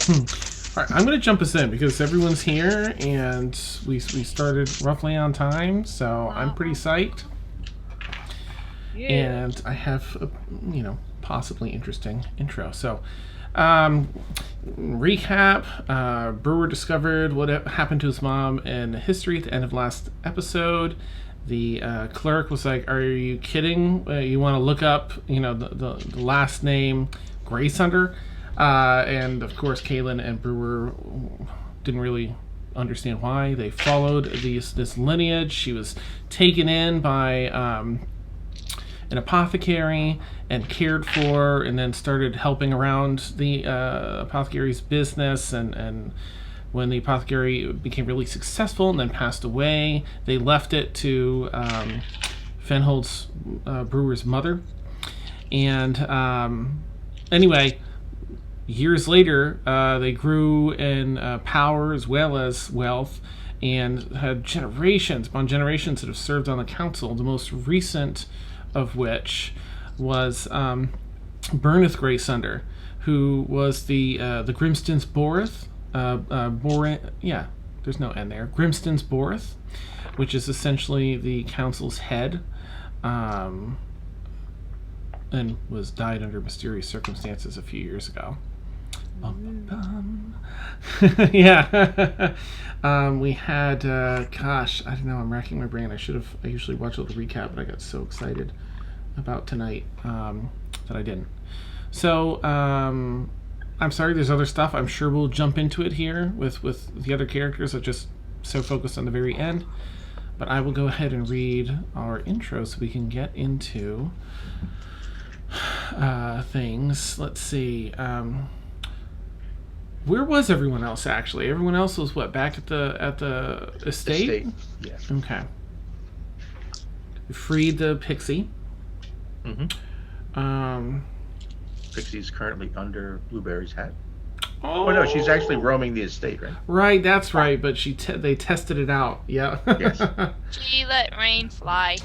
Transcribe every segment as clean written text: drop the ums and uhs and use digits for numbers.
All right, I'm going to jump us in because everyone's here and we started roughly on time, so I'm pretty psyched. Yeah. And I have a, possibly interesting intro. So, recap, Brewer discovered what happened to his mom in history at the end of last episode. The clerk was like, "Are you kidding? You want to look up, the last name Graysunder?" And of course, Caelynn and Brewer didn't really understand why. They followed this lineage. She was taken in by an apothecary and cared for, and then started helping around the apothecary's business. And when the apothecary became really successful and then passed away, they left it to Fenhold's Brewer's mother. And anyway, years later, they grew in power as well as wealth, and had generations upon generations that have served on the council. The most recent of which was Berneth Graysunder, who was the Grimston's Borith. There's no N there. Grimston's Borith, which is essentially the council's head, and died under mysterious circumstances a few years ago. Bum, bum, bum. Yeah. We had, I don't know, I'm racking my brain. I usually watch a little recap, but I got so excited about tonight that I didn't. So, I'm sorry, there's other stuff. I'm sure we'll jump into it here with the other characters. I just so focused on the very end. But I will go ahead and read our intro so we can get into things. Let's see. Where was everyone else, actually? Everyone else was, back at the estate? Yeah. Okay. We freed the pixie. Mm-hmm. Pixie's currently under Blueberry's hat. Oh no, she's actually roaming the estate, right? Right, that's right, but they tested it out. Yeah. Yes. She let rain fly.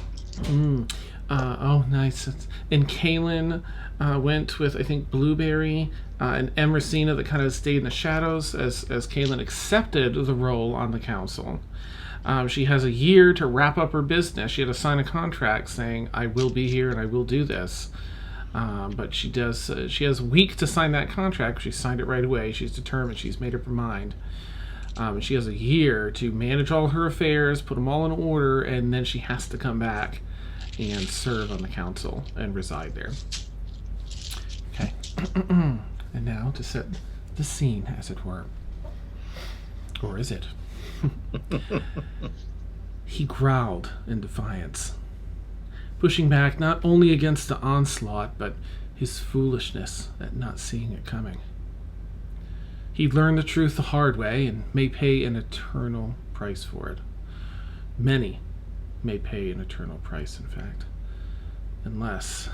Oh, nice. And Caelynn went with, I think, Blueberry and Emrysina that kind of stayed in the shadows as Caelynn accepted the role on the council. She has a year to wrap up her business. She had to sign a contract saying, "I will be here and I will do this." But she has a week to sign that contract. She signed it right away. She's determined. She's made up her mind. And she has a year to manage all her affairs, put them all in order, and then she has to come back and serve on the council and reside there. Okay. And now to set the scene, as it were. Or is it? He growled in defiance, pushing back not only against the onslaught, but his foolishness at not seeing it coming. He'd learned the truth the hard way and may pay an eternal price for it. Many may pay an eternal price, in fact. Unless,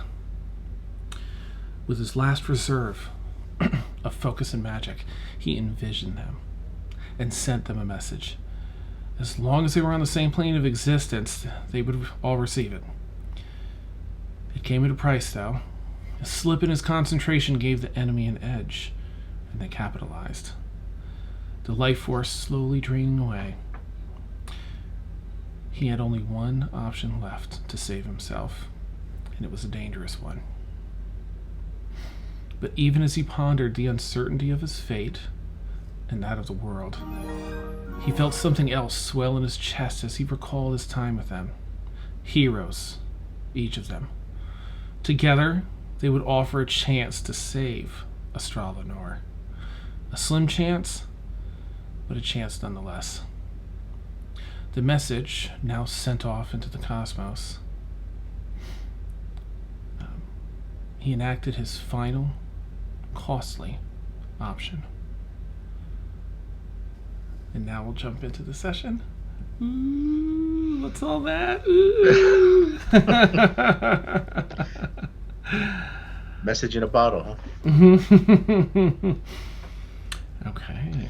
with his last reserve of focus and magic, he envisioned them and sent them a message. As long as they were on the same plane of existence, they would all receive it. It came at a price, though. A slip in his concentration gave the enemy an edge, and they capitalized. The life force slowly draining away. He had only one option left to save himself, and it was a dangerous one. But even as he pondered the uncertainty of his fate and that of the world, he felt something else swell in his chest as he recalled his time with them. Heroes, each of them. Together, they would offer a chance to save Astral Lenore. A slim chance, but a chance nonetheless. The message, now sent off into the cosmos, he enacted his final, costly option. And now we'll jump into the session. Ooh, what's all that? Ooh. Message in a bottle, huh? Okay.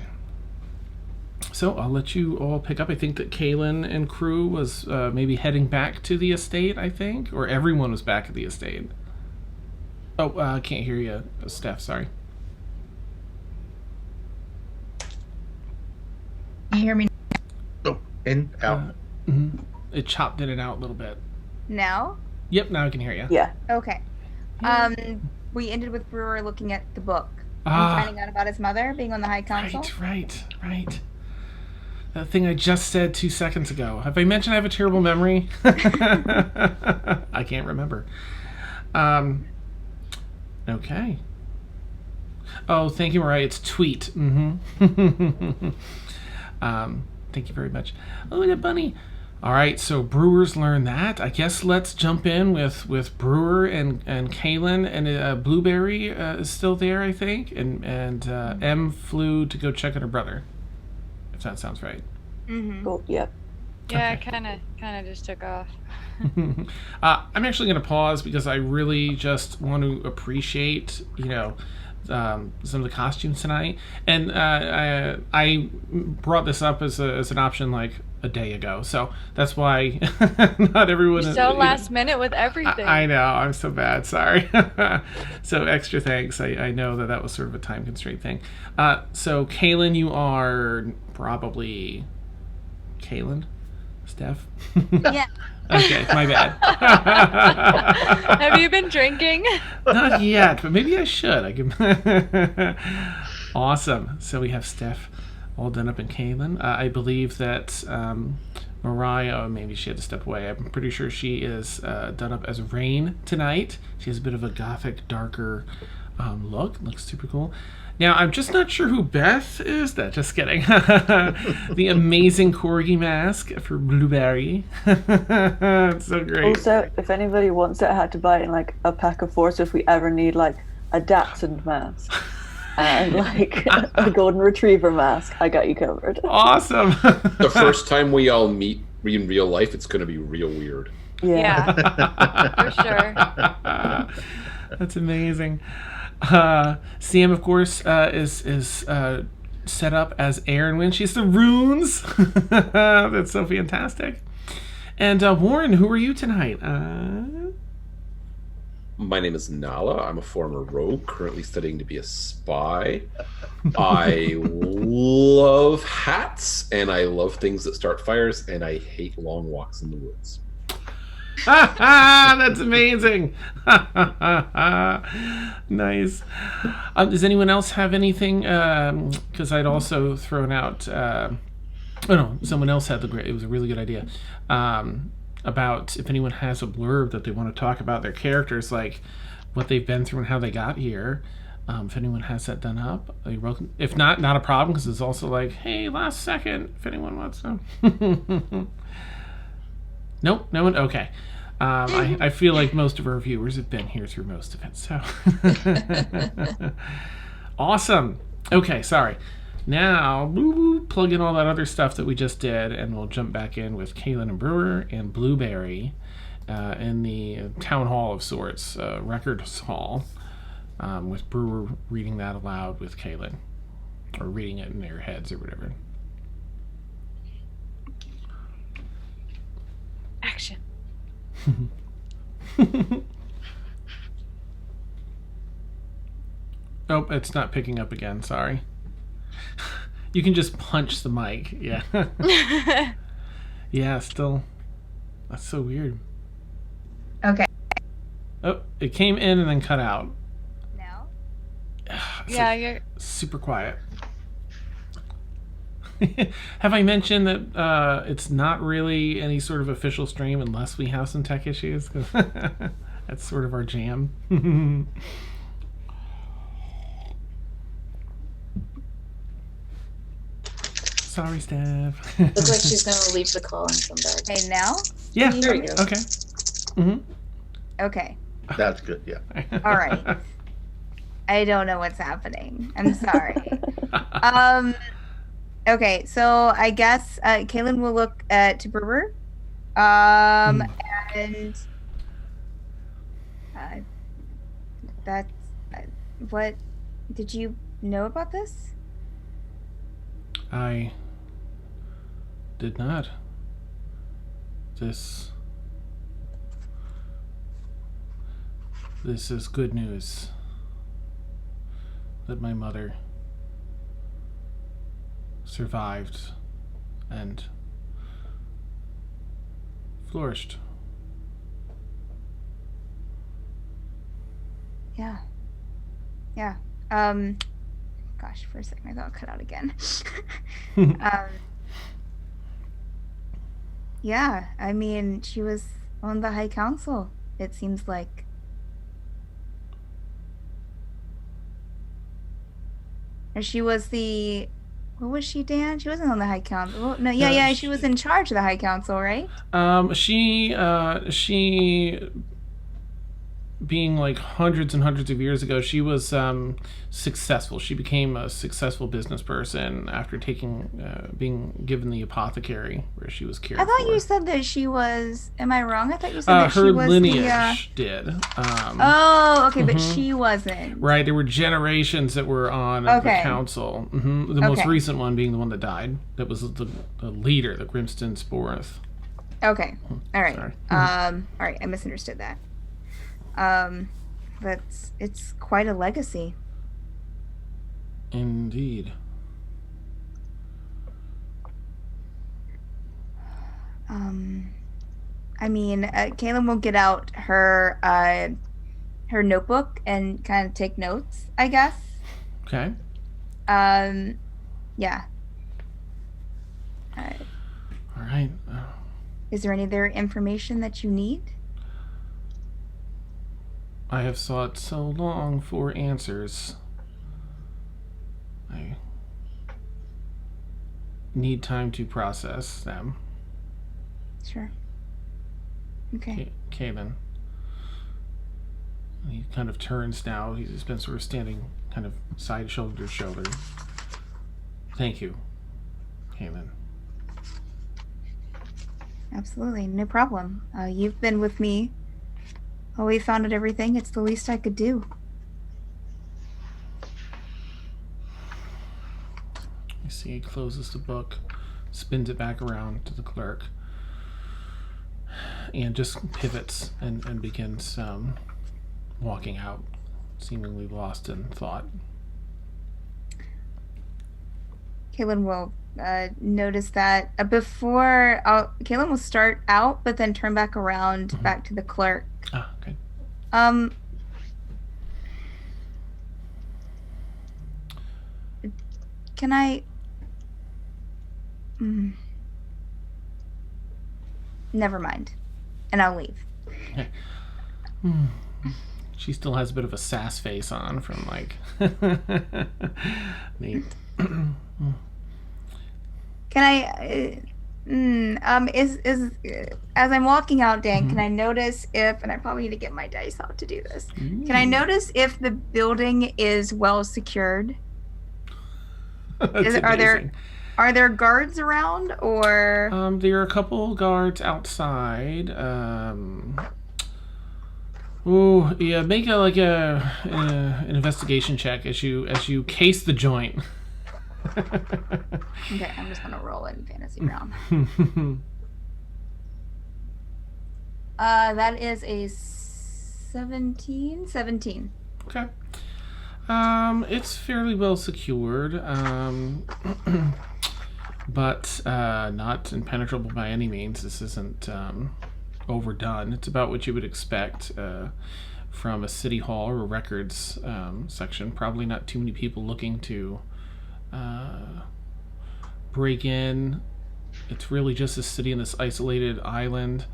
So I'll let you all pick up. I think that Caelynn and crew was maybe heading back to the estate, I think. Or everyone was back at the estate. Oh, I can't hear you, Steph, sorry. you hear me Oh, in, out. It chopped in and out a little bit. now? Yep, now I can hear you. Yeah. Okay. We ended with Brewer looking at the book and Ah. finding out about his mother being on the High Council. Right. That thing I just said 2 seconds ago. Have I mentioned I have a terrible memory? I can't remember. Okay. Oh, thank you, Mariah. It's tweet. Thank you very much. Oh, look at Bunny. All right, so Brewers learn that. I guess let's jump in with Brewer and Caelynn, and Blueberry is still there, I think, and Em flew to go check on her brother. If that sounds right. Cool. Yep. Yeah, Okay. kind of just took off. I'm actually going to pause because I really just want to appreciate, some of the costumes tonight, and I brought this up as an option like a day ago, so that's why not everyone. You're so last minute with everything. I know, I'm so bad. Sorry. So extra thanks. I know that was sort of a time constraint thing. So Caelynn, you are probably Caelynn, Steph. Yeah. Okay, my bad. Have you been drinking? Not yet, but maybe I should. I can. Awesome. So we have Steph all done up in Caelynn. I believe that Mariah, maybe she had to step away. I'm pretty sure she is done up as Rain tonight. She has a bit of a gothic, darker look. Looks super cool. Now, I'm just not sure who Beth is. Just kidding. The amazing corgi mask for Blueberry. It's so great. Also, if anybody wants it, I had to buy it in like a pack of 4. So if we ever need like a Dachshund mask and like a golden retriever mask, I got you covered. Awesome. The first time we all meet in real life, it's going to be real weird. Yeah. For sure. That's amazing. Sam, of course, is set up as Aeronwenn. She's the runes. That's so fantastic. And Warren, who are you tonight? My name is Nala. I'm a former rogue, currently studying to be a spy. I love hats, and I love things that start fires, and I hate long walks in the woods. That's amazing. Nice. Does anyone else have anything? Because I'd also thrown out. Someone else had it was a really good idea. About if anyone has a blurb that they want to talk about their characters, like what they've been through and how they got here. If anyone has that done up, you're welcome. If not a problem, because it's also like, hey, last second, if anyone wants to. Nope, no one? Okay. I feel like most of our viewers have been here through most of it, so. Awesome. Okay, sorry. Now, plug in all that other stuff that we just did, and we'll jump back in with Caelynn and Brewer and Blueberry in the town hall of sorts, records hall, with Brewer reading that aloud with Caelynn, or reading it in their heads or whatever. Action. Oh, it's not picking up again. Sorry. You can just punch the mic. Yeah. Yeah, still. That's so weird. Okay. Oh, it came in and then cut out. Now? It's Yeah, like you're. super quiet. Have I mentioned that it's not really any sort of official stream unless we have some tech issues? 'Cause that's sort of our jam. Sorry, Steph. Looks like she's gonna leave the call and come back. Okay, now? Yeah. There you go. Okay. Mm-hmm. Okay. That's good, yeah. All right. I don't know what's happening. I'm sorry. Okay, so I guess Caelynn will look to Brewer. And that's what did you know about this? I did not. This is good news that my mother survived and flourished. Yeah. Yeah. Gosh, for a second I thought it cut out again. Yeah, I mean, she was on the High Council, it seems like. Or she was the... What was she, Dan? She wasn't on the High Council. Well, no, yeah, she was in charge of the High Council, right? She being like hundreds and hundreds of years ago, she was successful. She became a successful business person after being given the apothecary where she was cared for. I thought you said that she was... Am I wrong? I thought you said that her she was lineage did. Oh, okay, but she wasn't. Right, there were generations that were on the council. The most recent one being the one that died. That was the leader, the Grimston Sporeth. Okay, all right. Sorry. All right, I misunderstood that. It's quite a legacy. Indeed. I mean, Caelynn will get out her notebook and kind of take notes, I guess. Okay. Yeah. All right. Is there any other information that you need? I have sought so long for answers. I need time to process them. Sure. Okay. Caelynn. He kind of turns now. He's been sort of standing kind of side shoulder to shoulder. Thank you, Caelynn. Absolutely, no problem. You've been with me. Always found out everything. It's the least I could do. You see, he closes the book, spins it back around to the clerk, and just pivots and begins walking out, seemingly lost in thought. Caelynn will notice that before Caelynn will start out, but then turn back around back to the clerk. Ah, okay. Can I? Never mind, and I'll leave. Okay. She still has a bit of a sass face on from like. Neat. Can I? Is as I'm walking out, Dan, can I notice if, and I probably need to get my dice out to do this. Can I notice if the building is well secured? Are there guards around, or? There are a couple guards outside. Oh yeah, make an investigation check as you case the joint. Okay, I'm just gonna roll in fantasy round. That is a 17. Okay. It's fairly well secured, but not impenetrable by any means. This isn't overdone. It's about what you would expect from a city hall or a records section. Probably not too many people looking to break in. It's really just a city in this isolated island,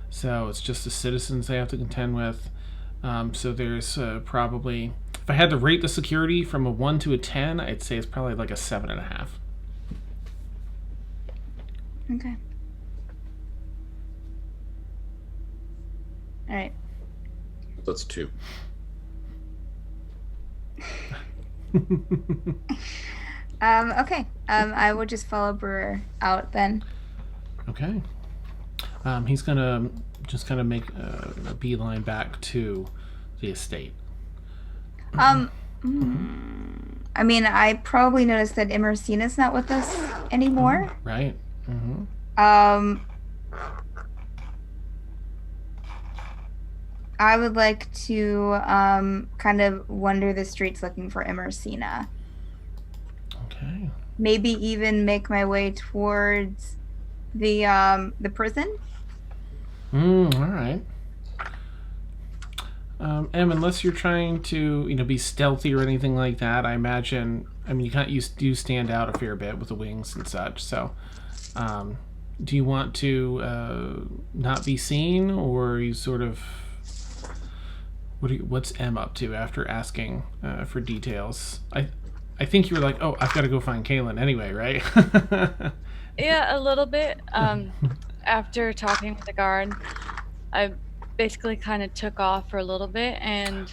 so it's just the citizens they have to contend with. So there's probably, if I had to rate the security from a 1 to a 10, I'd say it's probably like a 7.5. Okay. All right. That's 2. Okay. I will just follow Brewer out then. Okay. He's gonna just kind of make a beeline back to the estate. I mean, I probably noticed that Emrysina's not with us anymore. Right. I would like to kind of wander the streets looking for Emrysina. Okay. maybe even make my way towards the prison. All right. Em, unless you're trying to, be stealthy or anything like that, I imagine. I mean, you do stand out a fair bit with the wings and such. So, do you want to not be seen, or are you sort of? What's Em up to after asking for details? I think you were like, oh, I've got to go find Caelynn anyway, right? Yeah, a little bit. After talking with the guard, I basically kind of took off for a little bit, and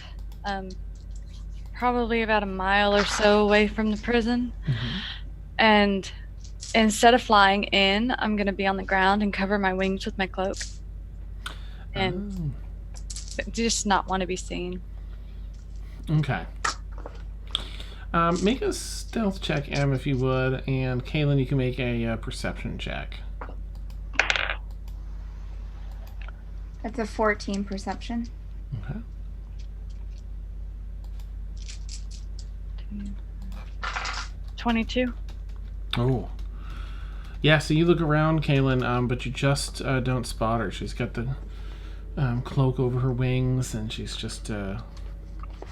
probably about a mile or so away from the prison. Mm-hmm. And instead of flying in, I'm going to be on the ground and cover my wings with my cloak. And just not want to be seen. Okay. Make a stealth check, Em, if you would, and Caelynn, you can make a perception check. That's a 14 perception. Okay. 22. Oh. Yeah, so you look around, Caelynn, but you just don't spot her. She's got the cloak over her wings, and she's just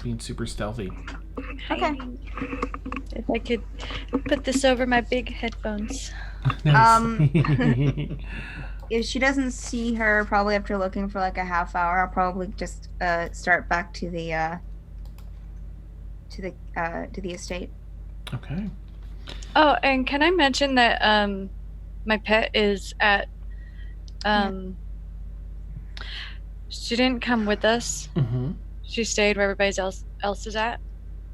being super stealthy. Okay. If I could put this over my big headphones. Nice. If she doesn't see her, probably after looking for like a half hour, I'll probably just start back to the estate. Okay. Oh, and can I mention that my pet is at she didn't come with us. Mm-hmm. She stayed where everybody else is at.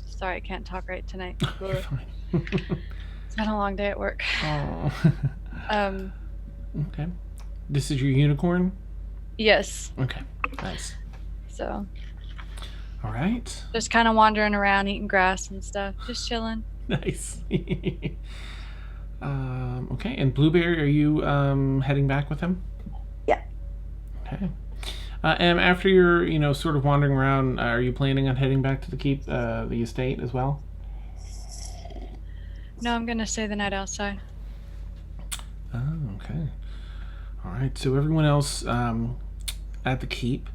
Sorry, I can't talk right tonight. You're fine. It's been a long day at work. Oh. Okay. This is your unicorn? Yes. Okay. Nice. So All right. just kind of wandering around, eating grass and stuff, just chilling. Nice. Okay. And Blueberry, are you heading back with him? Yeah. Okay. And after you're, sort of wandering around, are you planning on heading back to the keep, the estate as well? No, I'm gonna stay the night outside. Oh, okay. All right. So everyone else at the keep.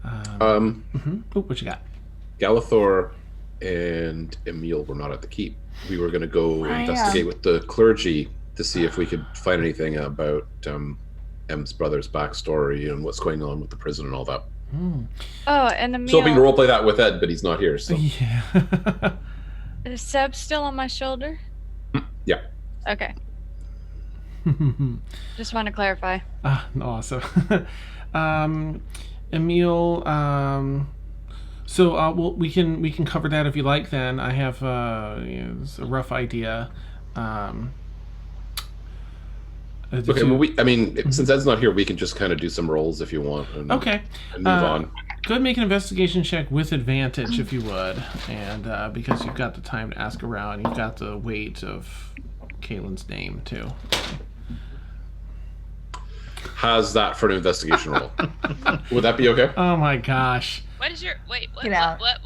Mm-hmm. Oh, what you got? Galithor and Emil were not at the keep. We were going to go I, investigate with the clergy to see if we could find anything about M's brother's backstory and what's going on with the prison and all that. Oh, and Emil. So hoping to roleplay that with Ed, but he's not here. So Yeah. Is Seb still on my shoulder? yeah. Okay. Just want to clarify. Awesome. Emil, so well, we can cover that if you like. Then I have it's a rough idea. Okay. Well, since Ed's not here, we can just kind of do some rolls if you want. And, Okay. And move on. Go ahead and make an investigation check with advantage if you would, and because you've got the time to ask around, you've got the weight of Caelynn's name too. How's that for an investigation roll? Would that be okay? Oh my gosh. What is your wait? What? Get out. What?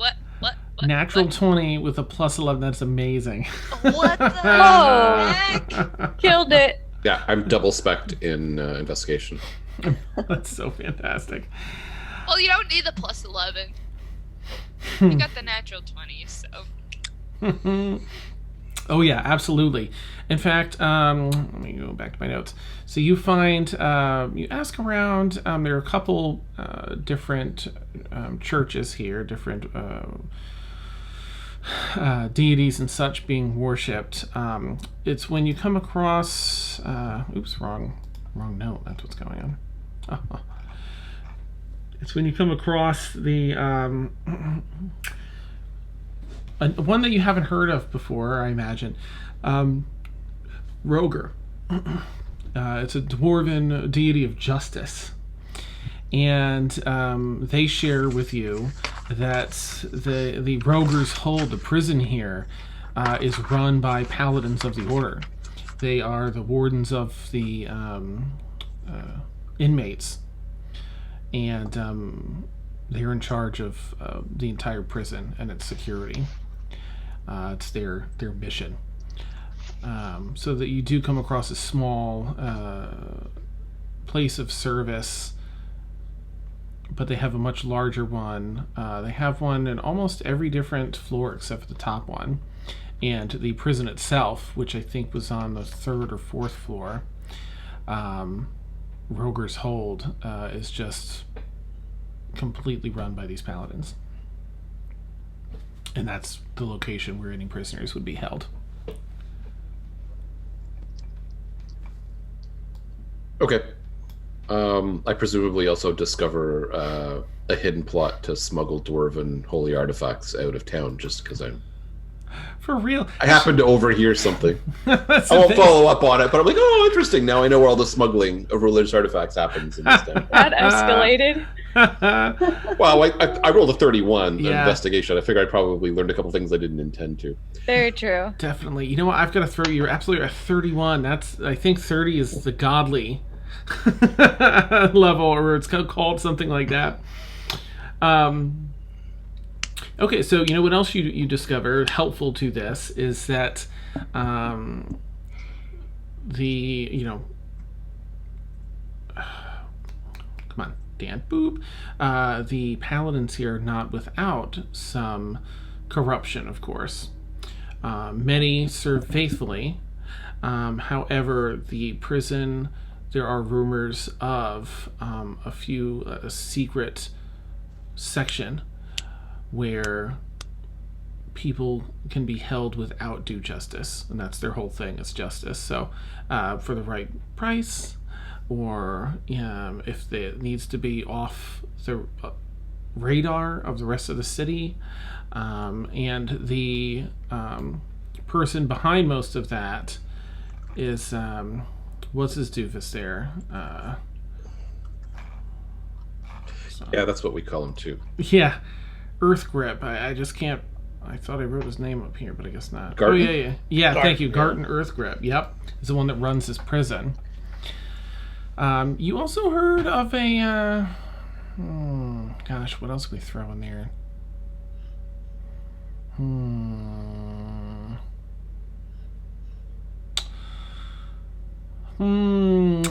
Natural 20 with a plus 11. That's amazing. What the Oh. heck? Killed it. Yeah, I'm double spec'd in investigation. That's so fantastic. Well, you don't need the plus 11. You got the natural 20, so. Oh yeah, absolutely. In fact, let me go back to my notes. So you find, you ask around. There are a couple different churches here, different deities and such being worshipped. It's when you come across. Oops, wrong note. That's what's going on. It's when you come across the one that you haven't heard of before, I imagine. Roger. It's a dwarven deity of justice. And they share with you that the Rogers hold, the prison here, is run by paladins of the order. They are the wardens of the inmates. And they're in charge of the entire prison and its security. It's their mission. so that you do come across a small place of service, but they have a much larger one. They have one in almost every different floor except for the top one. And the prison itself, which I think was on the 3rd or 4th floor, Roger's Hold, is just completely run by these paladins. And that's the location where any prisoners would be held. Okay. I presumably also discover a hidden plot to smuggle dwarven holy artifacts out of town just because I'm... For real? I happen to overhear something. I That's won't the thing. follow up on it, but I'm like, oh, interesting. Now I know where all the smuggling of religious artifacts happens in this town. That escalated. Well, I rolled a 31 Yeah. investigation. I figure I probably learned a couple things I didn't intend to. Very true. Definitely. You know what? I've got to throw you. You're absolutely at 31. I think 30 is the godly level, or it's called something like that. Okay, so you know what else you discover helpful to this is that come on, Dan, boop. The paladins here are not without some corruption, of course. Many serve faithfully. However, the prison, there are rumors of a secret section where people can be held without due justice, and that's their whole thing, is justice. So for the right price, or if it needs to be off the radar of the rest of the city, and the person behind most of that is what's his doofus there? Yeah, that's what we call him too. Yeah, Earth Grip. I just can't. I thought I wrote his name up here, but I guess not. Garten? Oh yeah. Thank you, yeah. Garten Earth Grip. Yep, is the one that runs this prison. You also heard of a. Gosh, what else can we throw in there?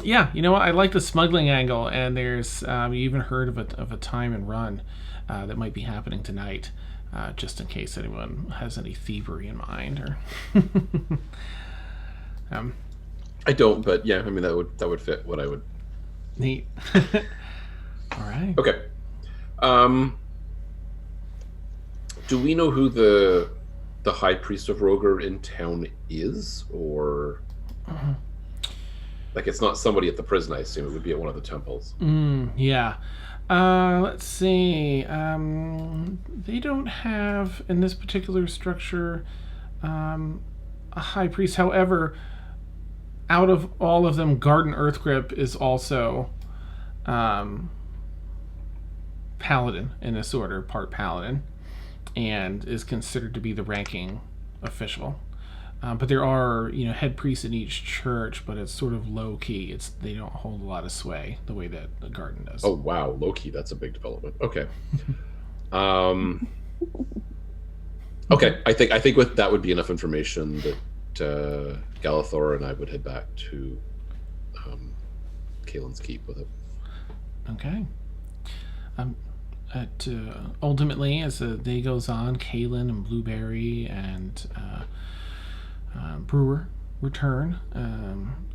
Yeah, you know what? I like the smuggling angle, and there's you even heard of a time and run that might be happening tonight, just in case anyone has any thievery in mind. Or I don't, but yeah, I mean that would fit what I would. Neat. All right. Okay. Do we know who the high priest of Roger in town is, or like it's not somebody at the prison? I assume it would be at one of the temples. Yeah. Let's see. They don't have in this particular structure a high priest. However, out of all of them, Garden Earthgrip is also paladin in this order, part paladin, and is considered to be the ranking official. But there are, head priests in each church, but it's sort of low key. They don't hold a lot of sway the way that the garden does. Oh wow, low key. That's a big development. Okay. Okay. I think with that would be enough information that Galathor and I would head back to Caelynn's Keep with it. Okay. Ultimately, as the day goes on, Caelynn and Blueberry and Brewer return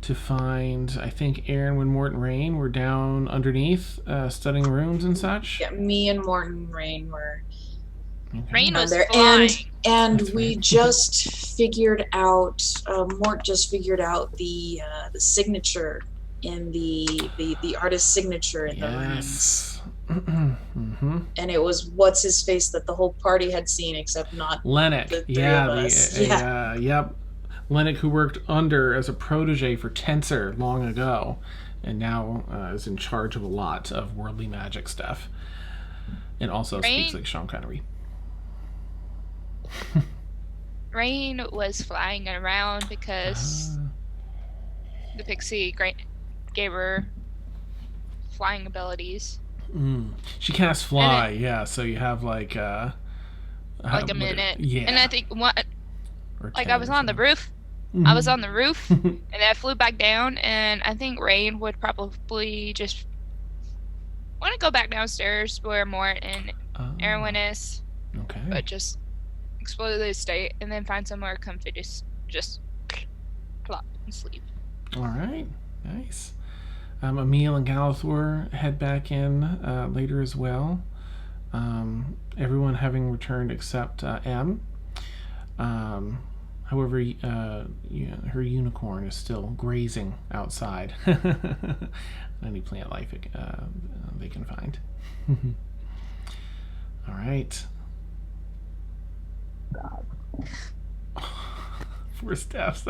to find, I think, Aeronwenn, Mort and Aeronwenn were down underneath studying runes and such. Yeah, me and Mort and Aeronwenn were Okay. Rain was there, flying. and That's we right. just figured out. Mort just figured out the signature in the artist's signature in the runes, Yes. Mm-hmm. and it was what's his face that the whole party had seen, except not Lennox. the three Yeah. of us. Yeah. Yep. Lennox, who worked under as a protege for Tensor long ago, and now is in charge of a lot of worldly magic stuff, and also speaks like Sean Connery. Rain was flying around because the pixie gave her flying abilities. She casts fly, yeah. So you have like Like a minute. Yeah. And I think or like 10 I was or on the something. roof I was on the roof, and then I flew back down, and I think Rain would probably just want to go back downstairs where Mort and Aeronwenn is, Okay. but just explore the estate and then find somewhere comfy to just plop and sleep. All right. Nice. Emil and Galathor head back in later as well. Everyone having returned except M. However, her unicorn is still grazing outside. Any plant life they can find. All right. God. 4 steps.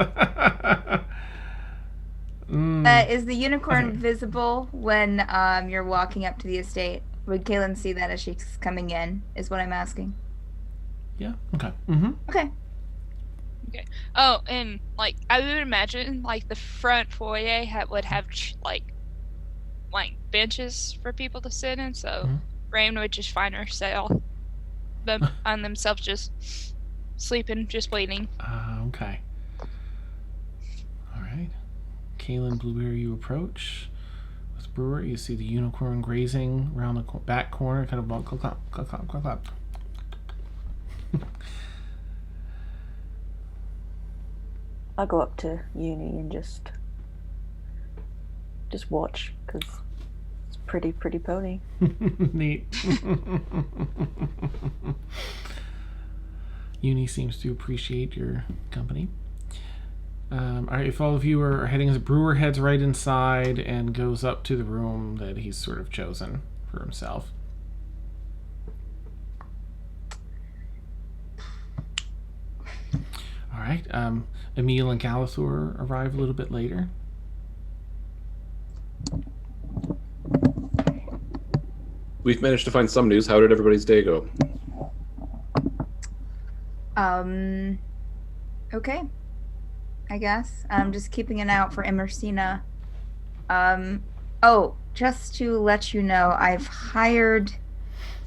Is the unicorn Okay. visible when you're walking up to the estate? Would Caelynn see that as she's coming in? Is what I'm asking. Yeah. Okay. Mm-hmm. Okay. Oh, and like I would imagine, like the front foyer would have like benches for people to sit in. So Rain would just find herself them on themselves just sleeping, just waiting. Okay. All right. Caelynn, Blueberry, you approach. With Brewer, you see the unicorn grazing around the back corner, kind of clap, clap, clap, clap, clap, clap. I'll go up to Uni and just watch, because it's pretty pony. Neat. Uni seems to appreciate your company. All right, if all of you are heading, Brewer heads right inside and goes up to the room that he's sort of chosen for himself. All right, Emil and Galathor arrive a little bit later. We've managed to find some news. How did everybody's day go? Okay. I guess. I'm just keeping an eye out for Emrysina. Oh, just to let you know, I've hired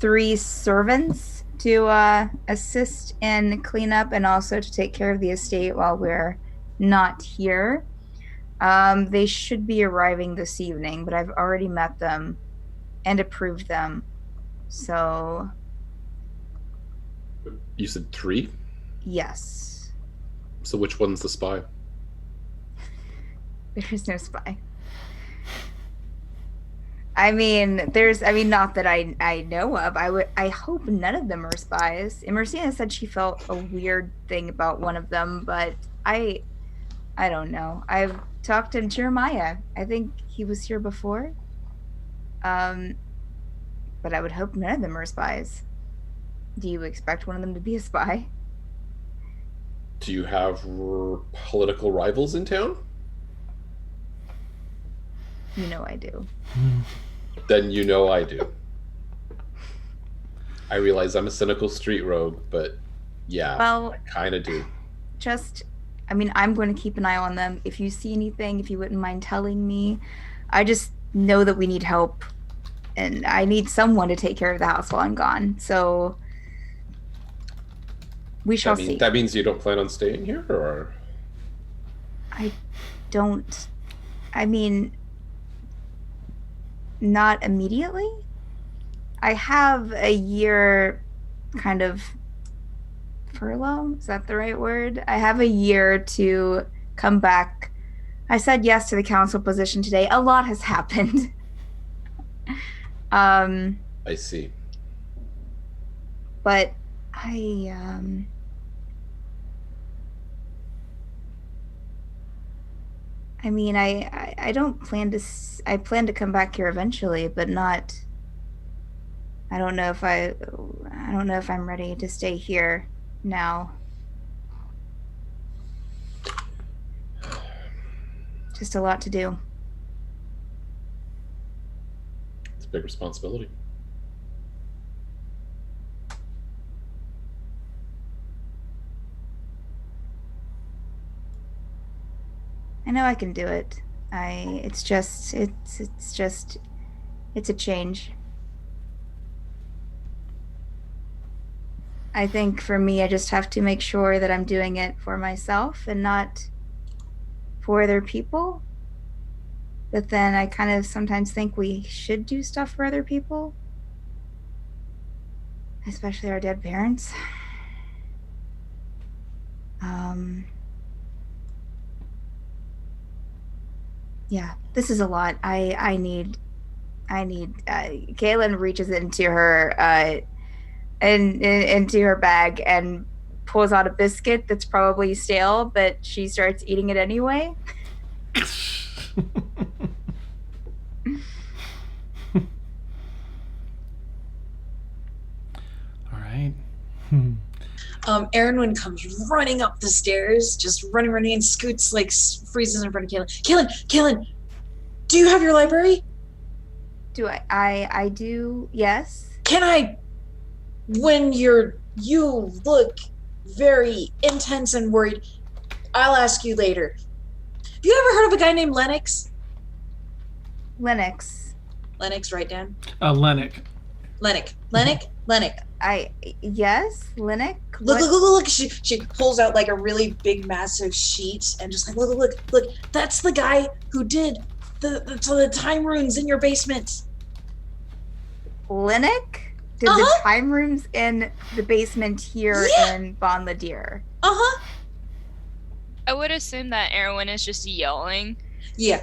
3 servants to assist in cleanup and also to take care of the estate while we're not here. They should be arriving this evening, but I've already met them and approved them. So, You said 3? yes. So which one's the spy? There is no spy. I mean, not that I know of. I hope none of them are spies. Emrysina said she felt a weird thing about one of them, but I don't know. I've talked to Jeremiah. I think he was here before. But I would hope none of them are spies. Do you expect one of them to be a spy? Do you have political rivals in town? You know I do. Then you know I do. I realize I'm a cynical street rogue, but yeah, Well, I kind of do. I'm going to keep an eye on them. If you see anything, if you wouldn't mind telling me. I just know that we need help, and I need someone to take care of the house while I'm gone. So we shall see. That means you don't plan on staying here, or? Not immediately. I have a year kind of furlough. Is that the right word? I have a year to come back. I said yes to the council position today. A lot has happened. I see. But I don't plan to. I plan to come back here eventually, but not. I don't know if I'm ready to stay here now. Just a lot to do. It's a big responsibility. I know I can do it. It's a change. I think for me, I just have to make sure that I'm doing it for myself and not for other people. But then I kind of sometimes think we should do stuff for other people. Especially our dead parents. Yeah, this is a lot. I need Caelynn reaches into her into her bag and pulls out a biscuit that's probably stale, but she starts eating it anyway. All right. Aeronwenn comes running up the stairs, just running, and scoots, like, freezes in front of Caelynn. Caelynn, do you have your library? Do I do, yes. Can I, when you look very intense and worried, I'll ask you later. Have you ever heard of a guy named Lennox? Lennox, right, Dan? Lennox. Lennox. Yes, Lennox. Look. She pulls out like a really big, massive sheet and just like, look. That's the guy who did the time runes in your basement. Lennox did the time rooms in the basement here in Bon Ladier. I would assume that Aeronwenn is just yelling. Yeah.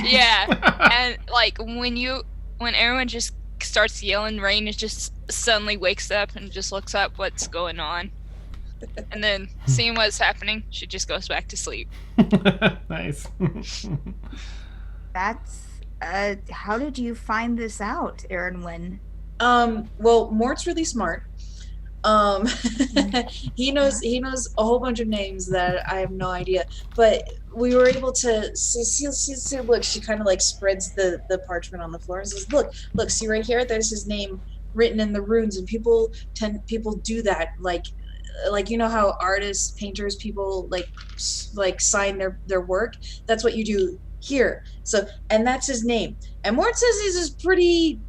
Yeah. And like when Aeronwenn just starts yelling, Rain is just suddenly wakes up and just looks up what's going on. And then seeing what's happening, she just goes back to sleep. Nice. That's how did you find this out, Aeronwenn? Well, Mort's really smart. He knows a whole bunch of names that I have no idea. But we were able to see look, she kind of like spreads the parchment on the floor and says, look, see right here, there's his name written in the runes, and people do that, like you know how artists, painters, people like sign their work. That's what you do here. So, and that's his name. And Mort says he's this pretty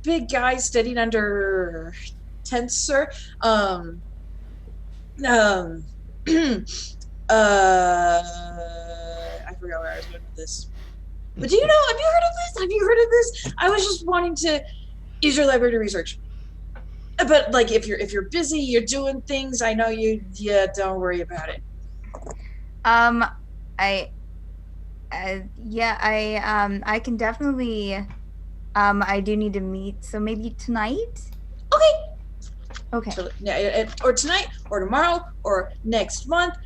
big guy studied under Tensor. I forgot where I was going with this. But do you know? Have you heard of this? I was just wanting to use your library to research. But like, if you're busy, you're doing things. I know you. Yeah, don't worry about it. I can definitely. I do need to meet. So maybe tonight. Okay. So, yeah, or tonight, or tomorrow, or next month.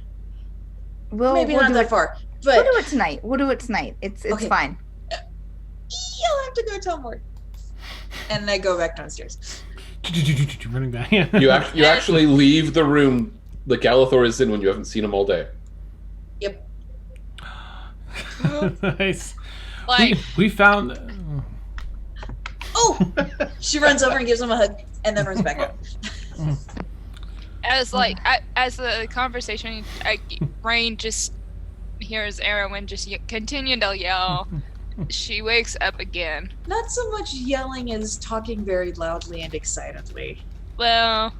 Maybe not that far. But we'll do it tonight. It's okay. Fine. You'll have to go tell Mort. And I go back downstairs. Running back. You actually leave the room that Galathor is in when you haven't seen him all day. Yep. Nice. Like we found. Oh! She runs over and gives him a hug, and then runs back up. as the conversation, Rain just hears Aeronwenn just continue to yell. She wakes up again. Not so much yelling as talking very loudly and excitedly. Well,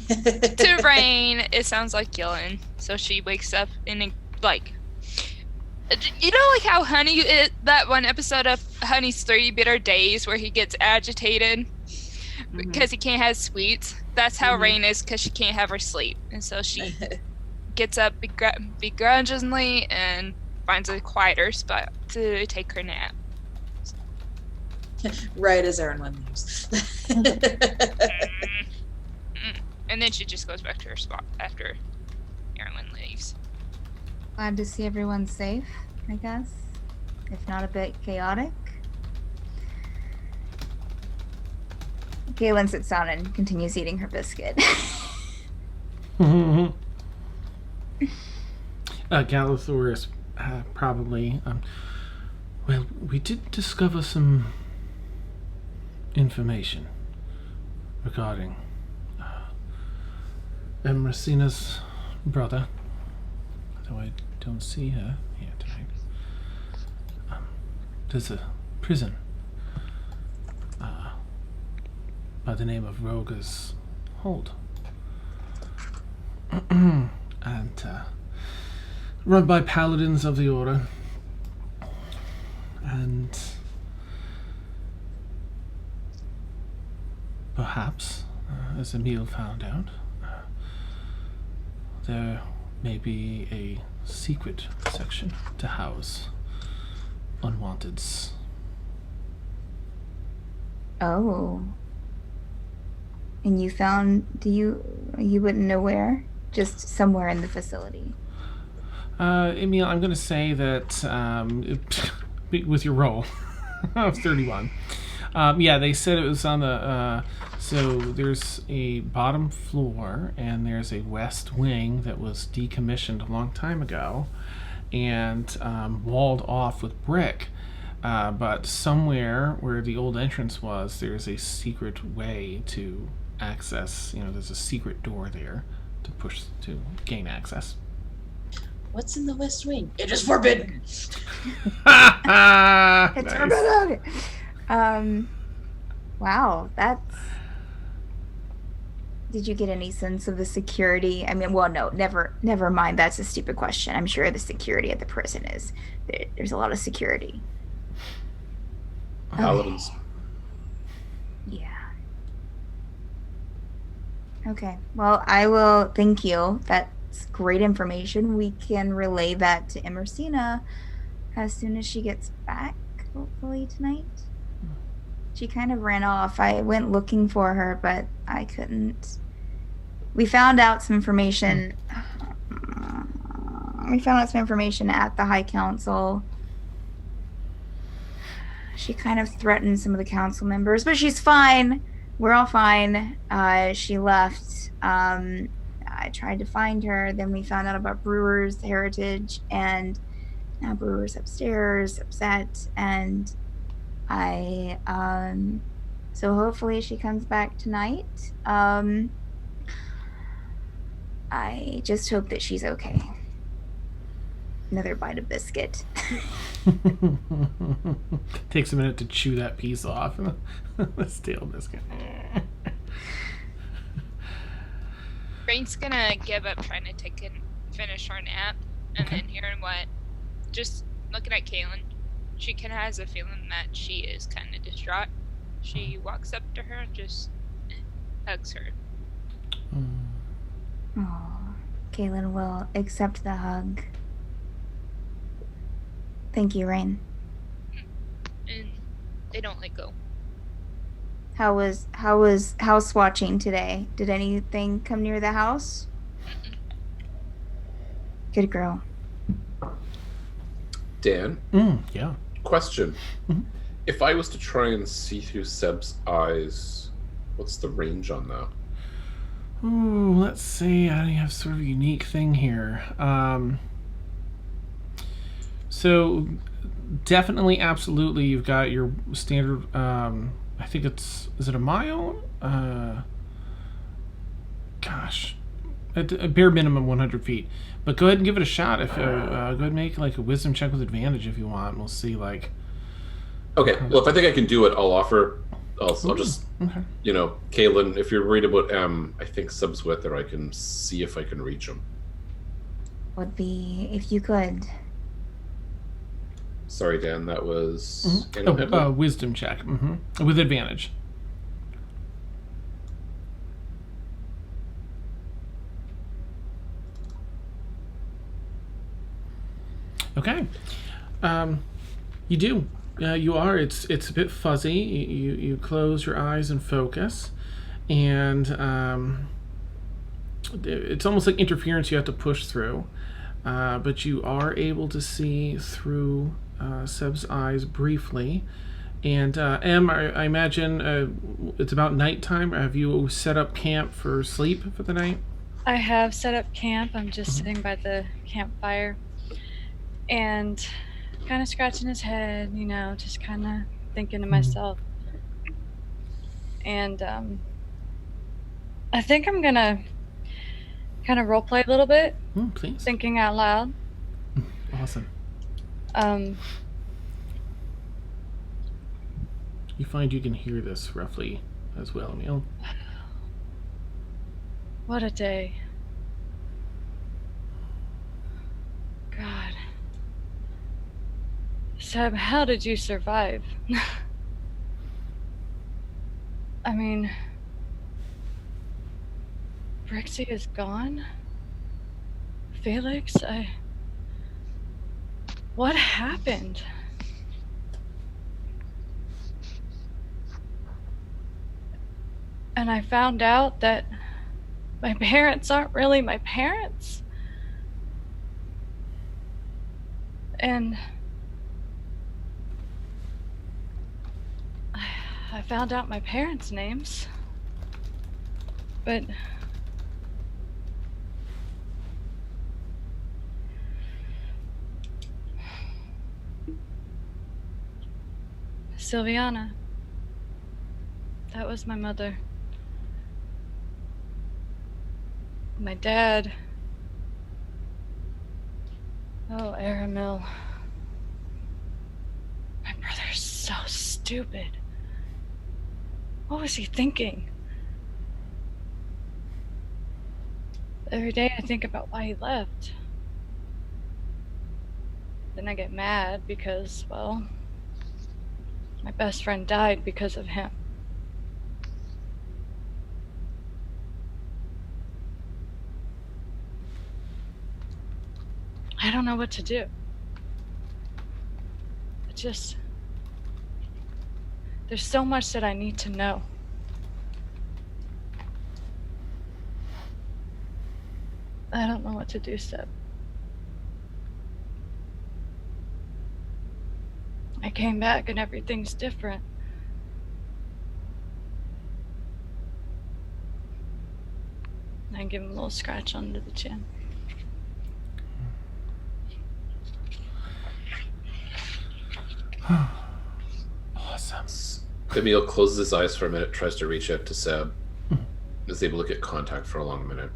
to Rain, it sounds like yelling. So she wakes up and like, you know, like how Honey, that one episode of Honey's 3 Bitter Days where he gets agitated because he can't have sweets. That's how Rain is, because she can't have her sleep, and so she gets up begrudgingly and finds a quieter spot to take her nap. Right as Aeronwenn leaves. And then she just goes back to her spot after Aeronwenn leaves. Glad to see everyone's safe, I guess. If not a bit chaotic. Caelynn sits down and continues eating her biscuit. Galathor is probably. Well, we did discover some information regarding Emrysina's brother. Though I don't see her here tonight. There's a prison by the name of Roger's Hold. And run by paladins of the order. And perhaps, as Emil found out, there may be a secret section to house unwanteds. Oh. And you found, you wouldn't know where? Just somewhere in the facility. Emil, I'm going to say that with your roll of 31. Yeah, they said it was on the... so there's a bottom floor, and there's a west wing that was decommissioned a long time ago and walled off with brick. But somewhere where the old entrance was, there's a secret way to access. There's a secret door there to gain access. What's in the West Wing? It is forbidden. It's Nice. forbidden. Wow, that's... Did you get any sense of the security? I mean, well, no, never mind. That's a stupid question. I'm sure the security at the prison is... There's a lot of security. Paladins. Yeah. Okay. Well, I will thank you. That's great information. We can relay that to Emrysina as soon as she gets back, hopefully tonight. She kind of ran off. I went looking for her, but I couldn't. We found out some information. We found out some information at the High Council. She kind of threatened some of the council members, but she's fine. We're all fine. She left. I tried to find her. Then we found out about Brewer's heritage, and now Brewer's upstairs, upset, and so hopefully she comes back tonight. I just hope that she's okay. Another bite of biscuit. Takes a minute to chew that piece off. The stale biscuit. Rain's gonna give up trying to finish her nap, and Okay. then hearing what, just looking at Caelynn, she kind of has a feeling that she is kind of distraught. She walks up to her and just hugs her. Oh, Caelynn will accept the hug. Thank you, Rain. And they don't let go. How was house watching today? Did anything come near the house? Good girl. Dan, Yeah. question. Mhm. If I was to try and see through Seb's eyes, what's the range on that? Ooh, let's see. I have sort of a unique thing here. So definitely, absolutely, you've got your standard. I think is it a mile? Gosh, at a bare minimum 100 feet. But go ahead and give it a shot. If go ahead and make like a wisdom check with advantage if you want. We'll see. Like, Okay, well, if I think I can do it, I'll offer. I'll just, okay. Caelynn, if you're worried about I think Seb's with her, I can see if I can reach him. Would be if you could. Sorry, Dan, that was Wisdom check with advantage. Okay, you do. You are. It's a bit fuzzy. You close your eyes and focus, and it's almost like interference you have to push through, but you are able to see through Seb's eyes briefly. And Em, I imagine it's about nighttime. Have you set up camp for sleep for the night? I have set up camp. I'm just sitting by the campfire and kind of scratching his head, just kind of thinking to myself. And I think I'm gonna kind of roleplay a little bit, Please. thinking out loud. Awesome. You find you can hear this roughly as well, Emil. What a day. God, Seb, how did you survive? I mean, Brixie is gone? Felix, what happened? And I found out that my parents aren't really my parents. And I found out my parents' names. But Sylviana, that was my mother. My dad. Oh, Emil. My brother's so stupid. What was he thinking? Every day I think about why he left. Then I get mad because, well, my best friend died because of him. I don't know what to do. There's so much that I need to know. I don't know what to do, Seb. I came back and everything's different. I give him a little scratch under the chin. Awesome. Emil closes his eyes for a minute, tries to reach out to Seb, is able to get contact for a long minute.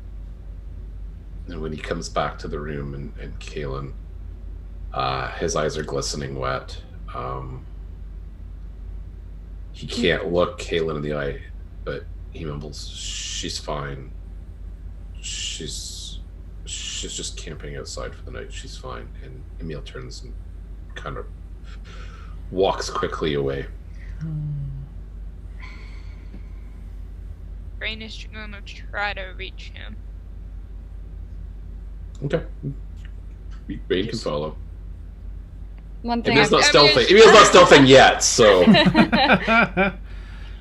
And when he comes back to the room and Caelynn, his eyes are glistening wet. He can't look Caelynn in the eye, but he mumbles, "She's fine. She's just camping outside for the night. She's fine." And Emil turns and kind of walks quickly away. Rain is gonna try to reach him. Okay. Rain can follow. One thing Emil's not I stealthing. mean- Emil's not stealthing yet, so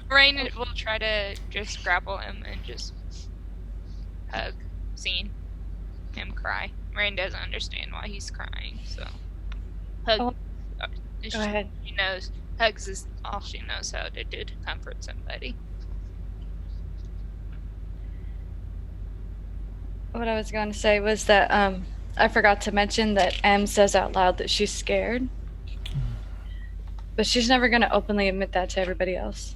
Rain will try to just grapple him and just hug, seeing him cry. Rain doesn't understand why he's crying, so hug. Oh, It's go just- ahead. She knows hugs is all she knows how to do to comfort somebody. What I was going to say was that I forgot to mention that Em says out loud that she's scared. But she's never going to openly admit that to everybody else.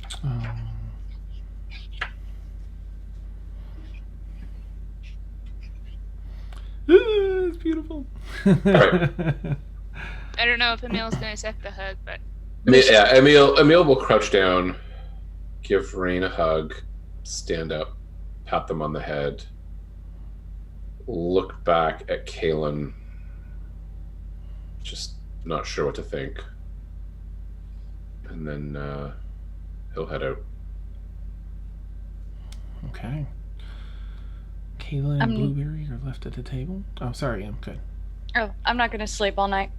It's beautiful. Right. I don't know if Emil's gonna accept the hug, but yeah, Emil will crouch down, give Rain a hug, stand up, pat them on the head, look back at Caelynn, just not sure what to think, and then he'll head out. Okay. Caelynn and Blueberry are left at the table. Oh, sorry, I'm good. Oh, I'm not going to sleep all night.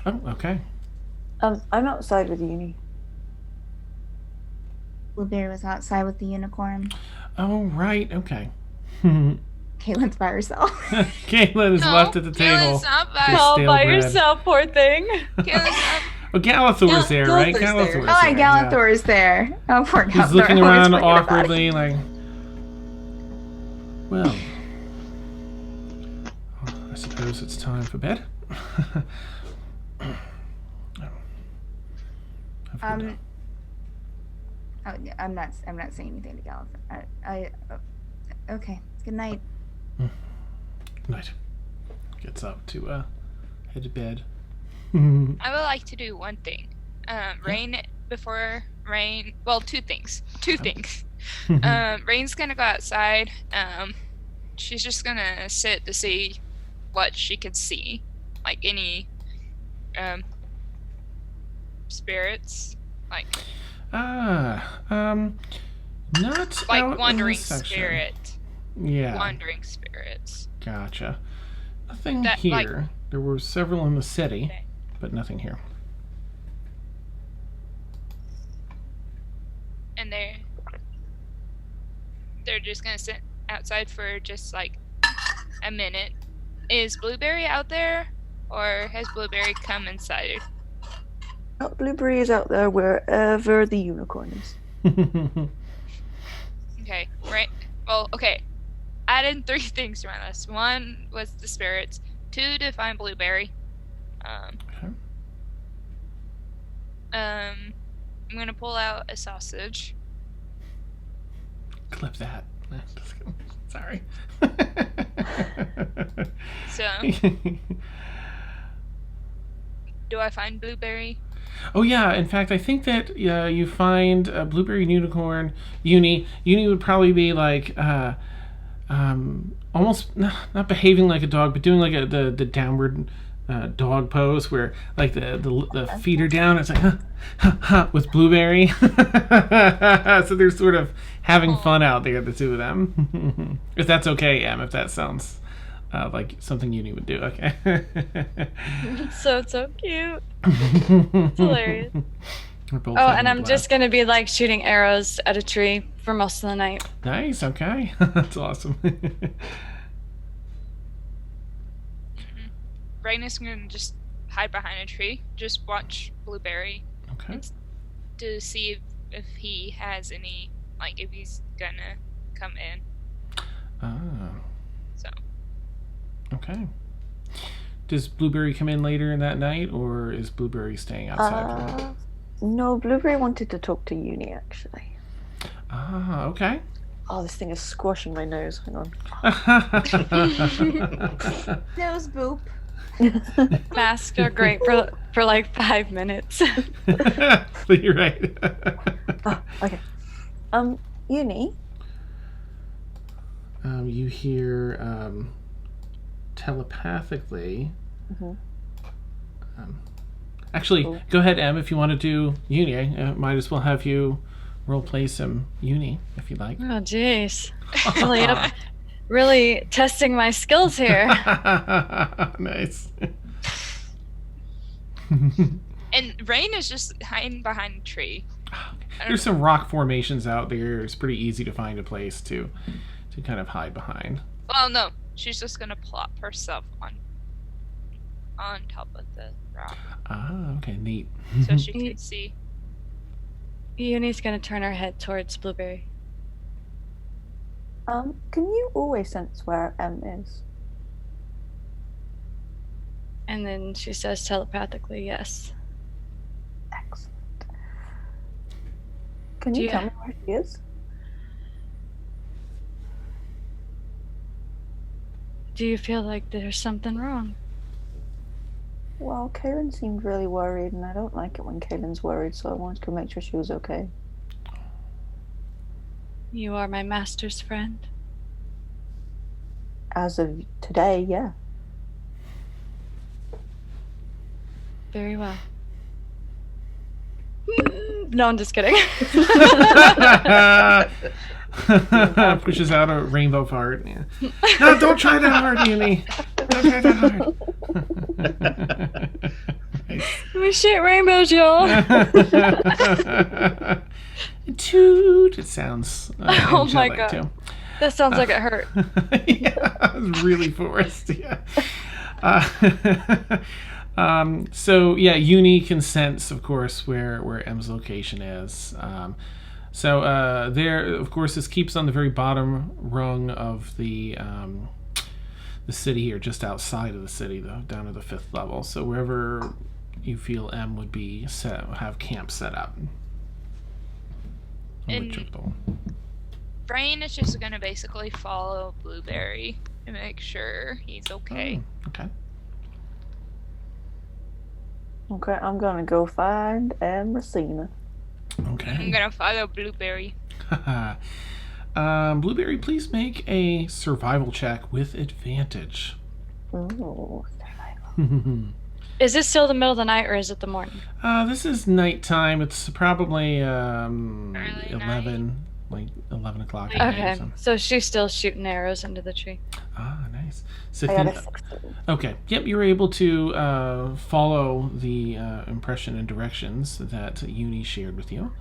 Oh, okay. I'm outside with Uni. Blueberry was outside with the unicorn. Oh, right, okay. Caelynn's by herself. Caelynn is left at the table. Caelynn's not Just by. All stale by bread. yourself, poor thing. Caelynn's not. Oh, Galathor's there, right? Galathor's there. Galathor's Oh, there, yeah. Galathor is there. Oh, poor Galathor. He's looking I always around forget about awkwardly, it. like, well, I suppose it's time for bed. Have a good Oh, yeah, I'm not saying anything to Galathor. Okay. Good night. night. Gets up to head to bed. I would like to do one thing. Rain before Rain. Well, two things. Rain's gonna go outside. She's just gonna sit to see what she can see, like any spirits? Like Not like out in wandering this section. spirit. Yeah. Wandering spirits. Gotcha. Nothing That, here. like- There were several in the city, Okay. but nothing here. And they're just gonna sit outside for just like a minute. Is Blueberry out there, or has Blueberry come inside? Oh, Blueberry is out there wherever the unicorn is. Okay, right. Well, okay. Add in 3 things to my list. 1 was the spirits. 2 to find Blueberry. Okay. I'm gonna pull out a sausage. Clip that. Just kidding. Sorry. So, do I find Blueberry? Oh yeah, in fact, I think that you find Blueberry and Unicorn. Uni would probably be like almost not behaving like a dog, but doing like the downward dog pose, where like the feet are down. It's like with Blueberry. So they're sort of having fun out there, the two of them. If that's okay, Em. If that sounds like something Uni would do, okay. So cute. It's hilarious. Oh, and I'm just gonna be like shooting arrows at a tree for most of the night. Nice. Okay, that's awesome. Rain is gonna just hide behind a tree, just watch Blueberry Okay. to see if he has any, like if he's gonna come in. Ah. So Okay. Does Blueberry come in later in that night, or is Blueberry staying outside? No, Blueberry wanted to talk to Uni, actually. Ah, okay. Oh, this thing is squashing my nose. Hang on. Nose boop. Masks are great for like 5 minutes. You're right. Oh, okay. Uni? You hear telepathically. Mhm. Actually, Cool. go ahead, Em, if you want to do Uni. I might as well have you roleplay some Uni, if you'd like. Oh, jeez. Really testing my skills here. Nice. and Rain is just hiding behind a tree. There's some rock formations out there. It's pretty easy to find a place to kind of hide behind. Well, no, she's just gonna plop herself on top of the rock Ah, okay, neat. so she can see. Uni's gonna turn her head towards Blueberry. Can you always sense where M is? And then she says telepathically, yes. Excellent. Can Do you you- tell me where she is? Do you feel like there's something wrong? Well, Caelynn seemed really worried, and I don't like it when Caelynn's worried, so I wanted to make sure she was okay. You are my master's friend. As of today, yeah. Very well. No, I'm just kidding. Pushes out a rainbow fart. Yeah. No, don't try that hard, Uni. Don't try that hard. Nice. We shoot rainbows, y'all. Toot. It sounds Oh my angelic, God. too. That sounds like it hurt. Yeah, it was really forced. Yeah. So yeah, Uni can sense, of course, where M's location is. So there, of course, this keeps on the very bottom rung of the city here, just outside of the city, though, down to the 5th level. So wherever you feel M would be have camp set up. And Brain is just gonna basically follow Blueberry to make sure he's okay. Okay. Okay, I'm gonna go find Emrysina. I'm Okay. gonna follow Blueberry. Blueberry, please make a survival check with advantage. Ooh, Is this still the middle of the night or is it the morning? This is nighttime. It's probably Early 11, like 11 o'clock. Okay. at night or Okay, something. so she's still shooting arrows into the tree. Ah, nice. So I if got you- a 16. okay, yep, you were able to follow the impression and directions that Uni shared with you,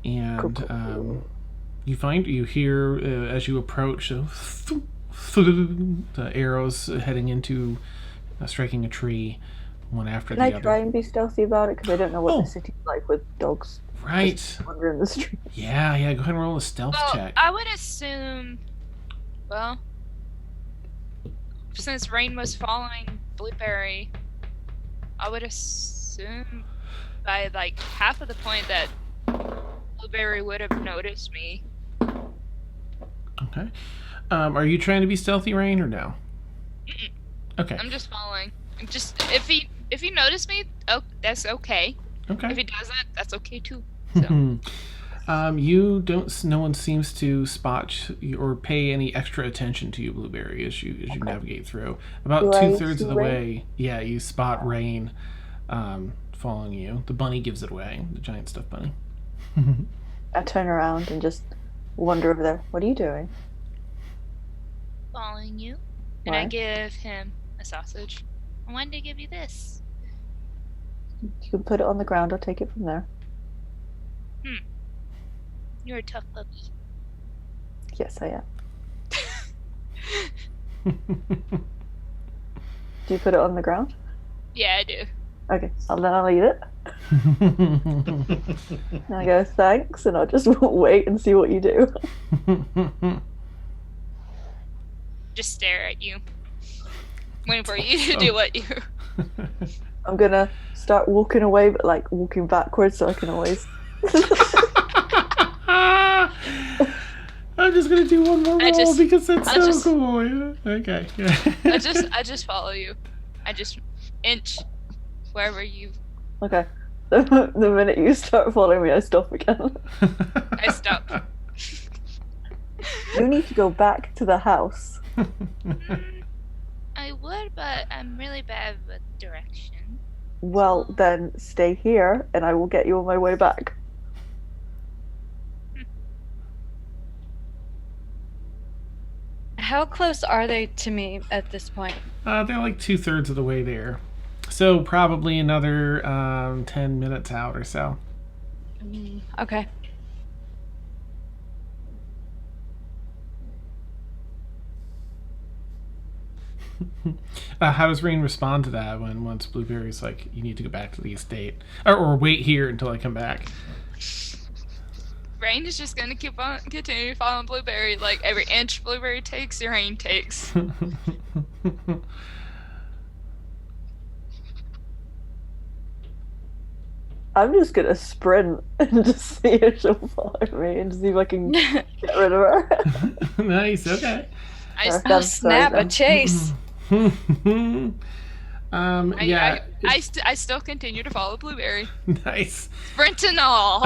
and Cool. you hear as you approach the arrows heading into striking a tree, one after Can I the try other. and be stealthy about it? Because I don't know what Oh. the city's like with dogs Right. wandering the street. Yeah. Go ahead and roll a stealth Well, check. I would assume. Well, since Rain was following Blueberry, I would assume by like half of the point that Blueberry would have noticed me. Okay. Are you trying to be stealthy, Rain, or no? Mm-mm. Okay. I'm just following. Just if he noticed me, oh, that's okay. Okay. If he doesn't, that's okay too. So. You don't. No one seems to spot or pay any extra attention to you, Blueberry, as you navigate through. About Do I 2/3 see of the Rain? way, yeah, you spot Rain, following you. The bunny gives it away. The giant stuffed bunny. I turn around and just wander over there. What are you doing? Following you, and I Why? give him a sausage. I wanted to give you this. You can put it on the ground. I'll take it from there. You're a tough puppy. Yes, I am. Do you put it on the ground? Yeah, I do. Okay, I'll eat it. And I go, thanks, and I'll just wait and see what you do. Just stare at you. Waiting for you to do what you. I'm gonna start walking away, but like walking backwards so I can always. I'm just gonna do one more roll because that's I so just- cool. Yeah. Okay. I just follow you. I just inch wherever you. Okay. The minute you start following me, I stop again. I stop. You need to go back to the house. I would, but I'm really bad with direction. Well, then stay here, and I will get you on my way back. How close are they to me at this point? They're like 2/3 of the way there, so probably another 10 minutes out or so. Okay. How does Rain respond to that when once Blueberry's like, you need to go back to the estate, or wait here until I come back? Rain is just gonna continue following Blueberry. Like every inch Blueberry takes, Rain takes. I'm just gonna sprint and just see if she'll follow me and see if I can get rid of her. Nice. Okay. I, That's Oh, snap, a fine. chase. Yeah. I still continue to follow Blueberry. Nice. Sprint and all.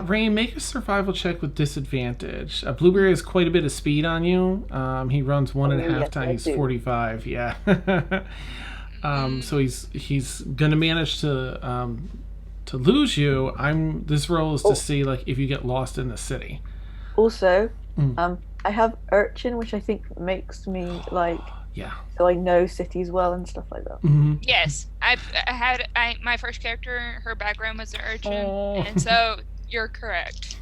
Rain, make a survival check with disadvantage. Blueberry has quite a bit of speed on you. He runs 1.5 yes, I times do. 45. Yeah. So he's gonna manage to lose you. This roll is to see like if you get lost in the city. Also, Mm. I have urchin, which I think makes me like Yeah. so I know cities well and stuff like that. Mm-hmm. Yes, my first character. Her background was an urchin, Oh. and so you're correct.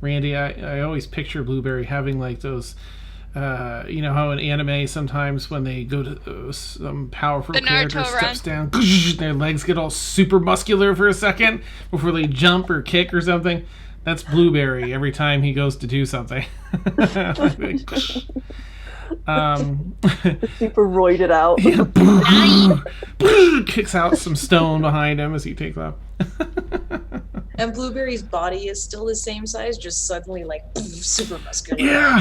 Randy, I always picture Blueberry having like those, you know how in anime sometimes when they go to some powerful The character Naruto steps down, their legs get all super muscular for a second before they jump or kick or something. That's Blueberry every time he goes to do something. Super roided out. Yeah, kicks out some stone behind him as he takes off. And Blueberry's body is still the same size, just suddenly like super muscular. Yeah.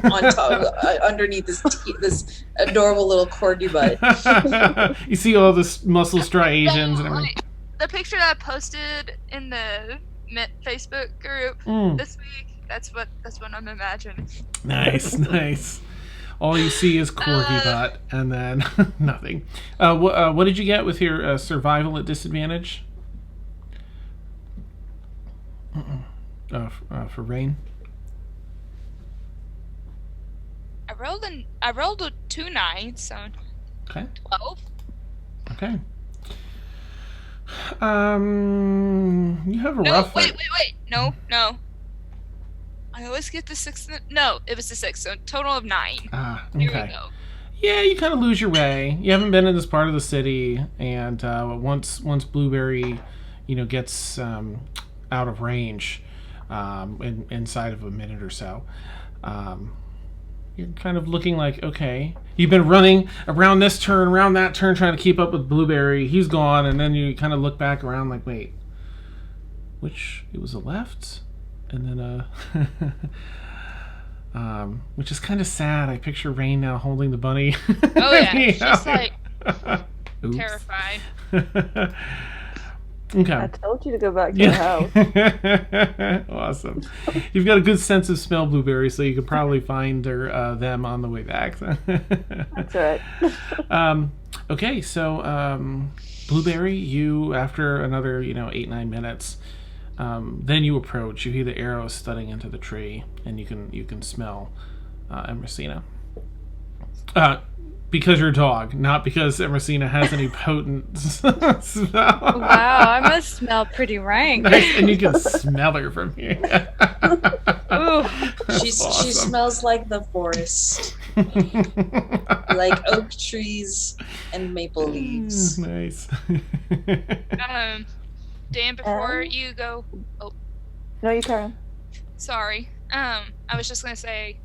On top, underneath this adorable little corgi butt. You see all this muscle striations and everything. The picture that I posted in the Facebook group Mm. this week. That's what I'm imagining. Nice. All you see is corgi butt, and then nothing. What did you get with your survival at disadvantage? For rain. I rolled a 2 9, so Okay. 12. Okay. You have a No, rough. wait. No. I always get the 6. No, it was the 6. So total of 9. Okay. There we go. Yeah, you kind of lose your way. You haven't been in this part of the city, and once Blueberry, gets out of range, inside of a minute or so, you're kind of looking like, okay, you've been running around this turn, around that turn, trying to keep up with Blueberry. He's gone, and then you kind of look back around like, wait, it was a left, and then which is kind of sad. I picture Rain now holding the bunny. Oh yeah, she's like terrified. Okay. I told you to go back to the house. Awesome. You've got a good sense of smell, Blueberry, so you could probably find them on the way back. That's right. Okay, so Blueberry, you, after another 8-9 minutes, then you approach. You hear the arrows thudding into the tree, and you can smell Emrysina. Because you're a dog, not because Emrysina has any potent smell. Wow, I must smell pretty rank. Nice, and you can smell her from here. Ooh. She smells like the forest, like oak trees and maple leaves. Nice. Dan, before you go, No, you can. sorry. I was just gonna say,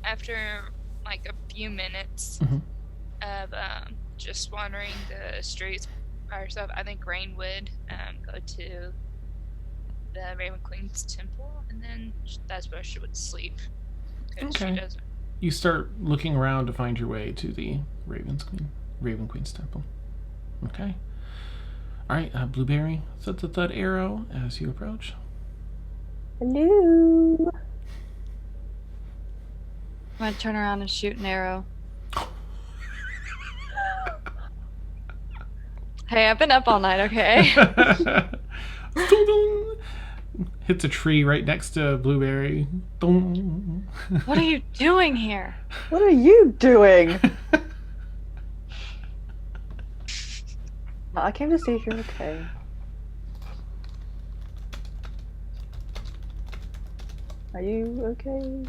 after like a few minutes of just wandering the streets by herself, I think Rain would go to the Raven Queen's temple, and then that's where she would sleep. Because Okay. she doesn't. You start looking around to find your way to the Raven Queen's temple. Okay. All right, Blueberry, set the thud arrow as you approach. Hello. I'm gonna turn around and shoot an arrow. Hey, I've been up all night, okay? Hits a tree right next to Blueberry. What are you doing here? What are you doing? I came to see if you're okay. Are you okay?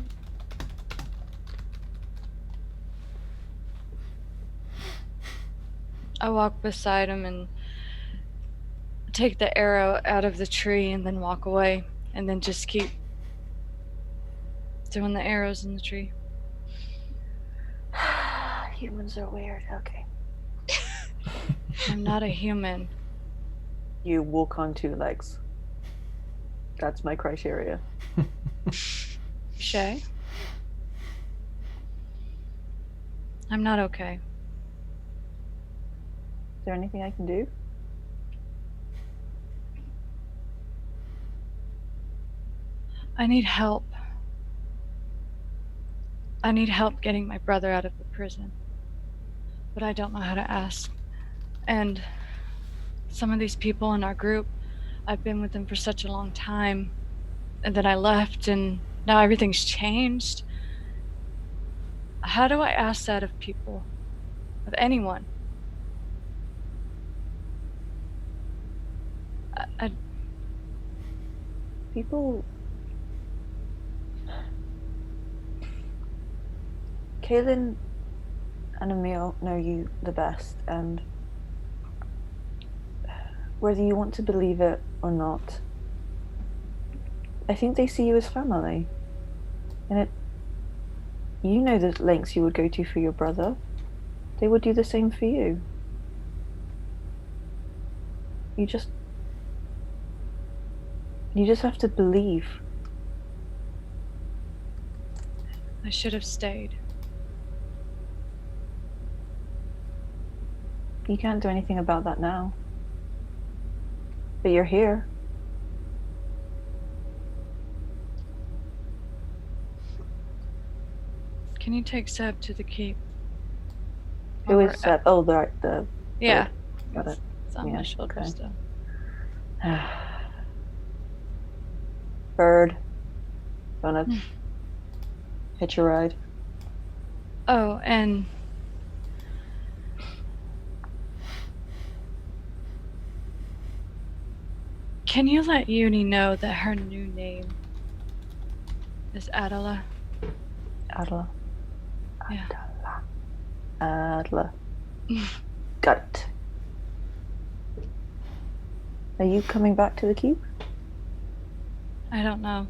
I walk beside him and take the arrow out of the tree and then walk away and then just keep doing the arrows in the tree. Humans are weird. Okay. I'm not a human. You walk on 2 legs. That's my criteria. Shay? I'm not okay. Is there anything I can do? I need help. I need help getting my brother out of the prison. But I don't know how to ask. And some of these people in our group, I've been with them for such a long time. And then I left, and now everything's changed. How do I ask that of people? Of anyone? People. Caelynn and Emil know you the best, and whether you want to believe it or not, I think they see you as family. And you know the lengths you would go to for your brother. They would do the same for you. You just have to believe. I should have stayed. You can't do anything about that now. But you're here. can you take Seb to the keep? Who While is we're at- Seb? Oh, the Yeah. got it. It's on Yeah, my shoulder okay. still. Bird. Gonna hitch a ride. Oh, and can you let Uni know that her new name is Adela? Adler. Yeah. Adler. Got it. Are you coming back to the keep? I don't know.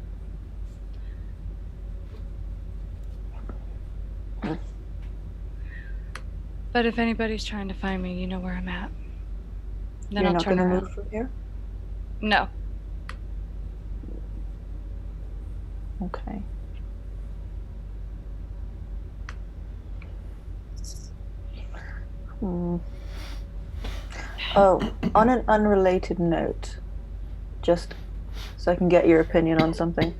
But if anybody's trying to find me, you know where I'm at. Then You're I'll not turn gonna around. move from here? No. Okay. Oh, on an unrelated note, just so I can get your opinion on something.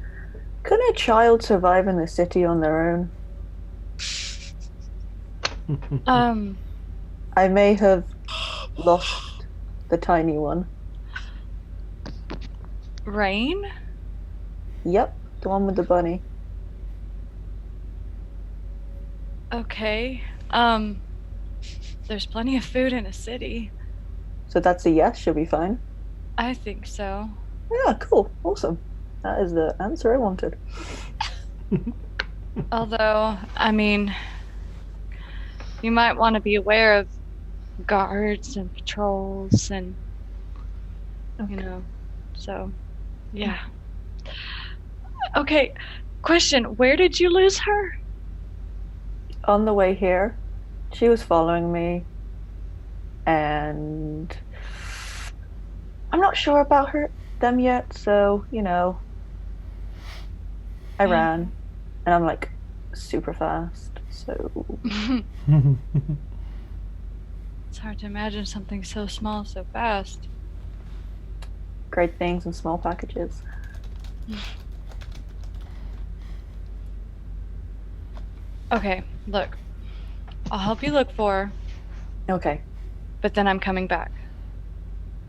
Could a child survive in the city on their own? I may have lost the tiny one. Rain? Yep, the one with the bunny. Okay. There's plenty of food in a city. So that's a yes, she'll be fine. I think so. Yeah, cool, awesome. That is the answer I wanted. Although, I mean, you might want to be aware of guards and patrols and, you know, so, yeah. Okay, question, where did you lose her? On the way here, she was following me, and I'm not sure about them yet, so, you know, I ran, and I'm like super fast, so It's hard to imagine something so small so fast. great things in small packages. Okay, look. I'll help you look for her, Okay, but then I'm coming back.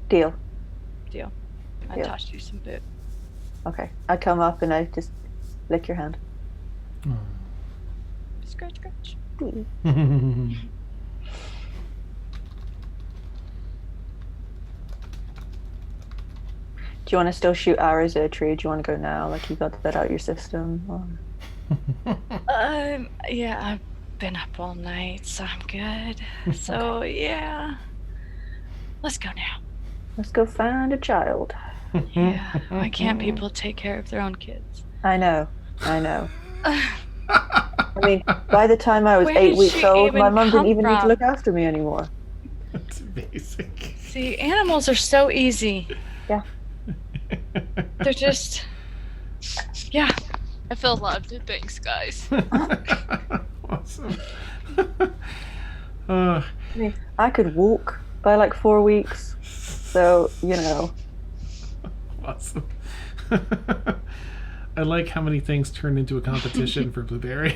deal. Deal. I Deal. tossed you some food. Okay, I come up and I just lick your hand. Scratch, scratch. Do you want to still shoot arrows at a tree? Do you want to go now? Like you got that out your system? Or... Yeah, I've been up all night, so I'm good. So, yeah. Let's go now. Let's go find a child. Yeah. Why can't people take care of their own kids? I know. I mean, by the time I was Where 8 did weeks she old, my even mum didn't come even need to from? look after me anymore. That's basic. See, animals are so easy. Yeah. They're just. Yeah. I feel loved. Thanks, guys. Awesome. I mean, I could walk by like 4 weeks, so, you know. Awesome. I like how many things turned into a competition for Blueberry.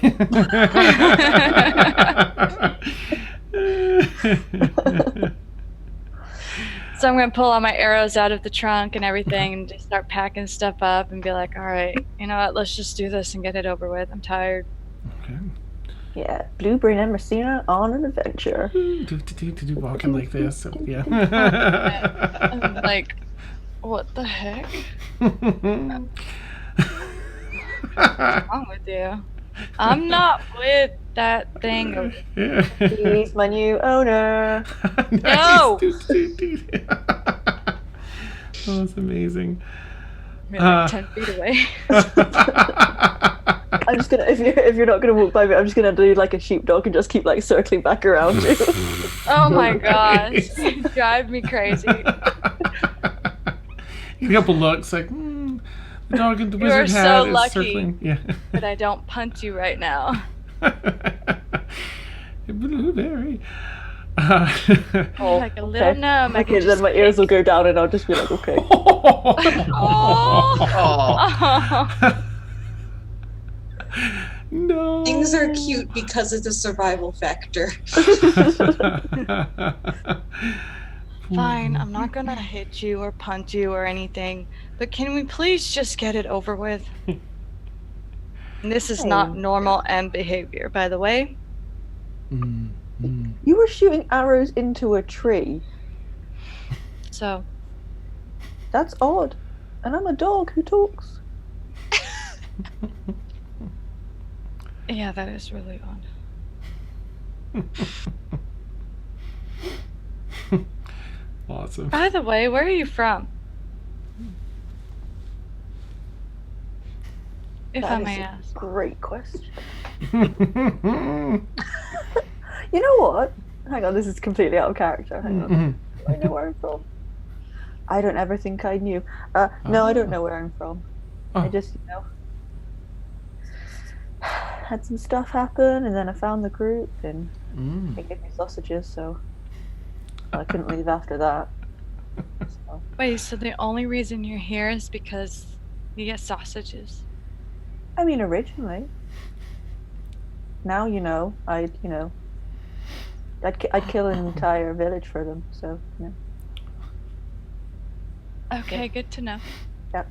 So I'm gonna pull all my arrows out of the trunk and everything and just start packing stuff up and be like, all right, you know what, let's just do this and get it over with. I'm tired. Okay. Yeah, Blueberry and Emrysina on an adventure. Walking like this. So, yeah. I'm like, what the heck? What's wrong with you? I'm not with that thing. Of... He's my new owner. No! That was amazing. Maybe like 10 feet away. I'm just gonna, if you're not gonna walk by me, I'm just gonna do like a sheepdog and just keep like circling back around you. Oh my gosh. You drive me crazy. A couple looks like, the dog in the You are wizard so hat is lucky. circling. Yeah. But I don't punt you right now. Blueberry. Oh, Like a little gnome. I Okay, can then just my ears will go down and I'll just be like, okay. Oh. No. Things are cute because it's a survival factor. Fine, I'm not gonna hit you or punch you or anything, but can we please just get it over with? And this is not normal M behavior, by the way. You were shooting arrows into a tree. So, That's odd. And I'm a dog who talks. yeah, that is really odd. Awesome. By the way, where are you from? If I That may is a ask. great question. You know what? Hang on, this is completely out of character. Hang on. Do I know where I'm from? I don't ever think I knew. No, I don't know where I'm from. I just, had some stuff happen, and then I found the group, and they gave me sausages, so I couldn't leave after that. So. Wait, so the only reason you're here is because you get sausages? I mean, originally. Now, I'd kill an entire village for them, so, yeah. Okay, good to know. Yep.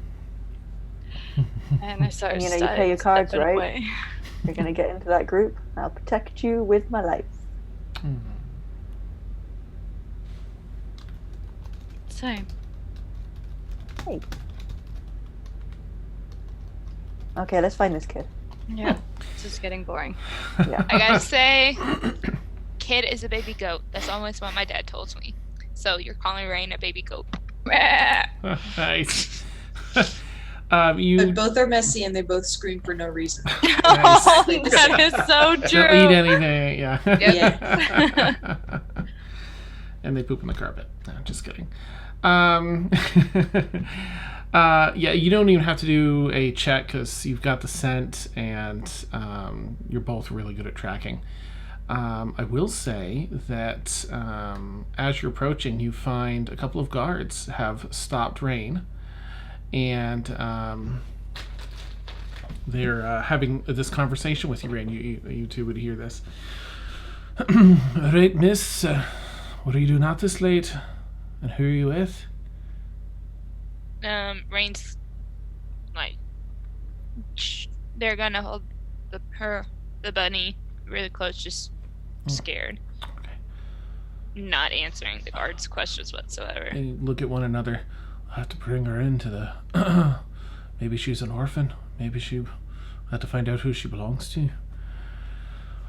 And I started You pay your cards, stepping right? away. You're gonna get into that group. I'll protect you with my life. Same. Hey. Okay, let's find this kid. Yeah, this is getting boring. Yeah. I gotta say, Kid is a baby goat. That's always what my dad told me. So you're calling Rain a baby goat. Nice. But both are messy and they both scream for no reason. Oh, that is so true. They'll eat anything, yeah. Yeah. And they poop on the carpet. No, just kidding. Yeah, you don't even have to do a check because you've got the scent and you're both really good at tracking. I will say that as you're approaching, you find a couple of guards have stopped Rain, and they're having this conversation with you, Rain. You two would hear this. Right, miss, what are you doing out this late? And who are you with? Rain's like, they're gonna hold the bunny really close, just scared. Okay. Not answering the guards' questions whatsoever. They look at one another. I'll have to bring her into the... Maybe she's an orphan. Maybe I'll have to find out who she belongs to.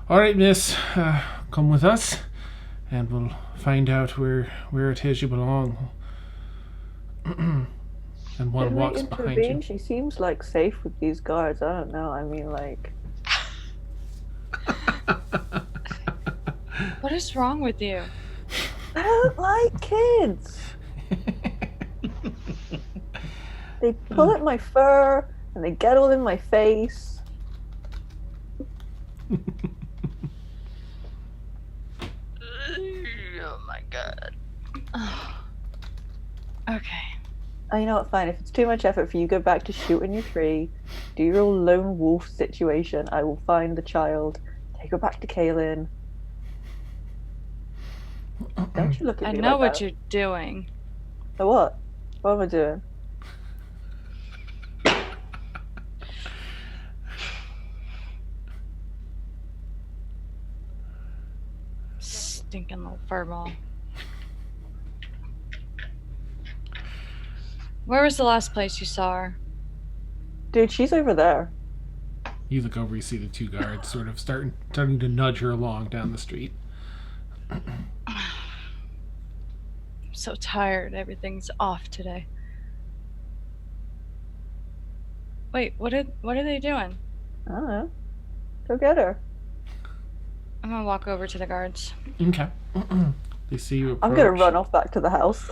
All right, miss. Come with us, and we'll find out where it is you belong. And one Did we walks behind intervene? you. She seems like safe with these guards. I don't know. I mean, like... What is wrong with you? I don't like kids. They pull at my fur and they get all in my face. Oh my god. Okay. Oh, you know what? Fine. If it's too much effort for you, go back to shooting your tree. Do your lone wolf situation. I will find the child. Take her back to Caelynn. Don't you look at I me know like what that. you're doing. So what? What am I doing? Stinking little furball. Where was the last place you saw her? Dude, she's over there. You look over, you see the two guards sort of starting to nudge her along down the street. I'm so tired. Everything's off today. Wait, what are they doing? I don't know. Go get her. I'm gonna walk over to the guards. Okay. They see you approach. I'm gonna run off back to the house.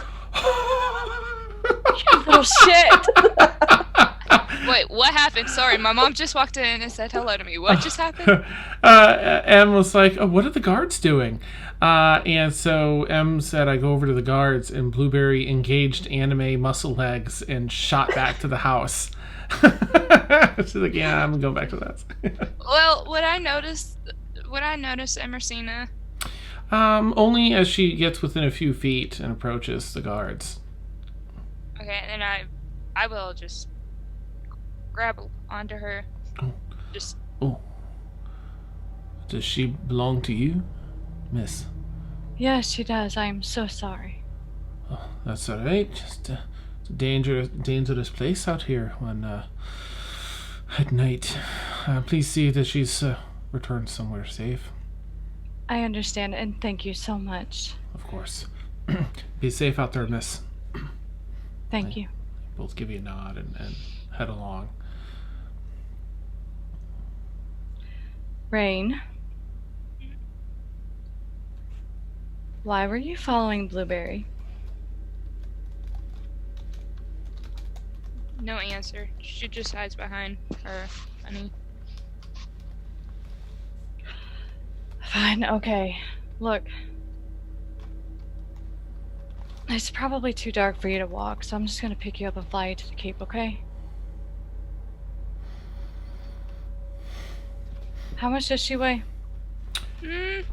You little shit! Wait, what happened? Sorry, my mom just walked in and said hello to me. What just happened? Em was like, oh, what are the guards doing? And so M said I go over to the guards, and Blueberry engaged anime muscle legs and shot back to the house. She's like, yeah, I'm going back to that. Well, would I notice Emrysina? Only as she gets within a few feet and approaches the guards. Okay, and I will just grab onto her. Just. Oh. Does she belong to you, miss? Yes, she does. I am so sorry. Oh, that's all right. Just it's a dangerous place out here when at night. Please see that she's returned somewhere safe. I understand, and thank you so much. Of course. Be safe out there, miss. Thank you. Both give you a nod and head along. Rain. Why were you following Blueberry? No answer. She just hides behind her honey. Fine, okay. Look. It's probably too dark for you to walk, so I'm just gonna pick you up and fly you to the Cape, okay? How much does she weigh? I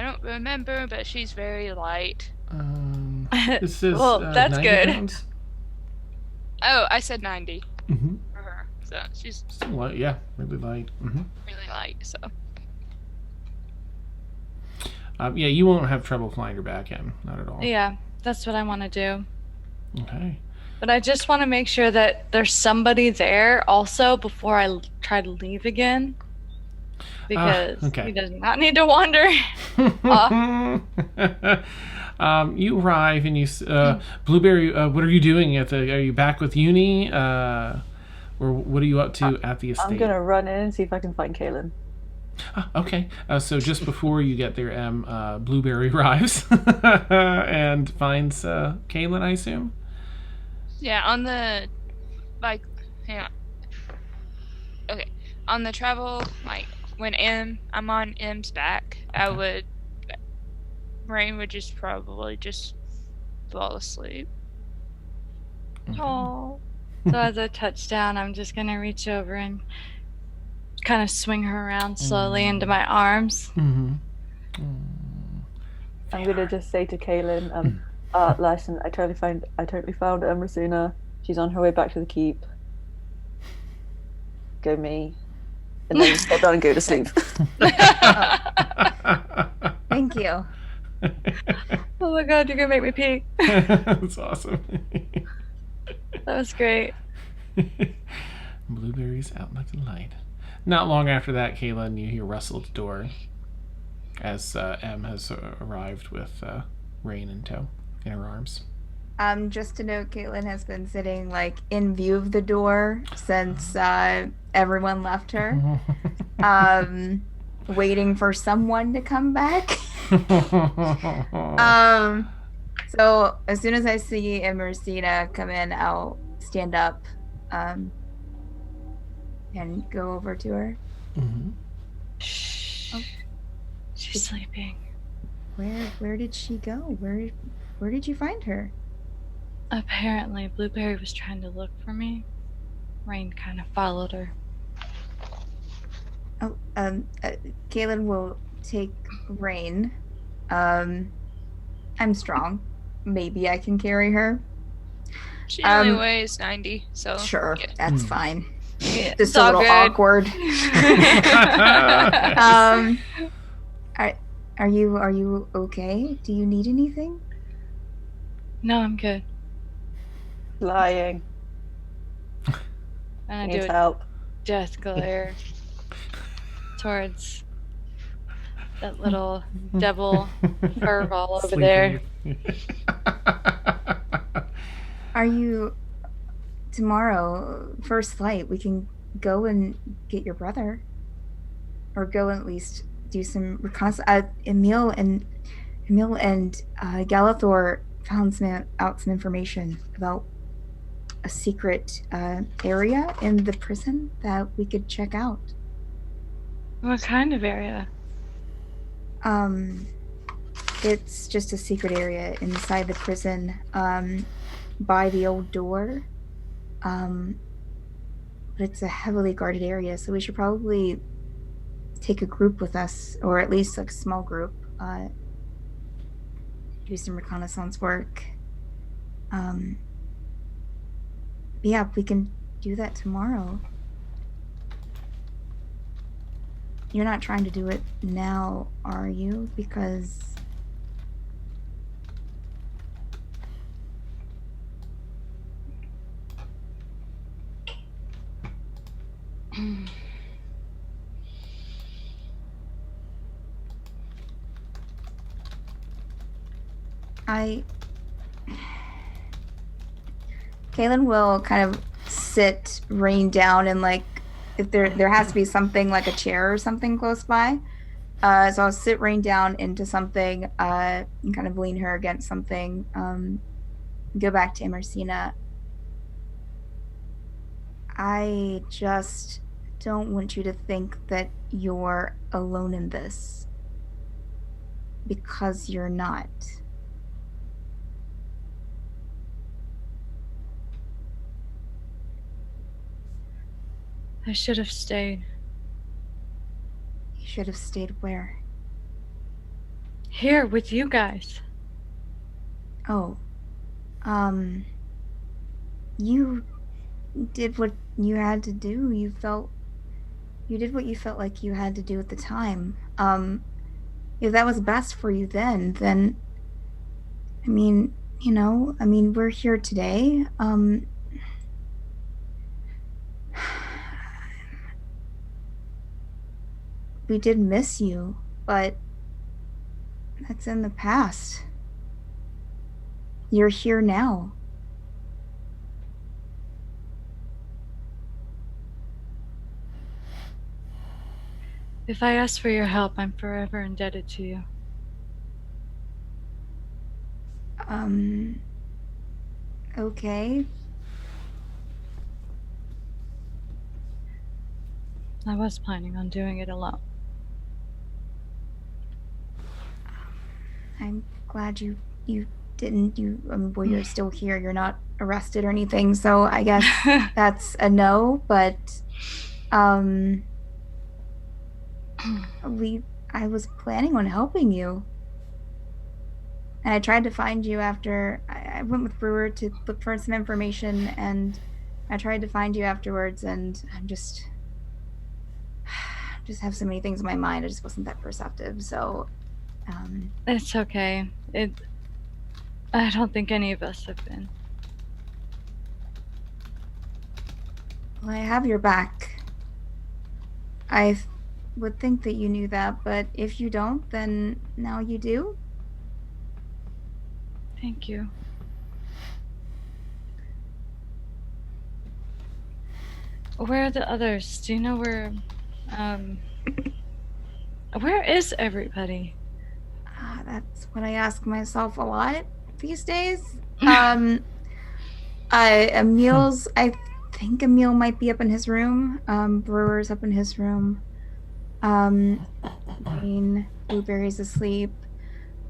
don't remember, but she's very light. This is well, that's 90 good. pounds? Oh, I said 90 Mm-hmm. for her. So she's Still light, yeah, really light. Mm-hmm. really light, so. Yeah, you won't have trouble flying her back in, not at all. Yeah, that's what I want to do. Okay. But I just want to make sure that there's somebody there also before I try to leave again. Because okay. he does not need to wander off. You arrive and you, Blueberry. What are you doing at the? Are you back with uni? Or what are you up to at the estate? I'm gonna run in and see if I can find Caelynn. Okay. So just before you get there, Blueberry arrives and finds Caelynn, I assume. Yeah, on the, like, hang on. Okay, on the travel, like, when I'm on M's back, Rain would just probably just fall asleep. Okay. Oh. So as I touch down, I'm just going to reach over and kind of swing her around slowly into my arms. Mm-hmm. I'm gonna just say to Caelynn, listen, I totally found Emrysina. She's on her way back to the keep. Go me. And then get down and go to sleep. Thank you. Oh my god, you're going to make me pee. That's awesome. That was great. Blueberries out like a light. Not long after that, Caelynn, you hear rustle at the door as M has arrived with Rain in tow in her arms. Just to note, Caelynn has been sitting like in view of the door since everyone left her, waiting for someone to come back. So as soon as I see Emrysina come in, I'll stand up and go over to her. Mm-hmm. Shh. Oh. She's sleeping. Where did she go? Where did you find her? Apparently, Blueberry was trying to look for me. Rain kind of followed her. Oh, Caelynn will take Rain. I'm strong. Maybe I can carry her. She only weighs 90, so. Sure, yeah. that's fine. Yeah, Just a little awkward. Are you okay? Do you need anything? No, I'm good. Lying. And I Needs do a help. death glare towards that little devil furball over there. Are you tomorrow? First flight. We can go and get your brother, or go and at least do some reconnaissance. Emil and Galathor found out some information about a secret area in the prison that we could check out. What kind of area? It's just a secret area inside the prison, by the old door. But it's a heavily guarded area, so we should probably take a group with us, or at least like a small group, do some reconnaissance work. Yeah, we can do that tomorrow. You're not trying to do it now, are you? Because Caelynn will kind of sit, rain down, and like, if there has to be something like a chair or something close by. So I'll sit, rain down into something, and kind of lean her against something. Go back to Emrysina. I just don't want you to think that you're alone in this, because you're not. I should have stayed. You should have stayed where? Here with you guys. Oh. You did what you had to do. You did what you felt like you had to do at the time. If that was best for you then, I mean, we're here today. We did miss you, but that's in the past. You're here now. If I ask for your help, I'm forever indebted to you. Okay. I was planning on doing it alone. I'm glad you didn't. Well, you're still here. You're not arrested or anything, so I guess that's a no, but I was planning on helping you. And I tried to find you after I went with Brewer to look for some information, and I tried to find you afterwards, and I'm just have so many things in my mind. I just wasn't that perceptive, so It's okay. I don't think any of us have been. well, I have your back. I would think that you knew that, but if you don't, then now you do. Thank you. Where are the others? Do you know where is everybody? That's what I ask myself a lot these days. Emil's, I think Emil might be up in his room. Brewer's up in his room. Blueberry's asleep.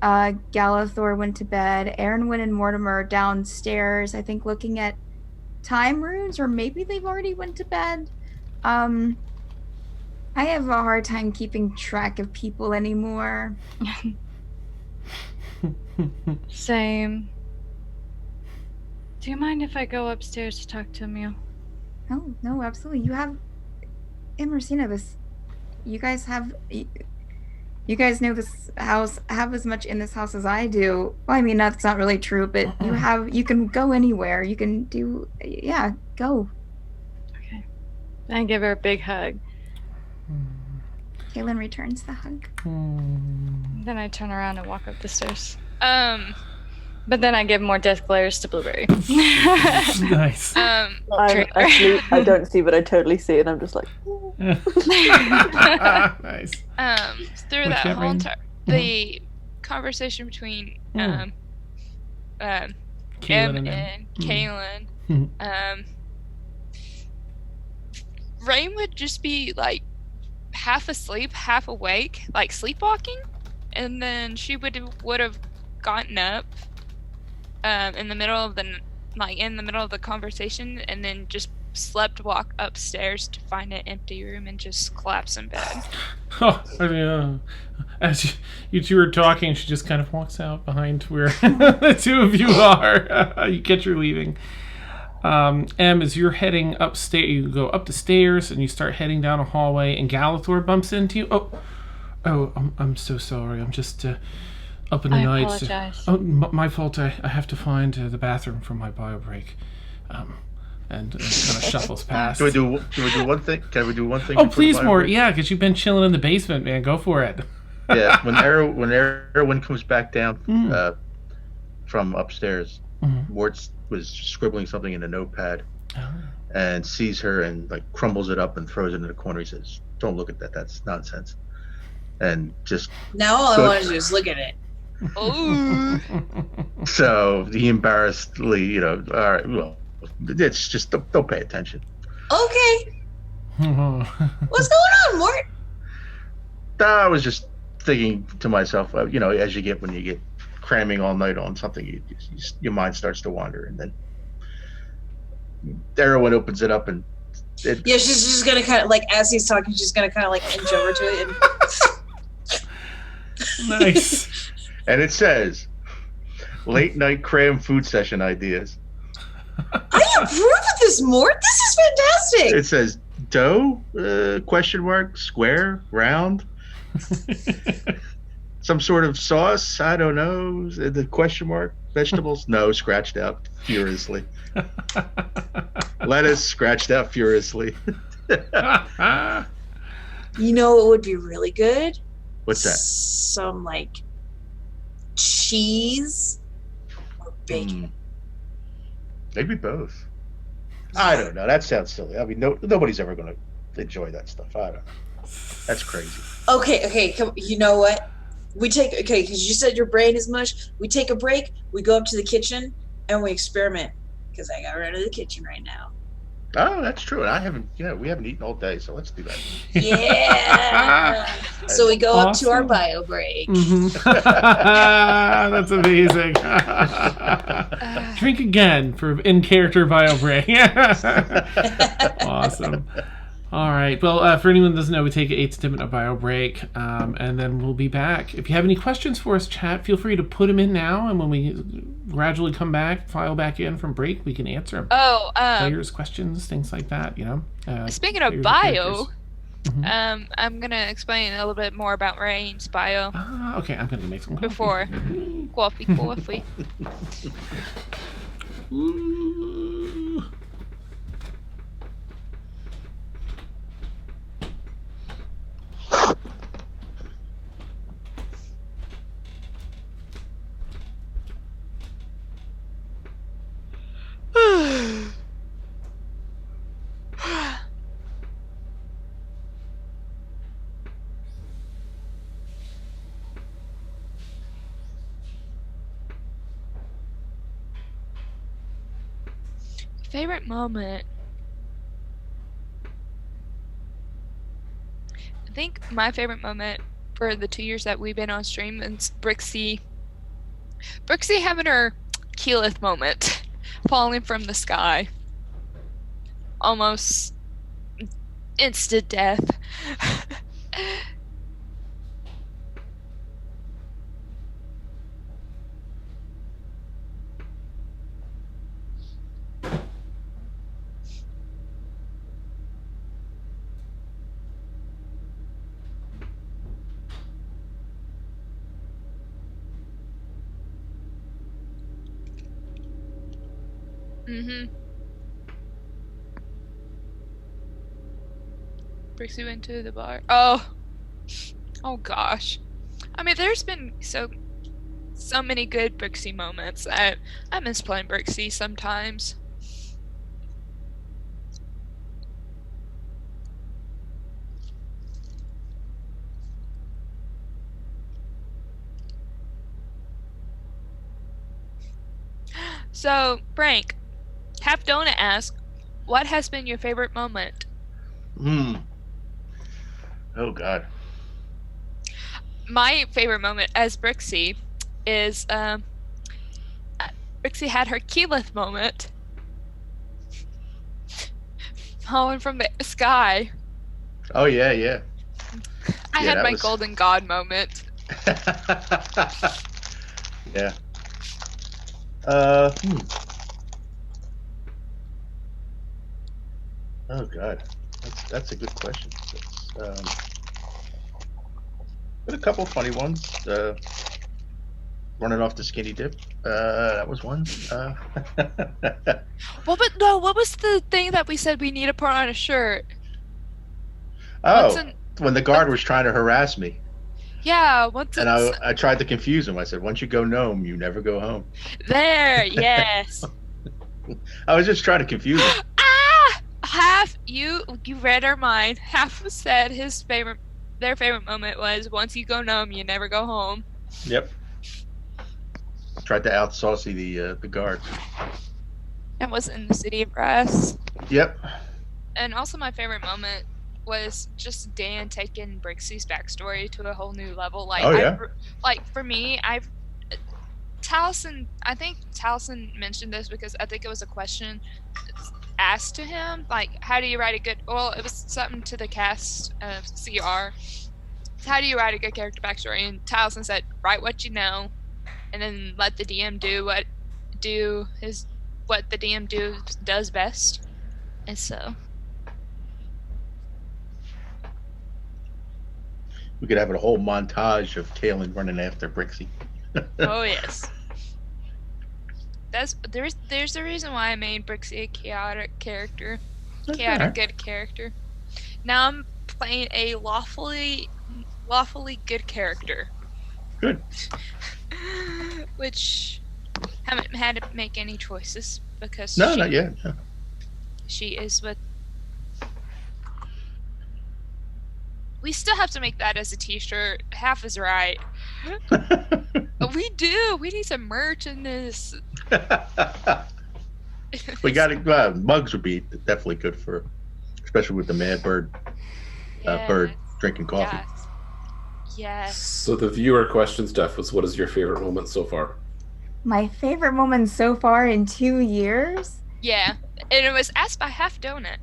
Galathor went to bed. Aeronwenn and Mortimer are downstairs, I think, looking at time runes, or maybe they've already went to bed. I have a hard time keeping track of people anymore. Same. Do you mind if I go upstairs to talk to Emil? No, absolutely. You have Emrysina. You guys know this house, have as much in this house as I do. Well, I mean, that's not really true, but you can go anywhere. You can do, go. Okay. I give her a big hug. Caelynn returns the hug. Then I turn around and walk up the stairs. But then I give more death glares to Blueberry. Nice. I don't see, but I totally see, and I'm just like, Nice. Through that whole entire the conversation between Em and Caelynn, Rain would just be like half asleep, half awake, like sleepwalking, and then she would have gotten up in the middle of the conversation, and then just walk upstairs to find an empty room and just collapse in bed. Oh, I mean, as you two are talking, she just kind of walks out behind where the two of you are. You catch her leaving. Em, as you're heading upstairs, you go up the stairs and you start heading down a hallway, and Galathor bumps into you. Oh, I'm so sorry. I'm just up in the night. I apologize. Oh, my fault. I have to find the bathroom for my bio break. And kind of shuffles past. Can we do one thing? Can we do one thing? Oh, please, Mort. Yeah, because you've been chilling in the basement, man. Go for it. Yeah, when Aeronwenn comes back down from upstairs, Mort was scribbling something in a notepad and sees her and like crumbles it up and throws it in the corner. He says, "Don't look at that. That's nonsense." And just now all I want to do is look at it. Oh. So he embarrassedly, all right, well, it's just don't pay attention. Okay. What's going on, Mort? I was just thinking to myself, as you get when you get cramming all night on something, your mind starts to wander, and then Aeronwenn opens it up, and she's just gonna kind of like, as he's talking, she's gonna kind of like inch over to it and Nice. And it says, "Late night cram food session ideas." I approve of this, Mort. This is fantastic. It says dough, question mark, square, round, some sort of sauce, I don't know, the question mark, vegetables, no, scratched out furiously. Lettuce, scratched out furiously. You know what would be really good? What's that? Some like cheese or bacon. Maybe both. I don't know. That sounds silly. I mean, nobody's ever going to enjoy that stuff. I don't know. That's crazy. Okay. Come, you know what? Because you said your brain is mush. We take a break. We go up to the kitchen and we experiment. Because I got rid of the kitchen right now. Oh, that's true. And we haven't eaten all day, so let's do that. Yeah. So we go up to our bio break. That's amazing. Drink again for in-character bio break. Awesome. All right. Well, for anyone who doesn't know, we take an 8 to 10 minute bio break, and then we'll be back. If you have any questions for us, chat, feel free to put them in now, and when we gradually come back, file back in from break, we can answer them. Oh, players' questions, things like that, speaking of bio, I'm going to explain a little bit more about Rain's bio. Okay, I'm going to make some coffee. Before. Coffee. Ooh. Favorite moment? I think my favorite moment for the 2 years that we've been on stream is Brixie having her Caelynn moment, falling from the sky, almost instant death. Brixie went to the bar. Oh gosh. I mean, there's been so many good Brixie moments. I miss playing Brixie sometimes. So, Frank, Half Donut asks, what has been your favorite moment? Oh, God. my favorite moment as Brixie is Brixie had her Keyleth moment. Falling from the sky. Oh yeah, yeah. I had my golden god moment. Yeah. Oh god, that's a good question. Got a couple funny ones. Running off the skinny dip. That was one. What was the thing that we said we need to put on a shirt? When the guard was trying to harass me. Yeah, and I tried to confuse him. I said, once you go gnome, you never go home. There, yes. I was just trying to confuse him. Half you read our mind. Half said their favorite moment was once you go gnome, you never go home. Yep. Tried to out saucy the guards. It was in the City of Brass. Yep. And also my favorite moment was just Dan taking Brixie's backstory to a whole new level. Like, for me, Taliesin, I think Taliesin mentioned this because I think it was a question asked to him, like, how do you write a good, well, it was something to the cast of CR. How do you write a good character backstory? And Taliesin said, write what you know, and then let the DM do what the DM does best. And so we could have a whole montage of Caelynn running after Brixie. Oh yes. There's a reason why I made Brixie a chaotic character. Good character. Now I'm playing a lawfully good character. Good. Which haven't had to make any choices because not yet. No. She is with. We still have to make that as a t-shirt. Half is right. We do. We need some merch in this. We got it. Mugs would be definitely good for, especially with the Mad Bird bird drinking coffee. Yes. So the viewer question, Steph, was what is your favorite moment so far? My favorite moment so far in 2 years? Yeah, and it was asked by Half Donut.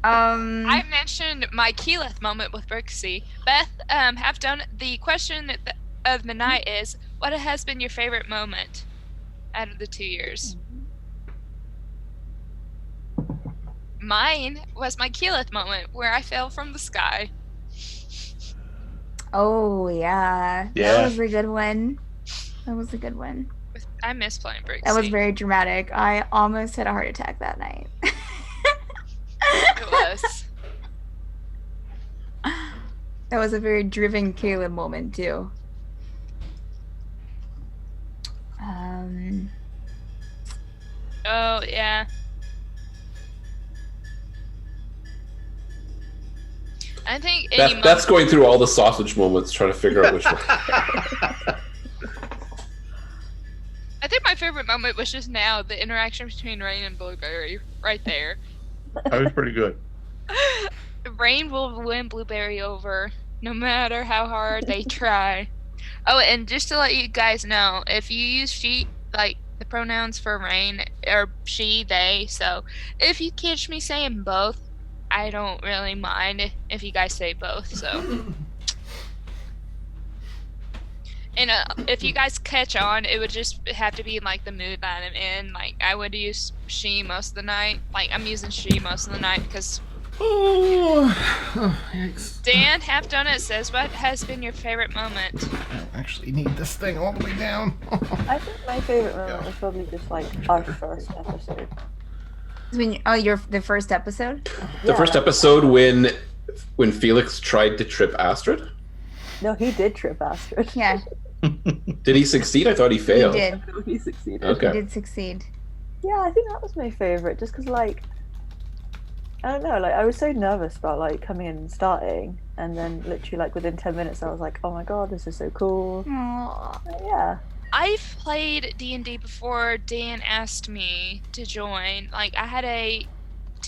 I mentioned my Keyleth moment with Brixie. Beth, Half Donut, the question of the night is, what has been your favorite moment out of the 2 years? Mine was my Keyleth moment where I fell from the sky. Oh, yeah. That was a good one. I miss playing Brixie. That was very dramatic. I almost had a heart attack that night. It was. That was a very driven Caelynn moment, too. Oh, yeah. I think Beth's going through all the sausage moments, trying to figure out which one. I think my favorite moment was just now the interaction between Rain and Blueberry, right there. That was pretty good. Rain will win Blueberry over, no matter how hard they try. Oh, and just to let you guys know, if you use she, like the pronouns for Rain are she, they. So if you catch me saying both, I don't really mind if you guys say both. So. And if you guys catch on, it would just have to be in, like, the mood that I'm in. Like, I would use she most of the night. Like, I'm using she most of the night because... Yikes. Dan, Half Donut says, what has been your favorite moment? I don't actually need this thing all the way down. I think my favorite moment was probably just, like, our first episode. The first episode? The first episode when Felix tried to trip Astrid? No, he did trip Astrid. Yeah. Did he succeed? I thought he failed. He did. He succeeded. Okay. He did succeed. Yeah, I think that was my favorite, just because, like, I don't know, like, I was so nervous about, like, coming in and starting, and then literally, like, within 10 minutes, I was like, oh my god, this is so cool. Aww. Yeah. I've played D&D before Dan asked me to join. Like, I had a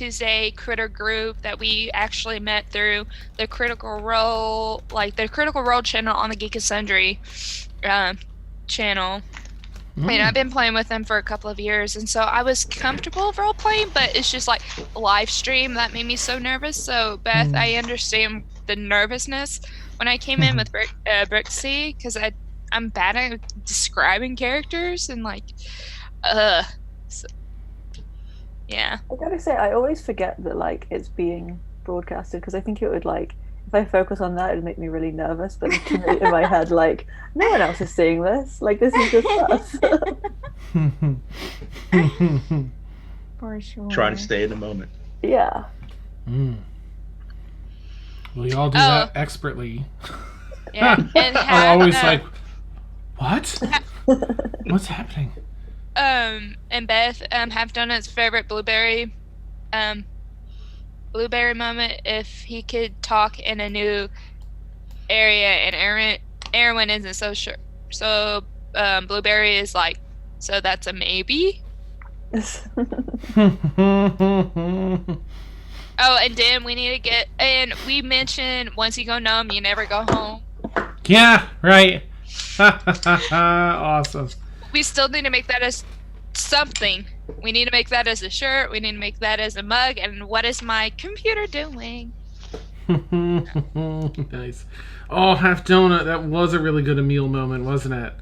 Tuesday critter group that we actually met through the Critical Role, like the Critical Role channel on the Geek and Sundry channel. And I've been playing with them for a couple of years, and so I was comfortable role playing, but it's just like live stream that made me so nervous. So Beth, I understand the nervousness when I came in with Brixie, because I'm bad at describing characters and like, so, yeah. I gotta say, I always forget that like it's being broadcasted, because I think it would like, if I focus on that, it'd make me really nervous. But in my head, like, no one else is seeing this. Like, this is just us. For sure. Trying to stay in the moment. Yeah. Well, you all do that expertly. Yeah. And I'm always like, what? What's happening? And Beth have Donut's favorite blueberry moment if he could talk in a new area, and Aeronwenn isn't so sure. So Blueberry is like, so that's a maybe. Oh, and then we need to get, and we mentioned once you go numb, you never go home. Yeah, right. Awesome. We still need to make that as something. We need to make that as a shirt. We need to make that as a mug. And what is my computer doing? Nice. Oh, half donut. That was a really good Emil moment, wasn't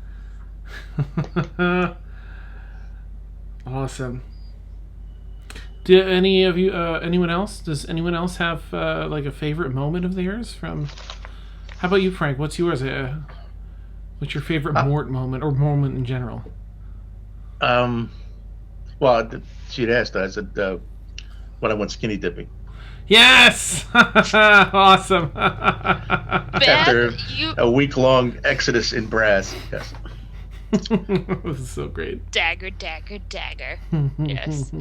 it? Awesome. Do any of you, anyone else? Does anyone else have like a favorite moment of theirs from? How about you, Frank? What's yours? What's your favorite Mort moment or moment in general? Well, she'd asked. I said when I went skinny dipping. Yes! Awesome. After a week-long exodus in brass. Yes. This is so great. Dagger. Yes.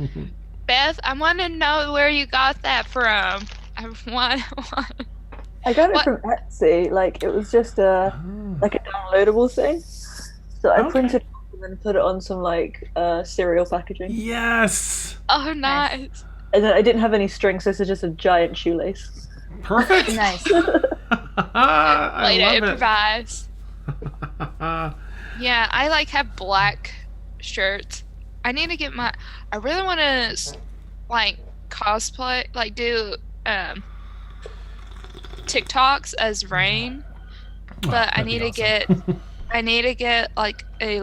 Beth, I want to know where you got that from. I got it from Etsy. Like, it was just like a downloadable thing. So I printed it and then put it on some like cereal packaging. Yes. Oh, nice. And then I didn't have any strings, so this is just a giant shoelace. Perfect. Nice. I love improvise. Yeah, I like have black shirts. I need to get I really want to like cosplay, like do TikToks as Rain, but I need to get like a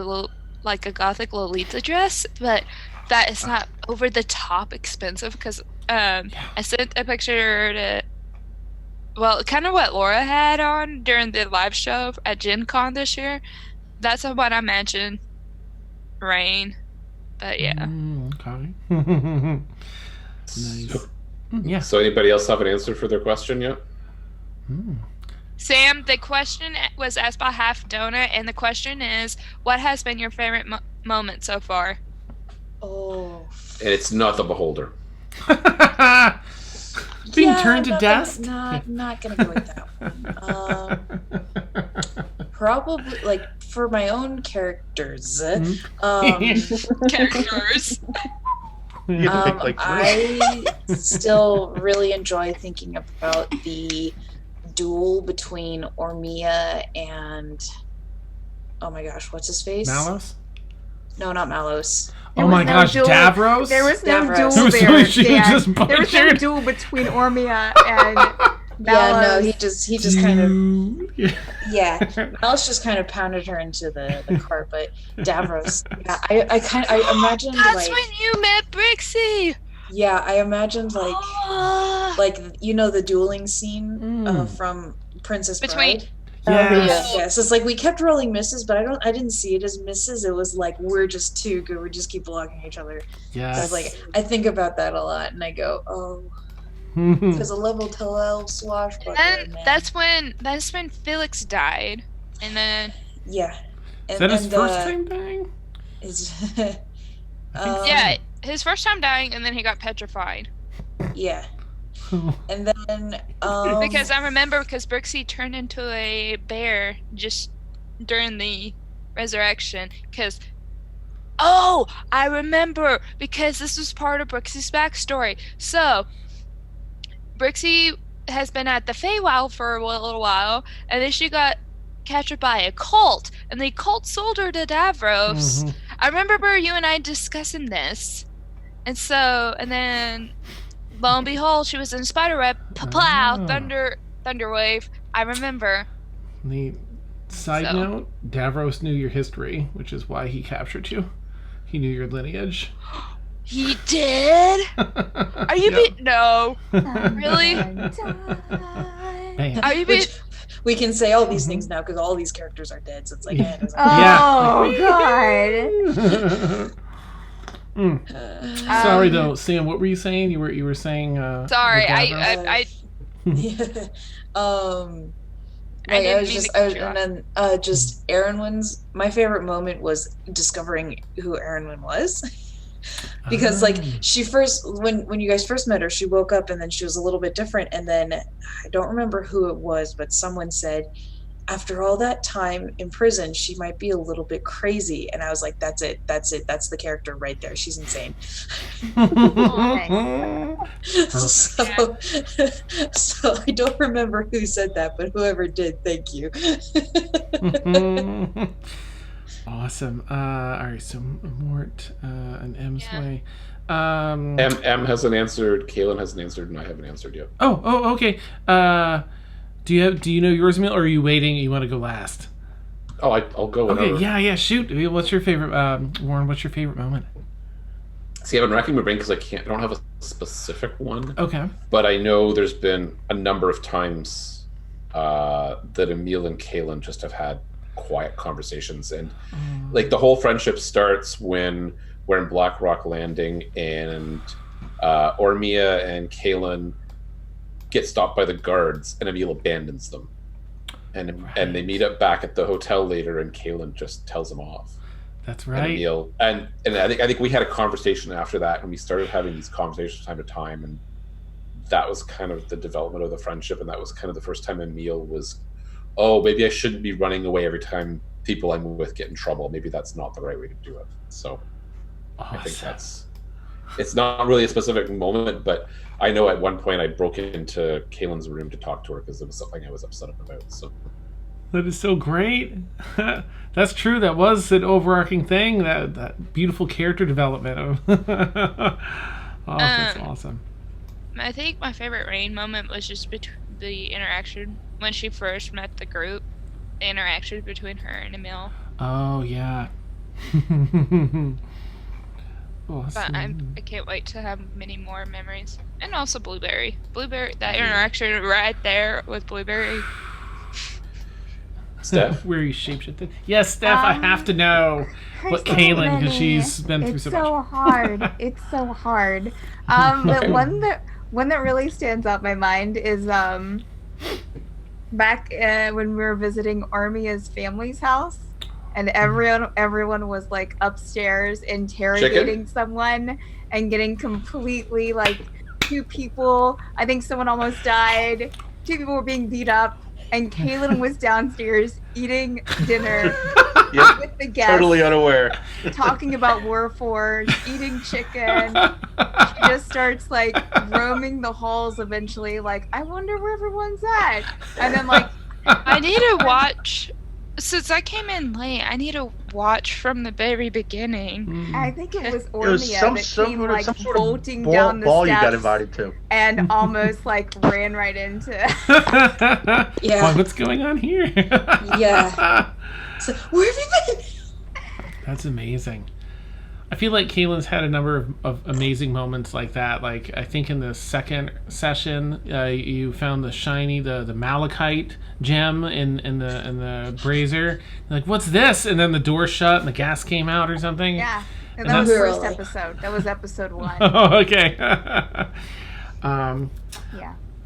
gothic Lolita dress, but that is not over the top expensive because I sent a picture to, well, kind of what Laura had on during the live show at Gen Con this year. That's what I mentioned, Rain. But yeah. Okay. Nice. Yeah. So anybody else have an answer for their question yet? Sam, the question was asked by Half Donut, and the question is, what has been your favorite moment so far? Oh. And it's not the Beholder. Being turned to dust? Not gonna go with that one. Probably, like, for my own characters. Characters. You have to pick like three. I still really enjoy thinking about the duel between Ormia and, oh my gosh, what's his face? Malos? No, not Malos. Oh my gosh, Davros? There was no Davros. duel there. There was no butchered. duel between Ormia and Malos. Yeah, no, he just kind of, Yeah. Malos just kind of pounded her into the cart, but Davros, yeah, I imagined That's like, when you met Brixie. yeah, I imagined like you know the dueling scene from Princess Bride. Yes, it's like we kept rolling misses, but I didn't see it as misses. It was like we're just too good. We just keep blocking each other. Yes. So I was like, I think about that a lot, and I go, oh, because a level 12 swashbuckler. And that's when Felix died, and then yeah. Is that his first time dying? Yeah, his first time dying, and then he got petrified. Yeah. And then because I remember Brixie turned into a bear just during the resurrection, because Oh, I remember, because this was part of Brixie's backstory. So, Brixie has been at the Feywild for a little while, and then she got captured by a cult, and the cult sold her to Davros. I remember you and I discussing this. And so, and then, lo and behold, she was in Spiderweb, plow, Thunderwave. I remember. The side note, Davros knew your history, which is why he captured you. He knew your lineage. He did? Are you no. Really? Are you we can say all these things now because all these characters are dead, so it's like, God. Sorry though, Sam, what were you saying? You were saying sorry, I just Aeronwenn's, my favorite moment was discovering who Aeronwenn was. Because like she first, when you guys first met her, she woke up and then she was a little bit different, and then I don't remember who it was, but someone said after all that time in prison she might be a little bit crazy, and I was like, that's that's the character right there, she's insane. So I don't remember who said that, but whoever did, thank you. Awesome. All right, so Mort and M's way. M hasn't answered, Caelynn hasn't answered, and I haven't answered yet. Oh, okay. Do you know yours, Emil, or are you waiting? You want to go last? Oh, I'll go whenever. Okay, yeah, shoot. What's your favorite, Warren? What's your favorite moment? See, I've been racking my brain because I don't have a specific one. Okay. But I know there's been a number of times that Emil and Caelynn just have had quiet conversations, and like the whole friendship starts when we're in Black Rock Landing, and Ormia and Caelynn get stopped by the guards, and Emil abandons them, and they meet up back at the hotel later, and Caelynn just tells him off. That's right. And Emil, and I think we had a conversation after that, and we started having these conversations time to time, and that was kind of the development of the friendship, and that was kind of the first time Emil was, oh, maybe I shouldn't be running away every time people I'm with get in trouble. Maybe that's not the right way to do it. So awesome. I think it's not really a specific moment, but I know at one point I broke into Caelynn's room to talk to her because it was something I was upset about. So that is so great. That's true. That was an overarching thing. That beautiful character development. That's awesome. I think my favorite Rain moment was just between the interaction when she first met the group. The interaction between her and Emil. Oh yeah. Awesome. But I can't wait to have many more memories. And also Blueberry. That interaction right there with Blueberry. Steph? Where you shapeshifted? Yes, Steph, I have to know what Caelynn, because she's been through so much. It's so hard. It's so hard. But one that really stands out in my mind is back when we were visiting Armia's family's house, and everyone was like upstairs interrogating someone and getting completely like 2 people. I think someone almost died. 2 people were being beat up, and Caelynn was downstairs eating dinner with the guests. Totally unaware. Talking about Warforged, eating chicken. She just starts like roaming the halls eventually, like, I wonder where everyone's at. And then like I need to watch, since I came in late, I need to watch from the very beginning. I think it was Ormia that came like bolting ball, down the ball steps you got invited to, and almost like ran right into. Yeah. What's going on here? Yeah. So, where have you been? That's amazing. I feel like Caelynn's had a number of amazing moments like that. Like, I think in the second session, you found the shiny, the malachite gem in the brazier. You're like, what's this? And then the door shut and the gas came out or something. Yeah, and that was the first episode. That was episode 1. Oh, okay. Yeah.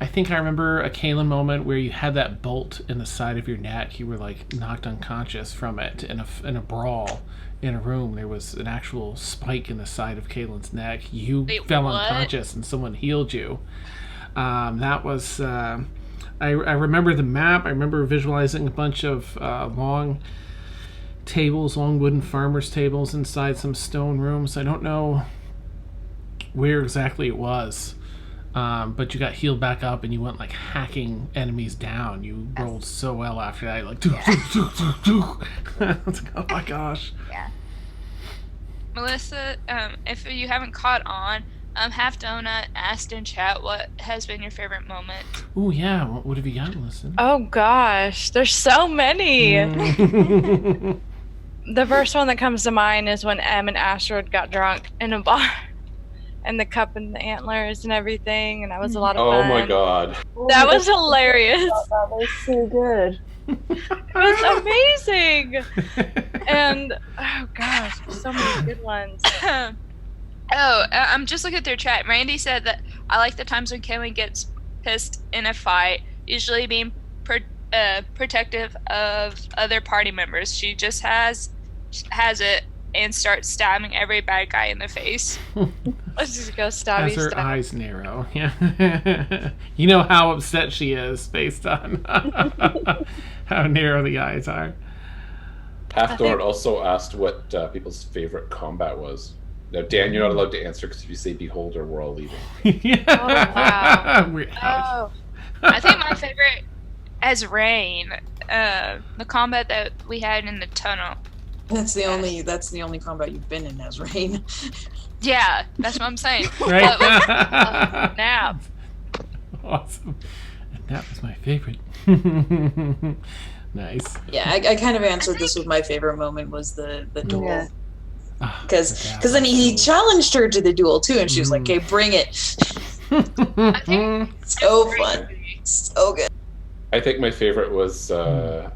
I think I remember a Caelynn moment where you had that bolt in the side of your neck. You were like knocked unconscious from it in a brawl. In a room, there was an actual spike in the side of Caelynn's neck. You fell unconscious, and someone healed you. That was. I remember the map. I remember visualizing a bunch of long tables, long wooden farmers' tables inside some stone rooms. I don't know where exactly it was, but you got healed back up and you went like hacking enemies down. You rolled so well after that. Like, it's like, oh my gosh. Yeah. Melissa, if you haven't caught on, Half Donut asked in chat what has been your favorite moment. Oh yeah, what have you got, Melissa? Oh gosh, there's so many. The first one that comes to mind is when Em and Astrid got drunk in a bar. And the cup and the antlers and everything, and that was a lot of Oh fun. my god. That was hilarious. That was so good. It was amazing. And oh gosh, so many good ones. I'm just looking through chat. Randy said that I like the times when Caelynn gets pissed in a fight, usually being protective of other party members. She just has it and starts stabbing every bad guy in the face. Let's just go stabby As her stab. eyes narrow. Yeah. You know how upset she is based on how narrow the eyes are. Half-Dorn also asked what people's favorite combat was. Now, Dan, you're not allowed to answer because if you say beholder, we're all leaving. Yeah. Oh, wow. We're out. Oh, I think my favorite as Rain, the combat that we had in the tunnel. That's the only combat you've been in as Rain. Yeah, that's what I'm saying. Right? nap. Awesome. And that was my favorite. Nice. Yeah, I kind of answered this with my favorite moment was the duel. Yeah. Because then he challenged her to the duel too, and she was like, "Okay, bring it." I think So fun, so good. I think my favorite was the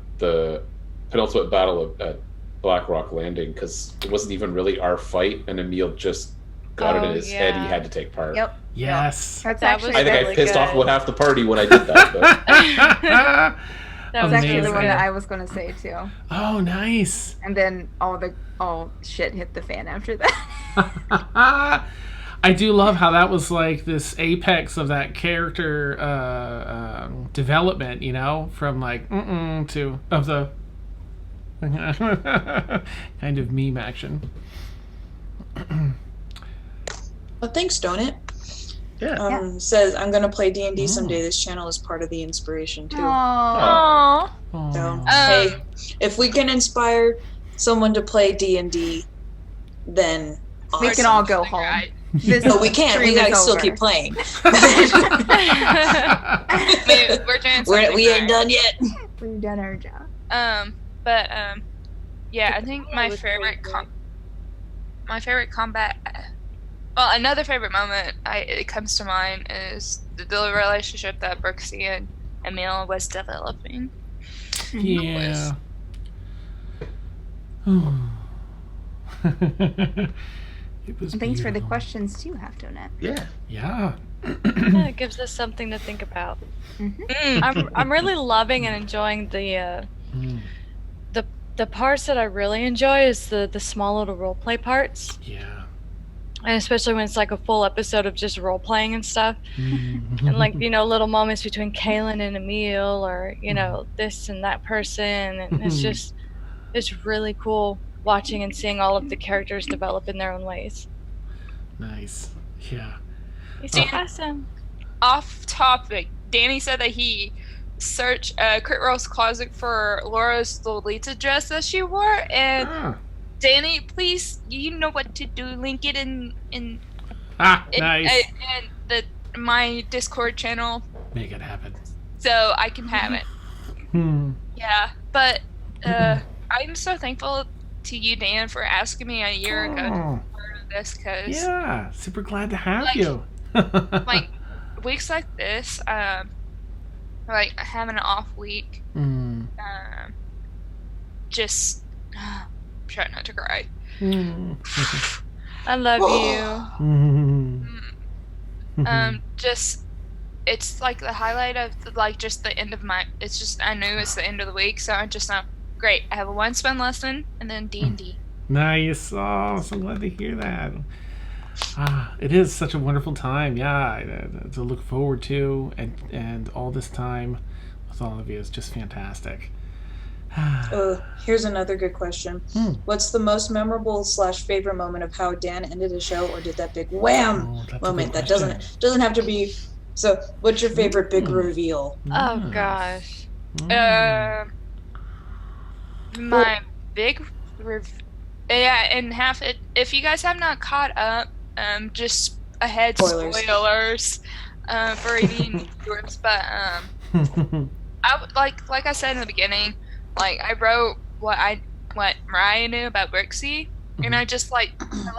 penultimate battle at Black Rock Landing, because it wasn't even really our fight, and Emil just got it in his head he had to take part. Yep. Yes. That's That actually was I think really I pissed off good. about half the party when I did that. But That was That's actually the Amazing. one that I was gonna say too. Oh, nice. And then all shit hit the fan after that. I do love how that was like this apex of that character development, you know, from like to of the kind of meme action. Well, thanks, Donut. Yeah. Says I'm gonna play D&D someday. This channel is part of the inspiration too. Aww. Aww. So hey, if we can inspire someone to play D&D, then We awesome. can all go home. Right. This No, we can't. We stream gotta is still over. keep playing. We're doing something we ain't right. done yet. We've done our job. Yeah, I think my favorite combat. Well, another favorite moment it comes to mind is the relationship that Brooksy and Emil was developing. Yeah. It was And thanks for the beautiful. questions too, Half-Donut. Yeah. Yeah. Yeah, it gives us something to think about. I'm really loving and enjoying the parts that I really enjoy is the small little role play parts, Yeah. and especially when it's like a full episode of just role playing and stuff, and like little moments between Caelynn and Emil, or this and that person, and it's really cool watching and seeing all of the characters develop in their own ways. Nice. Yeah. It's awesome. Off topic, Danny said that he searched Crit Roll's closet for Laura's Lolita dress that she wore, and Ah. Danny, please, you know what to do. Link it in Nice. my Discord channel Make it happen. so I can have it. Yeah, but I'm so thankful to you, Dan, for asking me a year ago to Oh, order this, because yeah. Super glad to have Like- you. like weeks like this, like having an off week, just try not to cry. I love you. Just it's like the highlight of like just the end of my. It's just I knew it's the end of the week, so I'm just not great. I have a one spin lesson and then D&D. Nice. Oh, so glad to hear that. It is such a wonderful time. Yeah, to look forward to, and all this time with all of you is just fantastic. Here's another good question. What's the most memorable / favorite moment of how Dan ended a show, or did that big wham moment? That doesn't have to be. So, what's your favorite big reveal? Oh gosh. My big yeah, and half it. If you guys have not caught up, just ahead spoilers for any viewers, but I like I said in the beginning, like I wrote what Mariah knew about Brixie, and I just I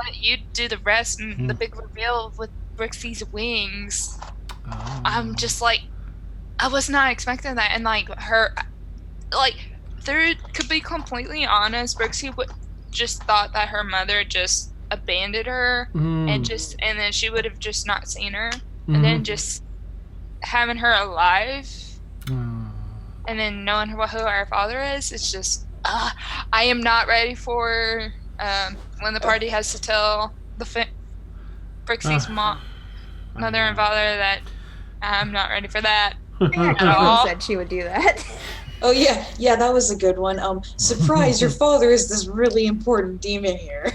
let you do the rest and the big reveal with Brixie's wings. I'm just like, I was not expecting that, and like her, like, there could be completely honest, Brixie just thought that her mother just abandoned her and then she would have just not seen her, and then just having her alive and then knowing who her father is, it's just I am not ready for when the party has to tell the Brixie's mother and father that I'm not ready for that. Caelynn said she would do that. Oh yeah, that was a good one. Surprise, your father is this really important demon here.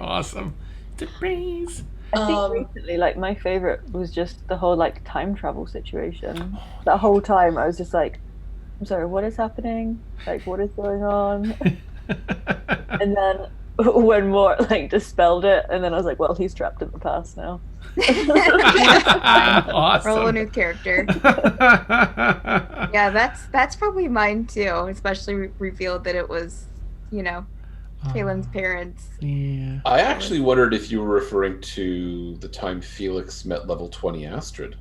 Awesome. Surprise. I think recently, like, my favorite was just the whole, like, time travel situation. That whole time I was just like, I'm sorry, what is happening? Like, what is going on? And then when Mort, like, dispelled it, and then I was like, well, he's trapped in the past now. Awesome. Roll a new character. Yeah, that's probably mine too. Especially revealed that it was, Caelynn's parents. Yeah. I actually wondered if you were referring to the time Felix met level 20 Astrid.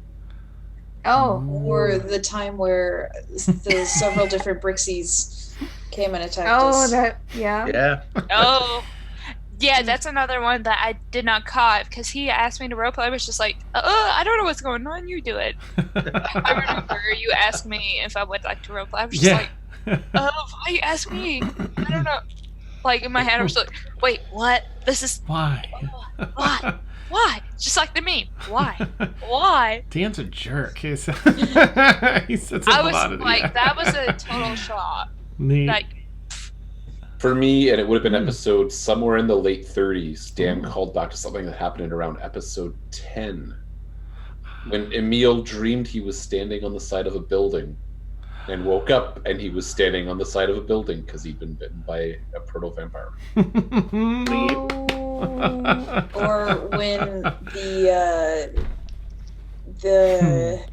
Oh. Or the time where the several different Brixies came and attacked us. Yeah. Oh. Yeah, that's another one that I did not caught because he asked me to roleplay. I was just like, I don't know what's going on. You do it. I remember you asked me if I would like to roleplay. I was just like, why you ask me? I don't know. Like, in my head, I was like, wait, what? This is... Why? Why? Why? Just like the meme. Why? Why? Dan's a jerk. He says a lot of that was a total shock. Neat. Like, for me, and it would have been episode somewhere in the late 30s, Dan called back to something that happened in around episode 10. When Emil dreamed he was standing on the side of a building and woke up and he was standing on the side of a building because he'd been bitten by a proto vampire. Or when the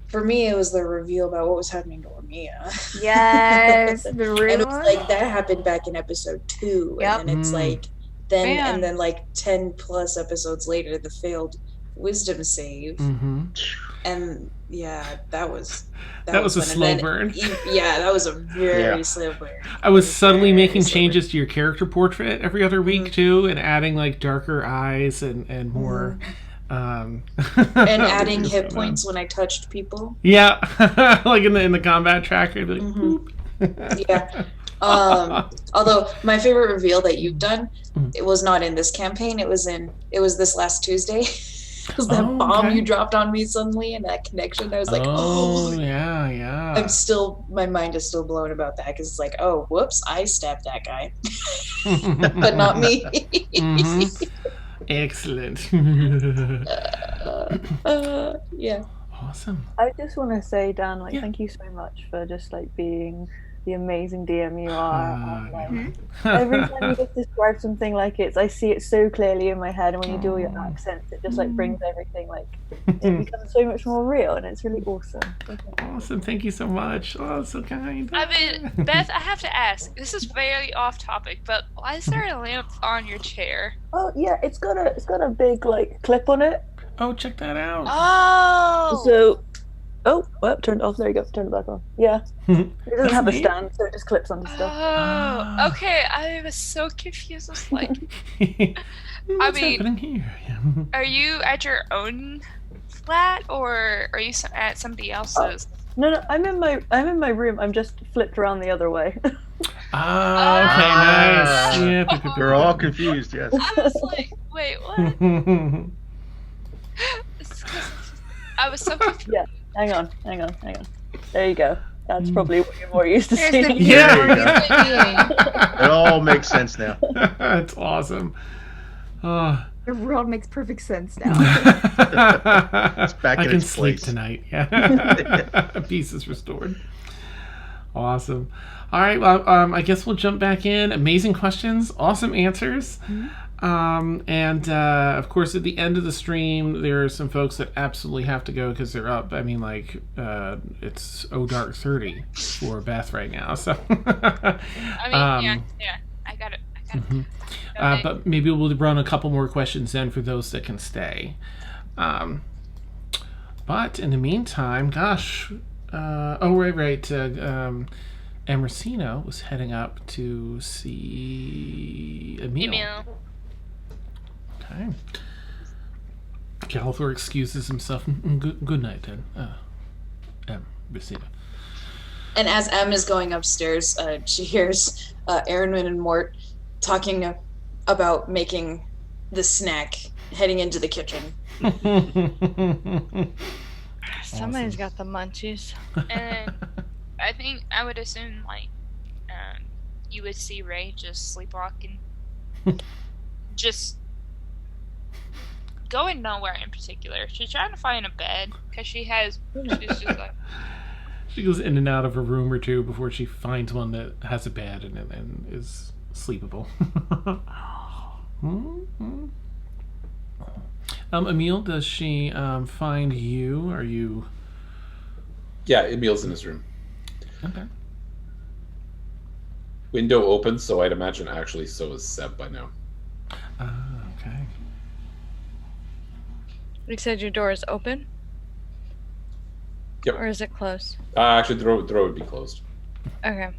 for me, it was the reveal about what was happening to Mia. Yes, the rumor. And it was like that happened back in episode 2, and then it's like and then like 10 plus episodes later, the failed wisdom save, and that was a slow burn. That was a very slow burn. I was subtly making changes to your character portrait every other week too, and adding like darker eyes and more. And adding hit points when I touched people. Yeah, like in the combat tracker. Like, yeah. Although my favorite reveal that you've done, it was not in this campaign. It was this last Tuesday. It was that bomb you dropped on me suddenly, and that connection. I was like, yeah. My mind is still blown about that because it's like, oh, whoops, I stabbed that guy, but not me. Excellent. Yeah. Awesome. I just want to say, Dan, thank you so much for just being the amazing DM you are. Every time you just describe something like it, I see it so clearly in my head, and when you do all your accents, it just brings everything it becomes so much more real, and it's really awesome. Awesome, thank you so much. Oh, so kind. I mean, Beth, I have to ask. This is very off topic, but why is there a lamp on your chair? Oh yeah, it's got a big clip on it. Oh, check that out. Oh. So. Oh, well, turned off. There you go. Turn it back on. Yeah. It doesn't have a stand, so it just clips onto stuff. Oh, okay. I was so confused. I was like, what's happening here? Are you at your own flat, or are you at somebody else's? No, I'm in my room. I'm just flipped around the other way. Okay, nice. Yeah, We're all confused. Yes. I was like, wait, what? I was so confused. Yeah. Hang on. There you go. That's probably what you're more used to There's the seeing. view Yeah. we're used to seeing. It all makes sense now. That's awesome. Oh. The world makes perfect sense now. It's back I in can its sleep place. tonight. Yeah. Peace is restored. Awesome. All right. Well, I guess we'll jump back in. Amazing questions. Awesome answers. And of course, at the end of the stream, there are some folks that absolutely have to go because they're up. I mean, like, it's dark 30 for Beth right now. So, I mean, yeah, I got it. mhm. Okay. But maybe we'll run a couple more questions then for those that can stay. But in the meantime, gosh, right. Emrysina was heading up to see Emil. Okay. Galithor excuses himself. Good night, then. Emrysina. And as Em is going upstairs, she hears Aeronwenn and Mort talking about making the snack, heading into the kitchen. Somebody's got the munchies. And I think I would assume like you would see Ray just sleepwalking, just going nowhere in particular. She's trying to find a bed because she's just like She goes in and out of a room or two before she finds one that has a bed and is sleepable. Emil, does she find you? Are you... Yeah, Emil's in his room. Okay. Window open, so I'd imagine actually so is Seb by now. Okay. You said your door is open? Yep. Or is it closed? Actually, the door would be closed. Okay.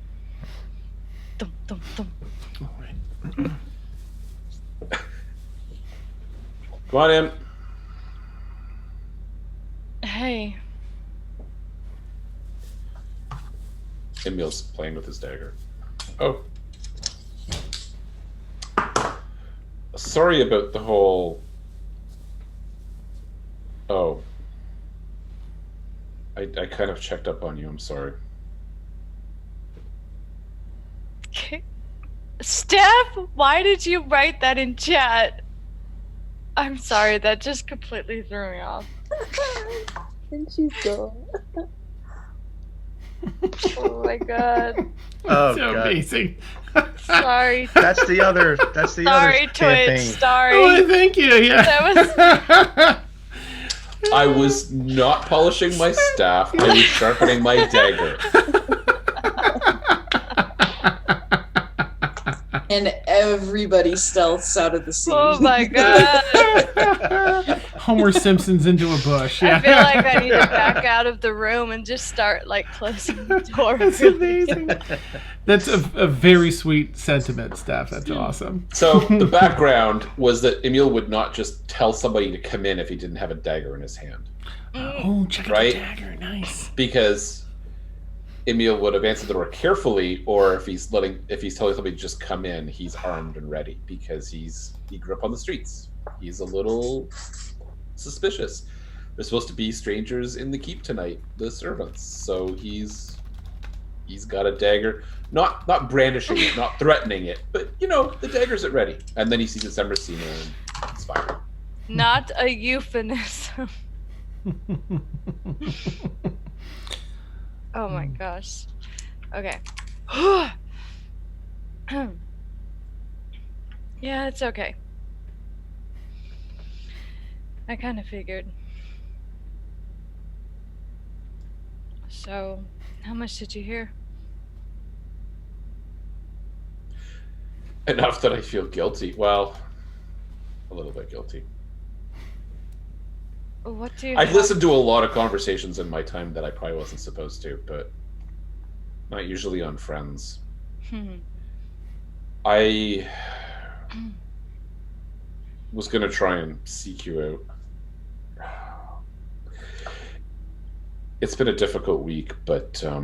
Dum, dum, dum. All right. Come on in. Hey. Emil's playing with his dagger. Oh. Sorry about the whole... Oh. I kind of checked up on you. I'm sorry. Steph, why did you write that in chat? I'm sorry, that just completely threw me off. And she's gone. Oh my god. Oh, So God. amazing. Sorry. That's the other Sorry, campaign. Twitch. Sorry. Oh, thank you. Yeah. That I was not polishing my staff. I was sharpening my dagger. And everybody stealths out of the scene. Oh my god. Homer Simpson's into a bush. Yeah. I feel like I need to back out of the room and just start like closing the door. That's amazing. That's a very sweet sentiment, Steph. That's awesome. So the background was that Emil would not just tell somebody to come in if he didn't have a dagger in his hand. Oh, check out Right? the dagger. Nice. Because Emil would have answered the door carefully, or if he's telling somebody to just come in, he's armed and ready because he grew up on the streets. He's a little suspicious. There's supposed to be strangers in the keep tonight, the servants. So he's got a dagger, not brandishing it, not threatening it, but the dagger's at ready. And then he sees it's Emrysina and it's fine. Not a euphemism. Oh my gosh. Okay. Yeah, it's okay. I kind of figured. So, how much did you hear? Enough that I feel guilty. Well, a little bit guilty. What do you I've have? listened to a lot of conversations in my time that I probably wasn't supposed to, but not usually on Friends. I was going to try and seek you out. It's been a difficult week, but I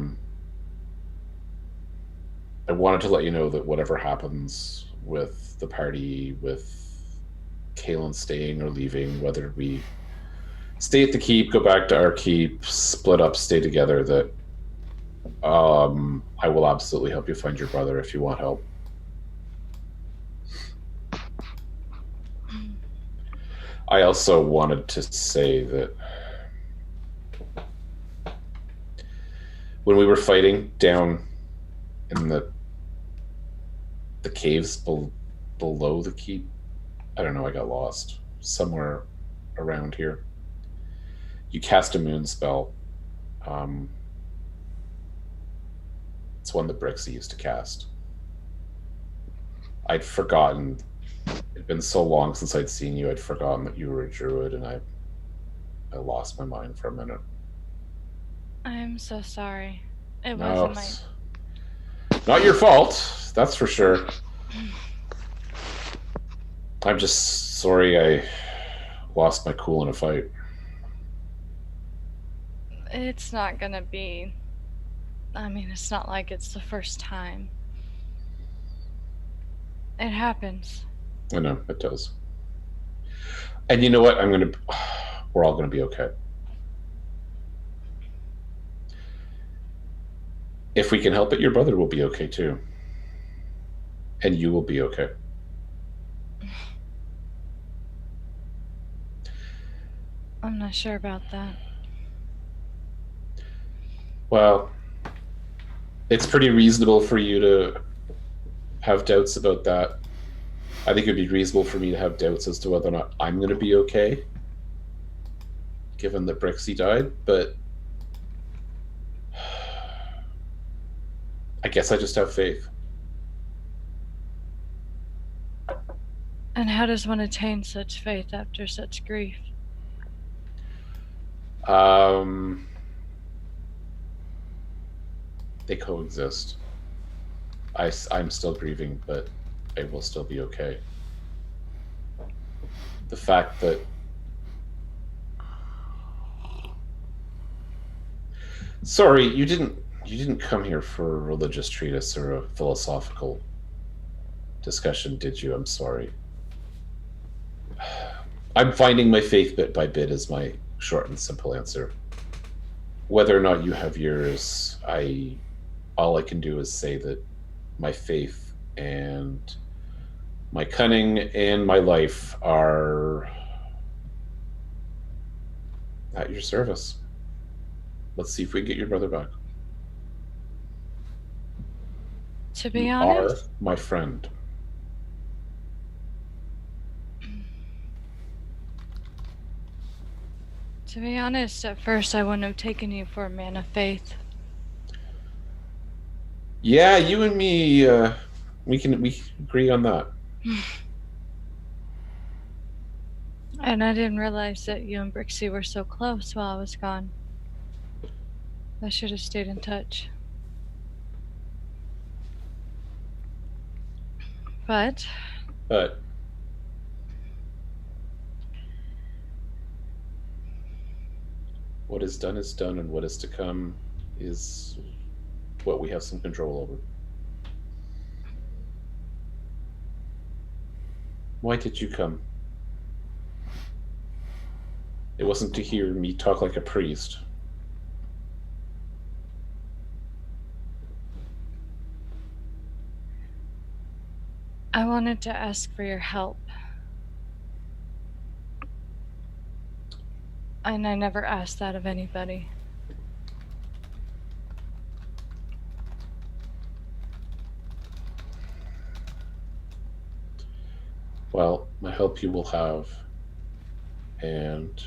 wanted to let you know that whatever happens with the party, with Caelynn staying or leaving, whether we stay at the keep, go back to our keep, split up, stay together, that I will absolutely help you find your brother if you want help. I also wanted to say that when we were fighting down in the caves below the keep, I don't know, I got lost somewhere around here. You cast a moon spell. It's one that Brixie used to cast. I'd forgotten. It'd been so long since I'd seen you, I'd forgotten that you were a druid, and I lost my mind for a minute. I'm so sorry. It No, wasn't my... not your fault, that's for sure. I'm just sorry I lost my cool in a fight. It's not gonna be... I mean, it's not like it's the first time. It happens. I know, it does. And you know what? We're all gonna be okay. If we can help it, your brother will be okay too. And you will be okay. I'm not sure about that. Well, it's pretty reasonable for you to have doubts about that. I think it would be reasonable for me to have doubts as to whether or not I'm going to be okay, given that Brixie died, but I guess I just have faith. And how does one attain such faith after such grief? They coexist. I'm still grieving, but I will still be okay. The fact that sorry, you didn't come here for a religious treatise or a philosophical discussion, did you? I'm sorry. I'm finding my faith bit by bit is my short and simple answer. Whether or not you have yours, all I can do is say that my faith and my cunning and my life are at your service. Let's see if we can get your brother back. To be You honest, are my friend. to be honest, at first I wouldn't have taken you for a man of faith. Yeah, you and me, we can agree on that. And I didn't realize that you and Brixie were so close while I was gone. I should have stayed in touch. But what is done, and what is to come is what we have some control over. Why did you come? It wasn't to hear me talk like a priest. I wanted to ask for your help. And I never asked that of anybody. Well, I hope you will have, and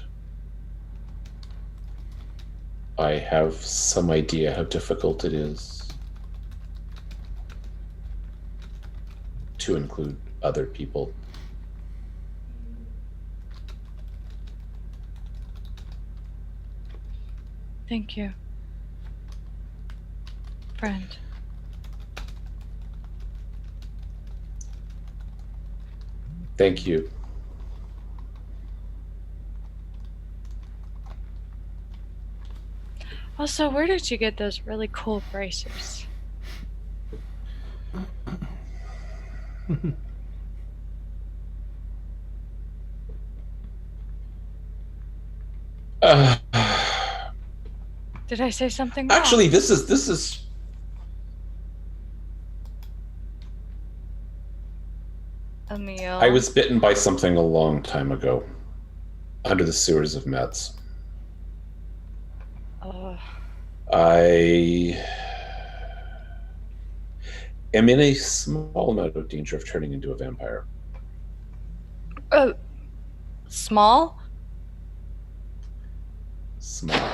I have some idea how difficult it is to include other people. Thank you, friend. Thank you. Also, where did you get those really cool bracers? Did I say something wrong? Actually, this is. Emil. I was bitten by something a long time ago, under the sewers of Metz. I am in a small amount of danger of turning into a vampire. Small? Small.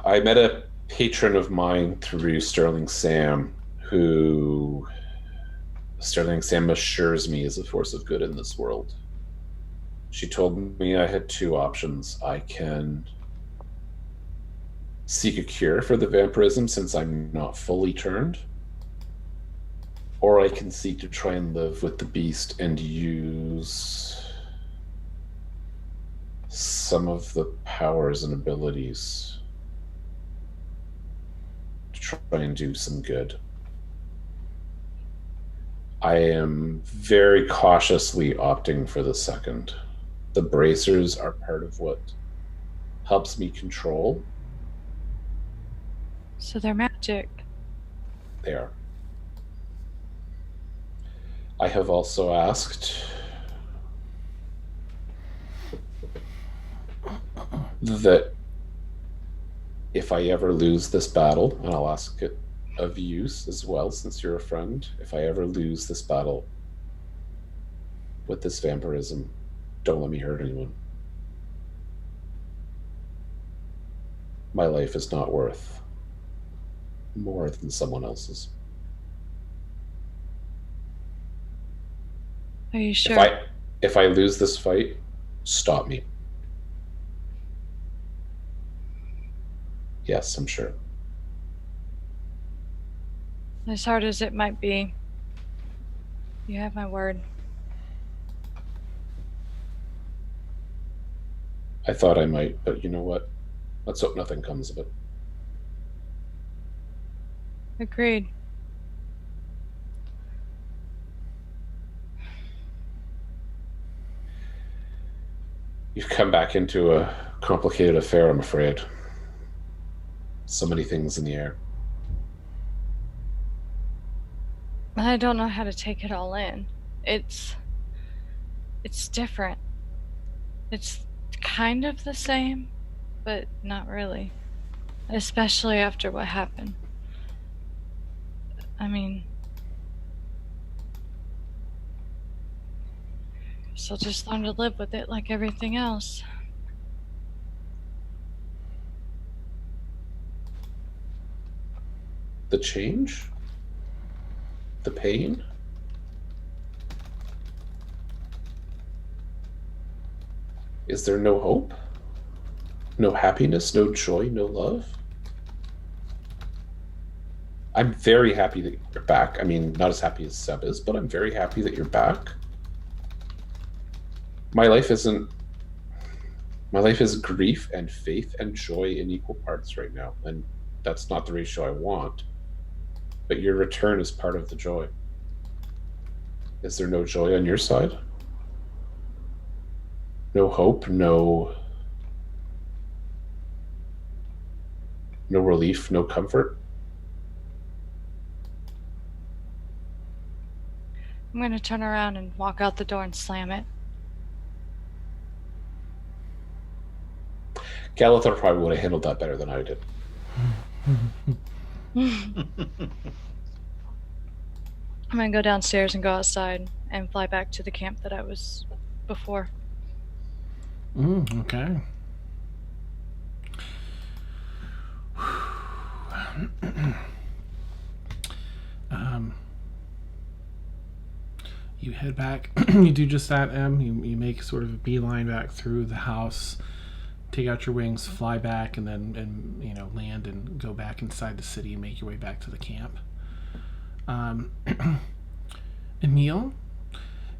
I met a patron of mine through Sterling Sam, who Sterling Sam assures me is a force of good in this world. She told me I had two options. I can seek a cure for the vampirism since I'm not fully turned, or I can seek to try and live with the beast and use some of the powers and abilities to try and do some good. I am very cautiously opting for the second. The bracers are part of what helps me control. So they're magic. They are. I have also asked that if I ever lose this battle, and I'll ask it of you as well, since you're a friend, if I ever lose this battle with this vampirism, don't let me hurt anyone. My life is not worth more than someone else's. Are you sure? If I lose this fight, stop me. Yes, I'm sure. As hard as it might be, you have my word. I thought I might, but you know what? Let's hope nothing comes of it. Agreed. You've come back into a complicated affair, I'm afraid. So many things in the air. I don't know how to take it all in. It's different. It's kind of the same, but not really. Especially after what happened. I mean, so just learn to live with it like everything else. The change? The pain? Is there no hope? No happiness? No joy? No love? I'm very happy that you're back. I mean, not as happy as Seb is, but I'm very happy that you're back. My life is grief and faith and joy in equal parts right now, and that's not the ratio I want. But your return is part of the joy. Is there no joy on your side? No hope, no relief, no comfort? I'm going to turn around and walk out the door and slam it. Galathar probably would have handled that better than I did. I'm going to go downstairs and go outside and fly back to the camp that I was before. Okay. You head back. You do just that, Em. You make sort of a beeline back through the house, take out your wings, fly back, and then land and go back inside the city and make your way back to the camp. Emil,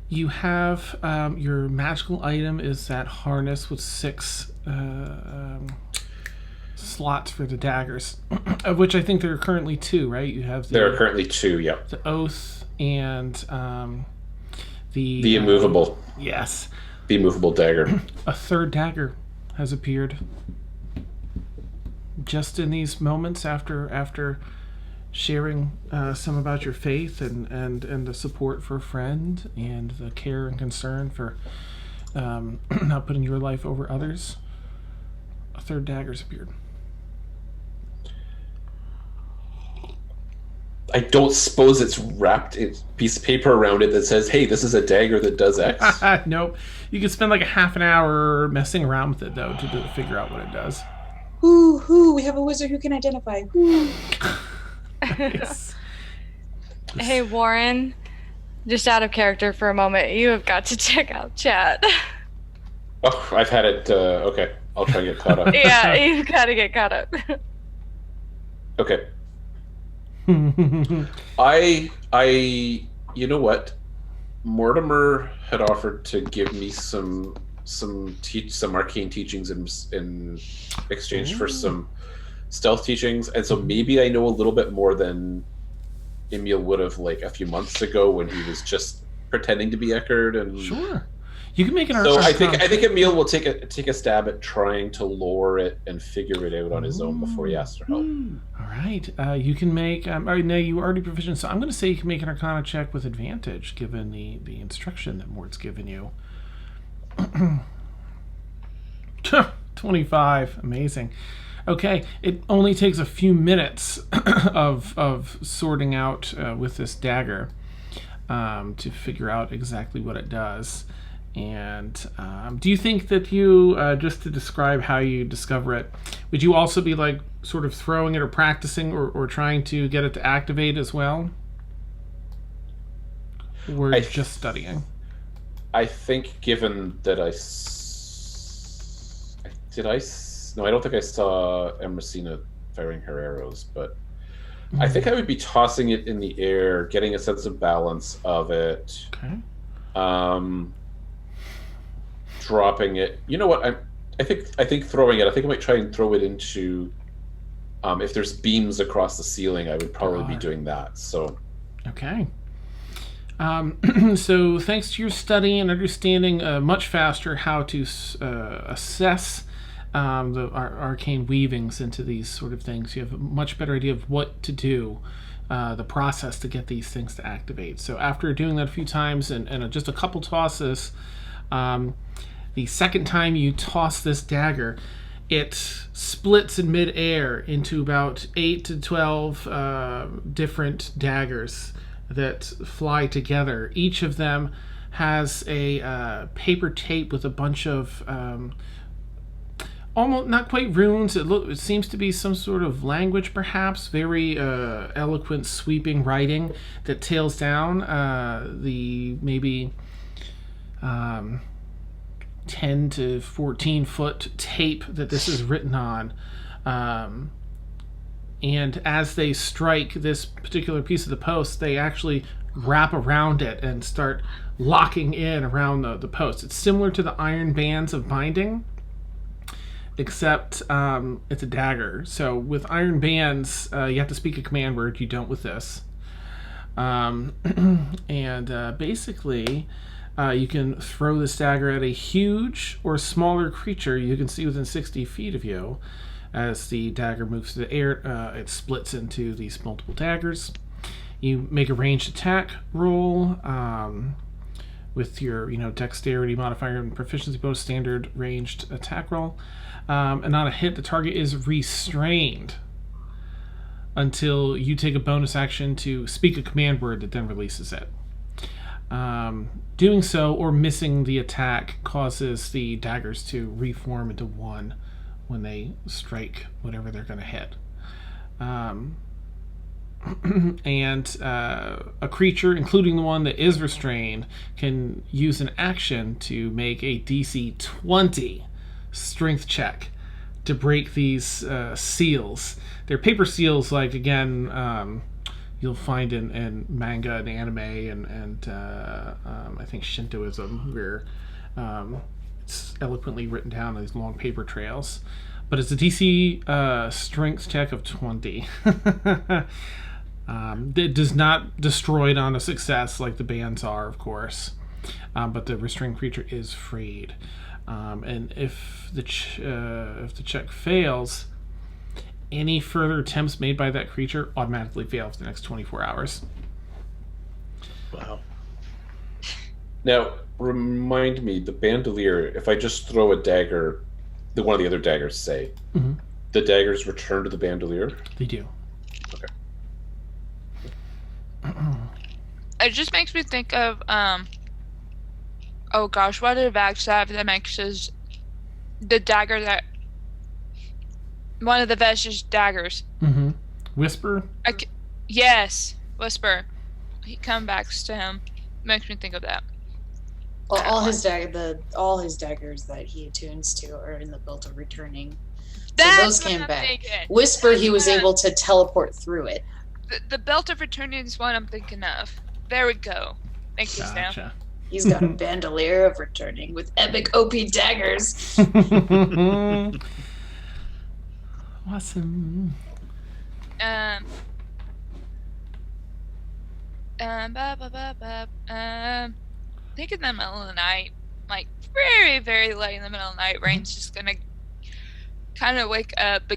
you have your magical item is that harness with 6 slots for the daggers, of which I think there are currently 2, right? You have there are currently 2, yep. The oath and the immovable. Yes. The immovable dagger. A third dagger has appeared. Just in these moments after sharing some about your faith and the support for a friend and the care and concern for not putting your life over others, a third dagger's appeared. I don't suppose it's wrapped in a piece of paper around it that says, hey, this is a dagger that does X? Nope. You could spend like a half an hour messing around with it, though, to figure out what it does. Who? We have a wizard who can identify. Who? Nice. Hey, Warren, just out of character for a moment, you have got to check out chat. Oh, I've had it. Okay, I'll try and get caught up. Yeah, you've got to get caught up. Okay. I, you know what? Mortimer had offered to give me some arcane teachings in exchange for some stealth teachings, and so maybe I know a little bit more than Emil would have like a few months ago when he was just pretending to be Eckerd. And Sure, you can make an. So I think Emil will take a stab at trying to lure it and figure it out on his own before he asks for help. All right, you can make. No, you were already proficient, so I'm going to say you can make an Arcana check with advantage, given the instruction that Mort's given you. 25, amazing. Okay, it only takes a few minutes of sorting out with this dagger to figure out exactly what it does. And do you think that you, just to describe how you discover it, would you also be like sort of throwing it or practicing or trying to get it to activate as well? Or just studying? I think given that no, I don't think I saw Emrysina firing her arrows, but I think I would be tossing it in the air, getting a sense of balance of it. Okay. Dropping it. You know what? I think throwing it. I think I might try and throw it into. If there's beams across the ceiling, I would probably be doing that. So. Okay. So thanks to your study and understanding much faster how to assess the arcane weavings into these sort of things, you have a much better idea of what to do, the process to get these things to activate. So after doing that a few times and just a couple tosses, the second time you toss this dagger, it splits in midair into about 8 to 12 different daggers that fly together. Each of them has a paper tape with a bunch of almost not quite runes. It seems to be some sort of language, perhaps. Very eloquent, sweeping writing that tails down the maybe 10 to 14 foot tape that this is written on. And as they strike this particular piece of the post, they actually wrap around it and start locking in around the post. It's similar to the iron bands of binding, except it's a dagger. So with iron bands, you have to speak a command word. You don't with this. And basically, you can throw this dagger at a huge or smaller creature you can see within 60 feet of you. As the dagger moves through the air, it splits into these multiple daggers. You make a ranged attack roll with your dexterity modifier and proficiency bonus, standard ranged attack roll. And on a hit, the target is restrained until you take a bonus action to speak a command word that then releases it. Doing so or missing the attack causes the daggers to reform into one when they strike whatever they're going to hit. And a creature, including the one that is restrained, can use an action to make a DC 20 strength check to break these seals. They're paper seals, like, again, you'll find in manga and anime and I think Shintoism, where it's eloquently written down on these long paper trails. But it's a DC strength check of 20. It does not destroy it on a success like the bands are, of course. But the restrained creature is freed. And if the check fails, any further attempts made by that creature automatically fail for the next 24 hours. Wow. Now, remind me, the bandolier, if I just throw a dagger, one of the other daggers, say, the daggers return to the bandolier? They do. Okay. It just makes me think of, oh gosh, what did Vax have that makes the dagger that, one of the Vesh's daggers. Whisper? Yes, Whisper. He comes back to him. Makes me think of that. Well, all his daggers that he attunes to are in the belt of returning. So those came back. Thinking. Whisper, he was able to teleport through it. The belt of returning is what I'm thinking of. There we go. Thank you, Sam. Gotcha. He's got a bandolier of returning with epic OP daggers. Awesome. I think in the middle of the night, like very, very late in the middle of the night, Rain's just gonna kind of wake up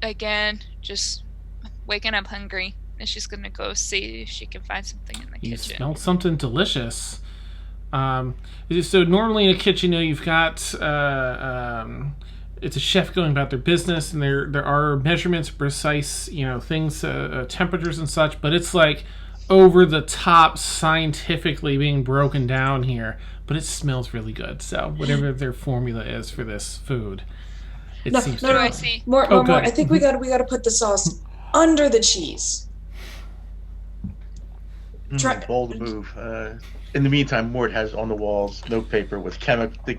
again, just waking up hungry. And she's gonna go see if she can find something in the You kitchen. smell something delicious. So normally in a kitchen, you've got it's a chef going about their business, and there are measurements, precise, things, temperatures and such. But it's like over the top, scientifically being broken down here. But it smells really good. So whatever their formula is for this food, it seems. No, I see. More. Good. I think we got to put the sauce under the cheese. Bold move. In the meantime, Mort has on the walls notepaper with the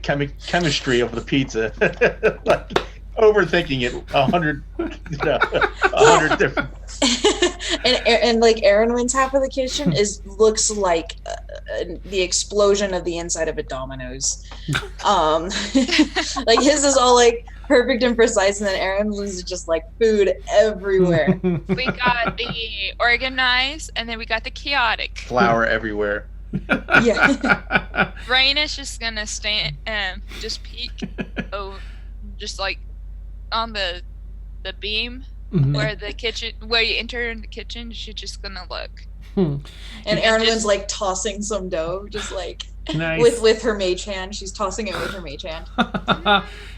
chemistry of the pizza, like overthinking it 100 different. and like Aeronwenn's half of the kitchen looks like the explosion of the inside of a Domino's. Like his is all like perfect and precise, and then Aeronwenn's is just like food everywhere. We got the organized, and then we got the chaotic. Flour everywhere. Yeah. Rain is just gonna stand and just peek, just like on the beam where the kitchen, where you enter in the kitchen. She's just gonna look. And Aeronwenn's like tossing some dough, just like nice. with her mage hand. She's tossing it with her mage hand.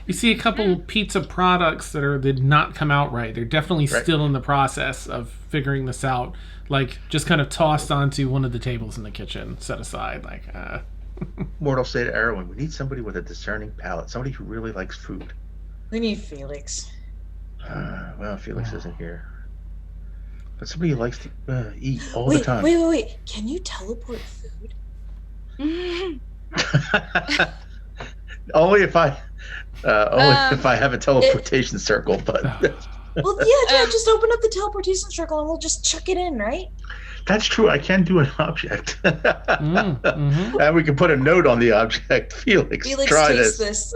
You see a couple pizza products that did not come out right. They're definitely still in the process of figuring this out. Like, just kind of tossed onto one of the tables in the kitchen, set aside. Like, Mort will say to Aeronwenn, we need somebody with a discerning palate, somebody who really likes food. We need Felix. Well, Felix isn't here. But somebody who likes to eat all the time. Wait. Can you teleport food? Only if I have a teleportation circle, but well, yeah, just open up the teleportation circle and we'll just chuck it in, right? That's true. I can do an object. And we can put a note on the object. Felix try this. This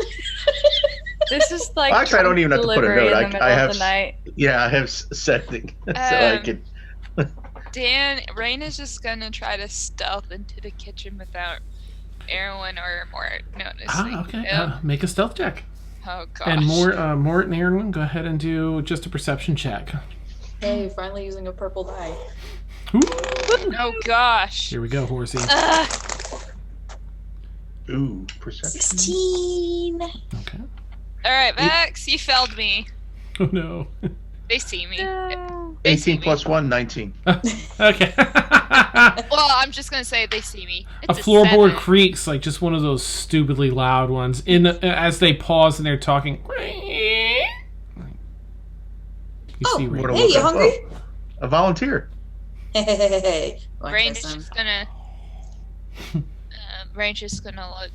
is like actually, I don't even have to put a note. I have the night. Yeah, I have setting so I can. Dan, Rain is just gonna try to stealth into the kitchen without Aeronwenn or Mort noticing. Okay. Make a stealth check. Oh gosh. And Mort and Aeronwenn, go ahead and do just a perception check. Hey, finally using a purple die. Ooh. Oh gosh. Here we go, horsey. Ooh, perception. 16. Okay. All right, Max, you failed me. Oh no. They see me. No. 18 plus 1, 19. Okay. Well, I'm just gonna say they see me. It's a floorboard 7. creaks, like just one of those stupidly loud ones. As they pause and they're talking. You see Rain. Hey, you hungry? A volunteer. Hey. Rain's just gonna. Rain's just gonna look,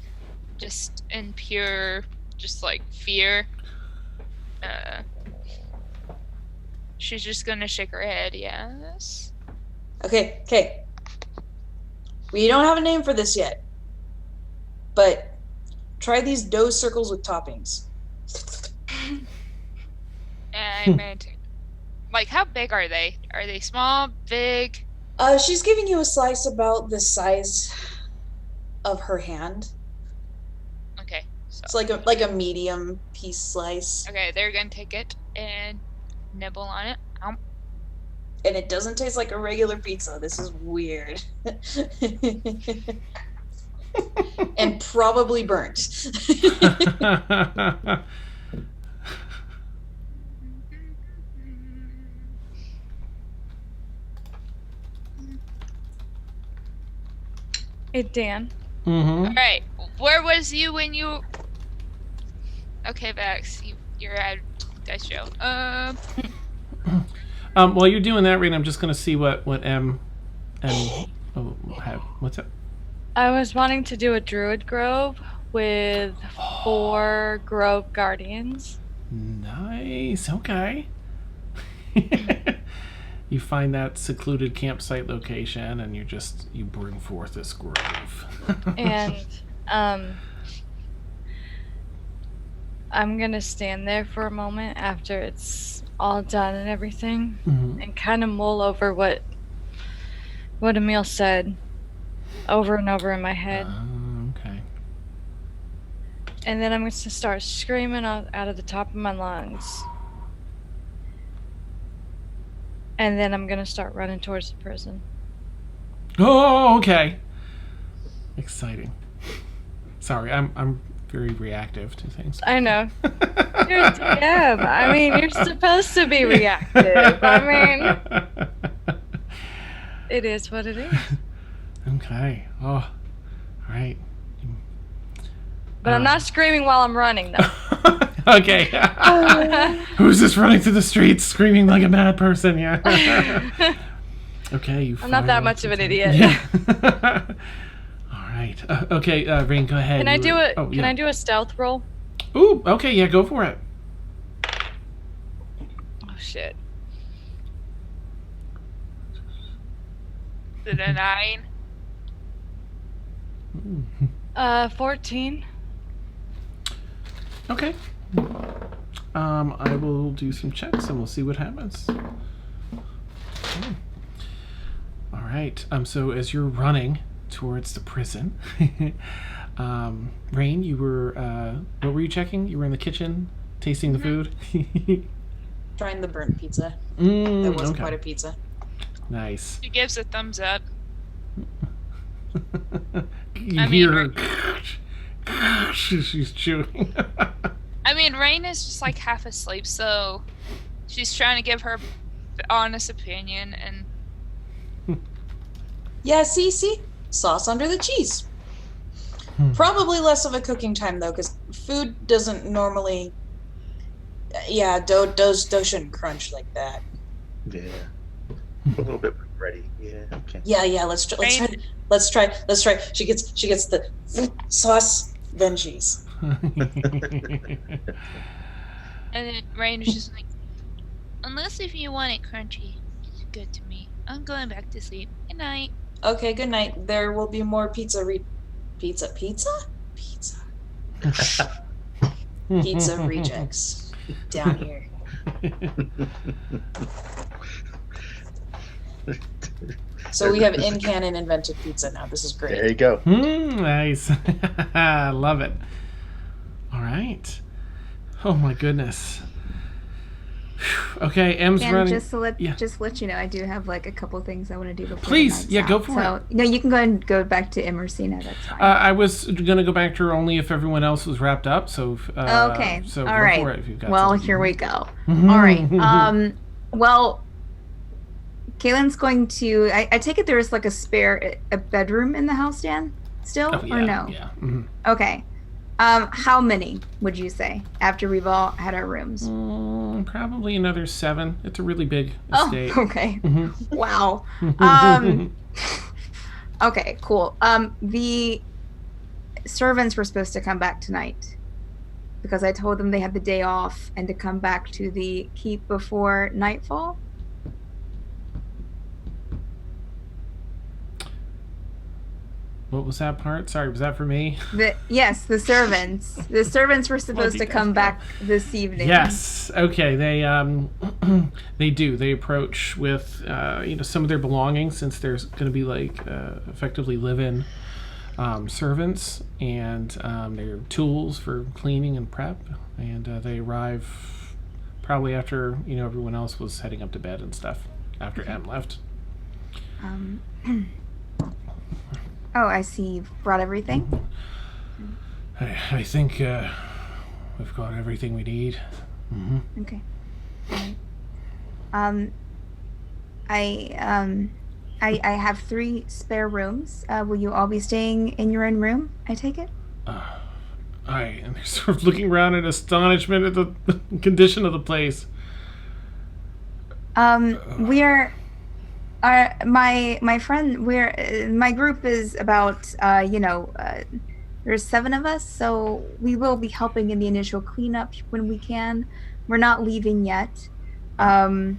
just in pure, just like fear. She's just gonna shake her head. Yes. Okay. We don't have a name for this yet, but try these dough circles with toppings. And like, how big are they? Are they small, big? She's giving you a slice about the size of her hand. Okay, So. It's like a medium piece slice. Okay, they're gonna take it and nibble on it. And it doesn't taste like a regular pizza. This is weird. And probably burnt. Hey, Dan. Mm-hmm. All right, where was you when you? Okay, Vax, you're at Dice Show. While you're doing that, Rain, I'm just gonna see what M have. What's up? I was wanting to do a druid grove with 4 grove guardians. Nice. Okay. You find that secluded campsite location, and you bring forth this grove. And I'm gonna stand there for a moment after it's all done and everything, and kind of mull over what Emil said over and over in my head. Okay. And then I'm going to start screaming out of the top of my lungs. And then I'm going to start running towards the prison. Oh, okay. Exciting. Sorry, I'm very reactive to things. I know. You're a DM. I mean, you're supposed to be reactive. I mean, it is what it is. Okay. Oh, all right. But I'm not screaming while I'm running, though. Okay. Who's this running through the streets screaming like a mad person? Yeah. Okay, you. I'm not that much of an idiot. Yeah. All right. Okay, Rain, go ahead. Can I do a stealth roll? Ooh. Okay. Yeah. Go for it. Oh shit. Is it a 9? 14. Okay. I will do some checks and we'll see what happens. Okay. All right. So as you're running towards the prison, Rain, you were what were you checking? You were in the kitchen tasting the food. Trying the burnt pizza. That wasn't quite a pizza. Nice. She gives a thumbs up. You hear her. She's chewing. I mean, Rain is just like half asleep, so she's trying to give her honest opinion, and Yeah, see? Sauce under the cheese. Probably less of a cooking time, though, because food doesn't normally... Yeah, dough shouldn't crunch like that. Yeah. A little bit ready. Yeah, okay. Yeah, let's try. She gets the sauce, then cheese. and then Rain is just like, unless if you want it crunchy, it's good to me. I'm going back to sleep. Good night. Okay, good night. There will be more pizza rejects down here. So we have in-canon invented pizza now. This is great. There you go. Nice. I love it. All right. Oh my goodness. Okay, M's And running. just to let you know, I do have like a couple things I want to do before. Please, the night's go out. for it. No, you can go and go back to Emrysina. That's fine. I was gonna go back to her only if everyone else was wrapped up. So okay. So all go right. for it if you've got well, something. here we go. All right. Well, Caelynn's going to. I take it there is like a bedroom in the house, Dan? Still yeah, or no? Yeah. Mm-hmm. Okay. How many would you say after we've all had our rooms? Probably another 7. It's a really big estate. Oh, okay. Mm-hmm. Wow. Okay, cool. The servants were supposed to come back tonight because I told them they had the day off and to come back to the keep before nightfall. What was that part? Sorry, was that for me? Yes, the servants. The servants were supposed to come back this evening. Yes. Okay. They they do. They approach with some of their belongings, since there's going to be like effectively live-in servants and their tools for cleaning and prep, and they arrive probably after everyone else was heading up to bed and stuff. After Em left. Oh, I see. You've brought everything. I think we've got everything we need. Mm-hmm. Okay. All right. I have 3 spare rooms. Will you all be staying in your own room? I take it. And they're sort of looking around in astonishment at the condition of the place. We are. My friend. My group is about. There's 7 of us, so we will be helping in the initial cleanup when we can. We're not leaving yet. So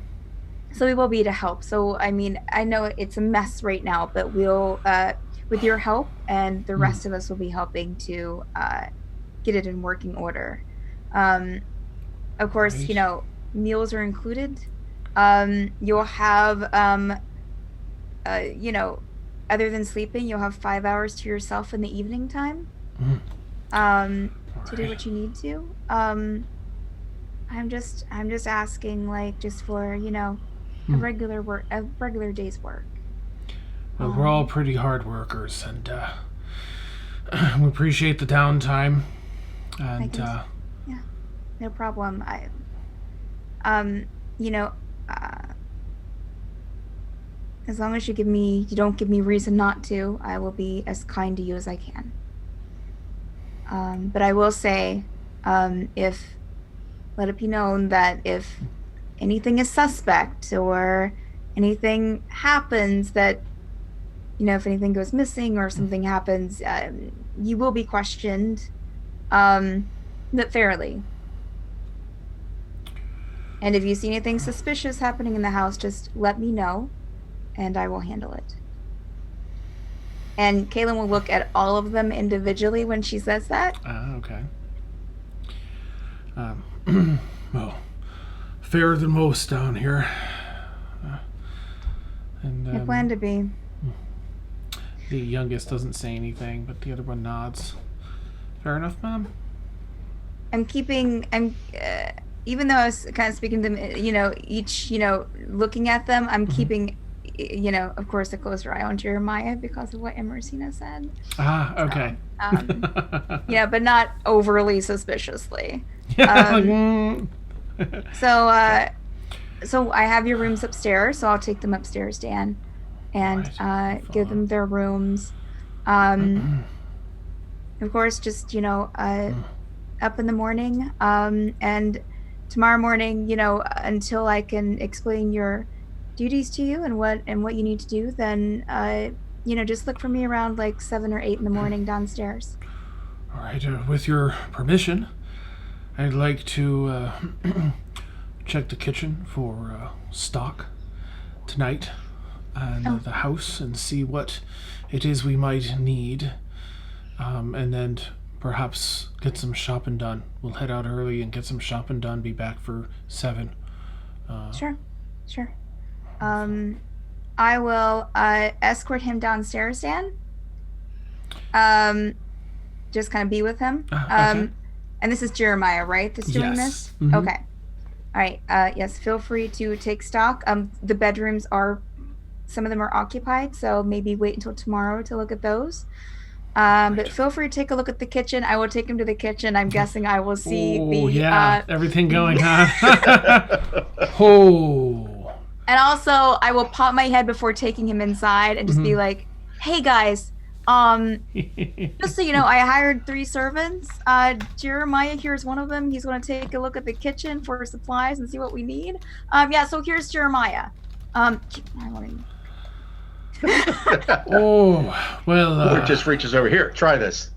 we will be to help. So, I mean, I know it's a mess right now, but we'll, with your help, and the rest of us will be helping to get it in working order. Of course, Nice. Meals are included. You'll have, other than sleeping, you'll have 5 hours to yourself in the evening time to do what you need to. I'm just asking, like, just for a regular day's work. Well, we're all pretty hard workers, and we appreciate the downtime. And Yeah, no problem. As long as you don't give me reason not to, I will be as kind to you as I can. But I will say, let it be known that if anything is suspect or anything happens that, if anything goes missing or something happens, you will be questioned, but fairly. And if you see anything suspicious happening in the house, just let me know, and I will handle it. And Caelynn will look at all of them individually when she says that. Okay. Well, fairer than most down here. I plan to be. The youngest doesn't say anything, but the other one nods. Fair enough, ma'am? Even though I was kind of speaking to them, each, looking at them, I'm keeping, of course, a closer eye on Jeremiah because of what Emrysina said. Okay. But not overly suspiciously. So I have your rooms upstairs, so I'll take them upstairs, Dan, and give them their rooms. Of course, just up in the morning, and tomorrow morning, until I can explain your duties to you and what you need to do, then just look for me around like 7 or 8 in the morning downstairs. All right. With your permission, I'd like to check the kitchen for stock tonight and the house and see what it is we might need, and then perhaps get some shopping done. We'll head out early and get some shopping done, be back for 7. Sure. I will escort him downstairs, Dan. Just kind of be with him. Okay. And this is Jeremiah, right? That's doing Yes. this? Mhm. Okay. All right. Yes, feel free to take stock. The bedrooms some of them are occupied, so maybe wait until tomorrow to look at those. But feel free to take a look at the kitchen. I will take him to the kitchen. I'm guessing I will see everything going on. And also, I will pop my head before taking him inside and just be like, "Hey guys, just so you know, I hired 3 servants. Jeremiah here's one of them. He's going to take a look at the kitchen for supplies and see what we need. So here's Jeremiah. Mort just reaches over here. Try this.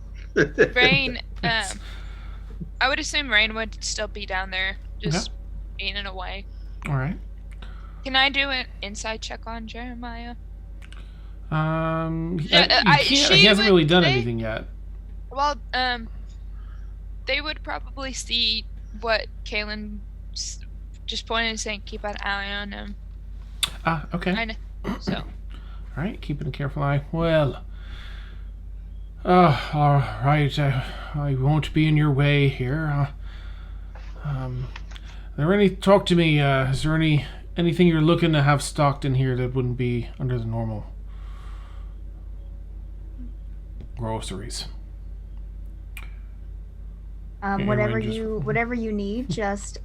Rain, I would assume Rain would still be down there, just eating away. All right. Can I do an inside check on Jeremiah? He hasn't really done anything yet. Well, they would probably see what Caelynn just pointed and saying, keep an eye on him. Okay. So. All right, keeping a careful eye. Well, All right. I won't be in your way here. Talk to me. Is there anything you're looking to have stocked in here that wouldn't be under the normal groceries? Whatever you need, just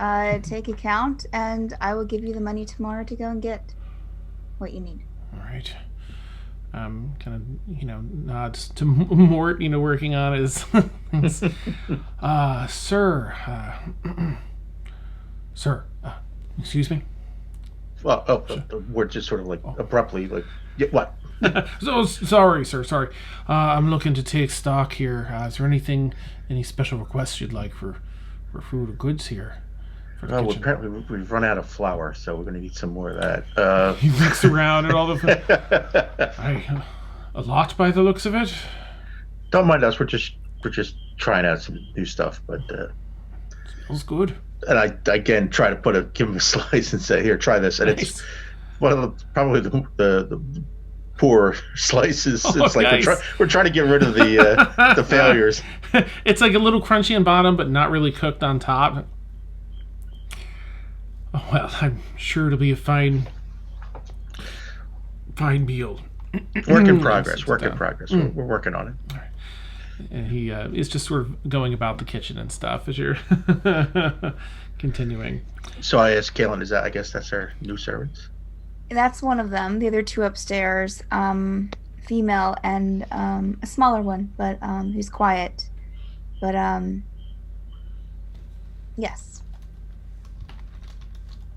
take account, and I will give you the money tomorrow to go and get what you need. All right. Kind of, nods to Mort, working on his things. Sir. Sir. Excuse me? Well, Mort just sort of abruptly, yeah, what? So sorry, sir. Sorry. I'm looking to take stock here. Is there any special requests you'd like for food or goods here? Well, apparently we've run out of flour, so we're going to need some more of that. He looks around at all the. A lot by the looks of it. Don't mind us. We're just trying out some new stuff, but smells good. And I again try to give him a slice and say, "Here, try this." And nice. It's one of the poor slices. It's like nice. we're trying to get rid of the failures. It's like a little crunchy on bottom, but not really cooked on top. Oh, well, I'm sure it'll be a fine meal. Work in progress. We're working on it. All right. And he is just sort of going about the kitchen and stuff as you're continuing. So I asked Caelynn, I guess that's our new servants? That's one of them. The other two upstairs, female and a smaller one, but who's quiet. But yes.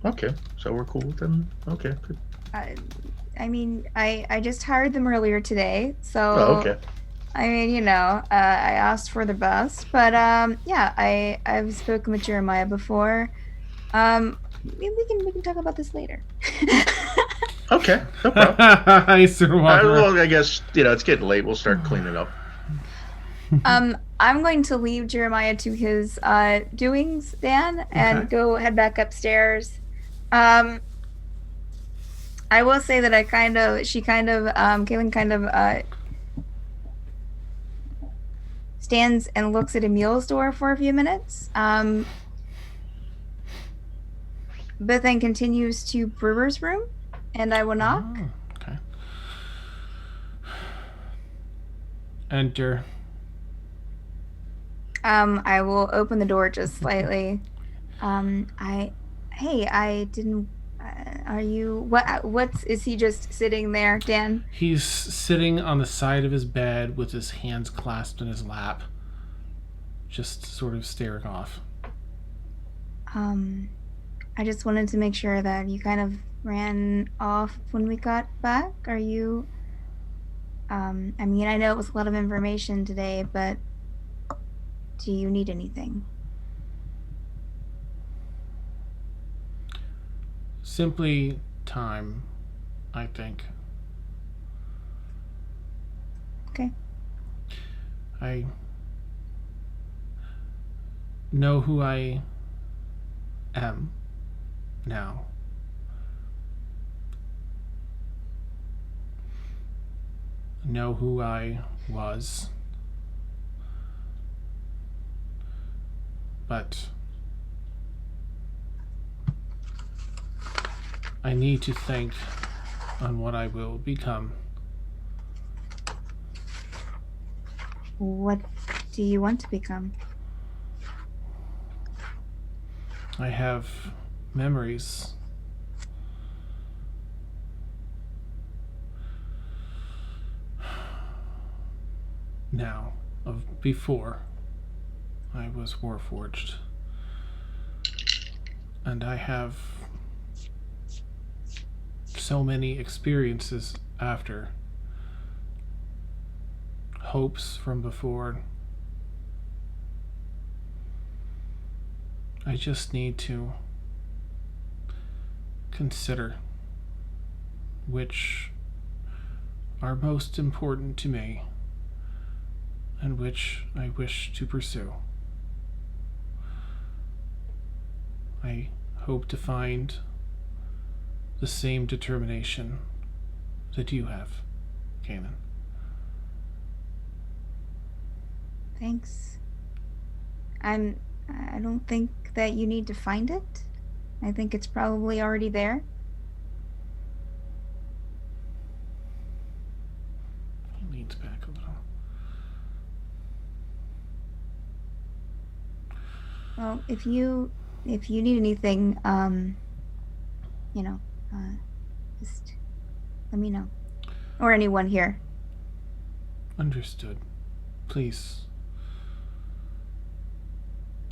Okay, so we're cool with them. Okay, good. I mean, I just hired them earlier today, so. Oh, okay. I mean, I asked for the best, but yeah, I've spoken with Jeremiah before. Maybe we can talk about this later. Okay, no problem. Well, I guess it's getting late. We'll start cleaning up. I'm going to leave Jeremiah to his doings, Dan, and go head back upstairs. I will say that Caelynn kind of stands and looks at Emil's door for a few minutes, but then continues to Brewer's room, and I will knock. Oh, okay. Enter. I will open the door just slightly. I didn't. Are you? Is he just sitting there, Dan? He's sitting on the side of his bed with his hands clasped in his lap, just sort of staring off. I just wanted to make sure that you kind of ran off when we got back. Are you? I mean, I know it was a lot of information today, but do you need anything? Simply time, I think. Okay. I know who I am now. Know who I was. But I need to think on what I will become. What do you want to become? I have memories. Now, of before I was Warforged. And I have so many experiences after. Hopes from before. I just need to consider which are most important to me and which I wish to pursue. I hope to find the same determination that you have, Caelynn. Thanks. I don't think that you need to find it. I think it's probably already there. He leans back a little. Well, if you need anything, just let me know. Or anyone here. Understood. Please.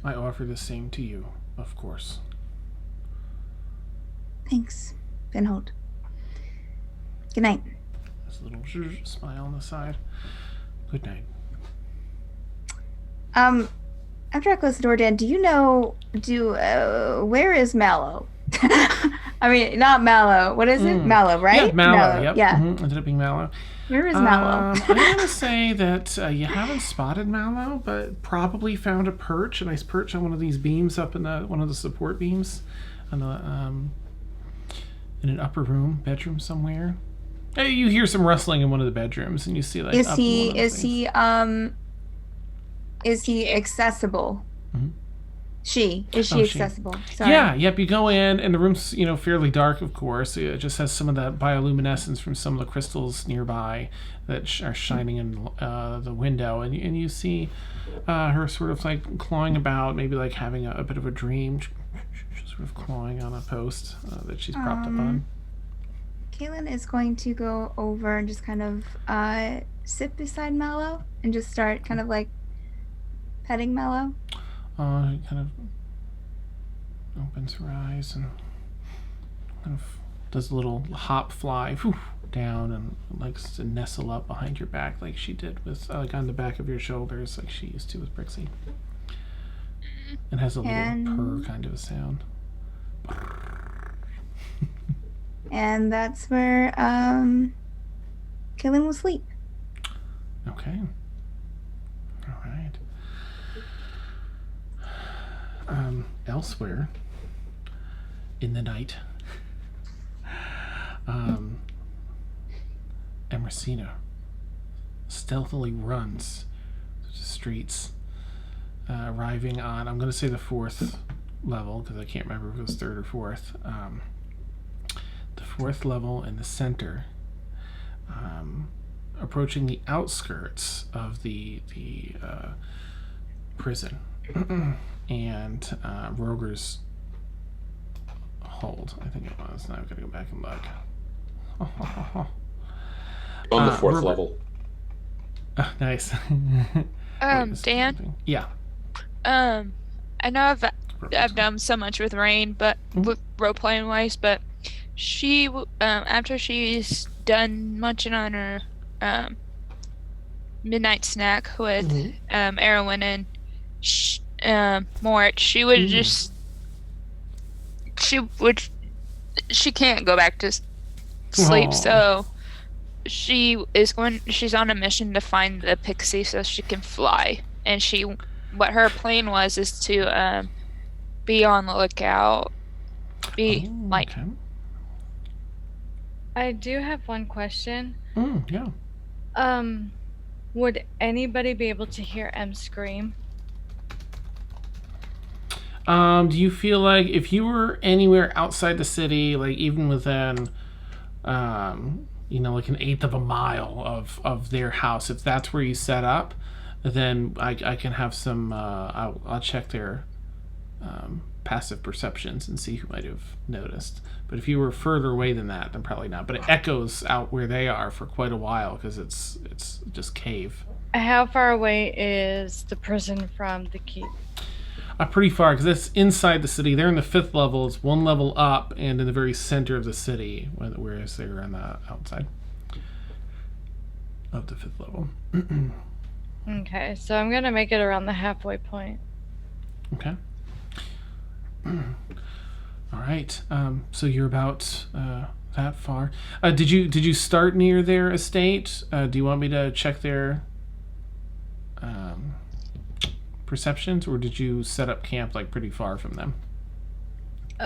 I offer the same to you, of course. Thanks, Pinhold. Good night. This little smile on the side. Good night. After I close the door, Dan, do you know, where is Mallow? I mean, not Mallow. What is it? Mallow, right? Yeah, Mallow. Yep. Yeah. Ended up being Mallow. Where is Mallow? I'm going to say that you haven't spotted Mallow, but probably found a nice perch on one of these beams up in one of the support beams on the, in an upper bedroom somewhere. You hear some rustling in one of the bedrooms, and you see like. Is he accessible? Mm-hmm. Is she accessible? Sorry. Yeah, yep. You go in, and the room's fairly dark, of course. It just has some of that bioluminescence from some of the crystals nearby that are shining in the window, and you see her sort of like clawing about, maybe like having a bit of a dream. She's sort of clawing on a post that she's propped up on. Caelynn is going to go over and just kind of sit beside Mallow and just start kind of like petting Mallow. He kind of opens her eyes and kind of does a little hop fly down and likes to nestle up behind your back like she did with like on the back of your shoulders like she used to with Brixie. And has a little purr kind of a sound. And that's where Caelynn will sleep. Okay. All right. Elsewhere in the night, Emrysina stealthily runs through the streets, arriving on, I'm going to say the 4th level, because I can't remember if it was 3rd or 4th. The 4th level in the center, approaching the outskirts of the prison. And Roger's hold, I think it was. Now I've got to go back and look. On the 4th level. Nice. Dan? Yeah. I know I've done so much with Rain, but with role playing wise, but she after she's done munching on her midnight snack with Aeronwenn and Mort, she would she can't go back to sleep. So she's on a mission to find the pixie so she can fly, and what her plan is to be on the lookout, Okay. I do have one question. Yeah. Would anybody be able to hear Em scream? Do you feel like if you were anywhere outside the city, like even within, like an 1/8 of a mile of their house, if that's where you set up, then I can have some, I'll check their passive perceptions and see who might have noticed. But if you were further away than that, then probably not. But it echoes out where they are for quite a while because it's just cave. How far away is the prison from the keep? Pretty far, because it's inside the city. They're in the 5th level. It's 1 level up and in the very center of the city, whereas they're on the outside of the 5th level. Okay, so I'm going to make it around the halfway point. Okay. All right. So you're about that far. Did you start near their estate? Do you want me to check their perceptions, or did you set up camp like pretty far from them?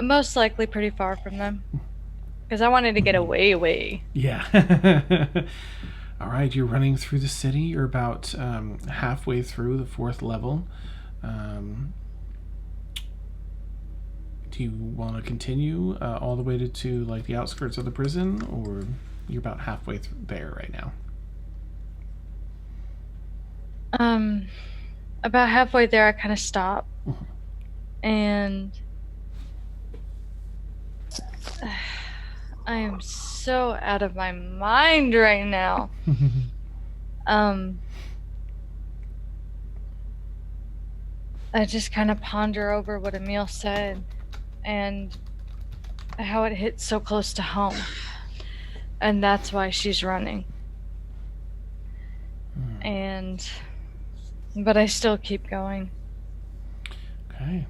Most likely pretty far from them, because I wanted to get away. Yeah. All right, you're running through the city. You're about halfway through the 4th level. Do you want to continue all the way to like the outskirts of the prison, or you're about halfway there right now? About halfway there, I kind of stop, and I am so out of my mind right now. I just kind of ponder over what Emil said and how it hit so close to home. And that's why she's running. But I still keep going. Okay.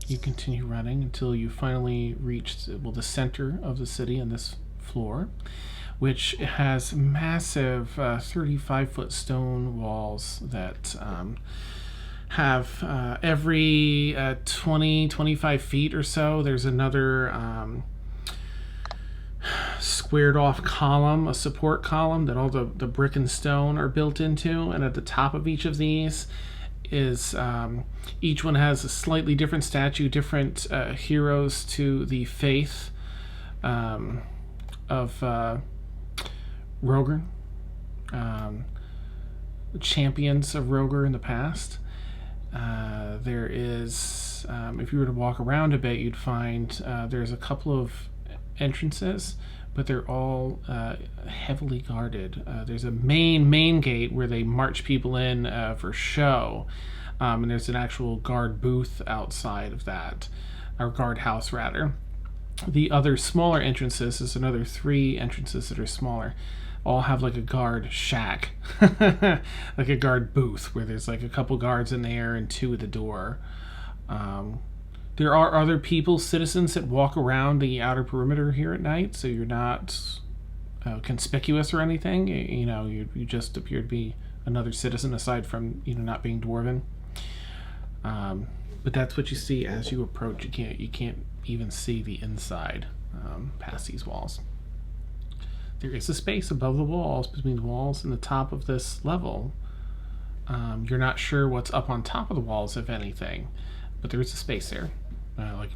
You continue running until you finally reach the center of the city on this floor, which has massive 35-foot stone walls that have every 20-25 feet or so there's another squared off column, a support column that all the brick and stone are built into, and at the top of each of these is each one has a slightly different statue, different heroes to the faith of Roger, champions of Roger in the past. There is, if you were to walk around a bit, you'd find there's a couple of entrances, but they're all heavily guarded. There's a main gate where they march people in for show, and there's an actual guard booth outside of that, or guard house rather. The other smaller entrances, there's another 3 entrances that are smaller, all have like a guard shack, like a guard booth where there's like a couple guards in there and 2 at the door. There are other people, citizens, that walk around the outer perimeter here at night, so you're not conspicuous or anything. You just appear to be another citizen aside from not being dwarven. But that's what you see as you approach. You can't even see the inside past these walls. There is a space above the walls, between the walls and the top of this level. You're not sure what's up on top of the walls, if anything, but there is a space there, like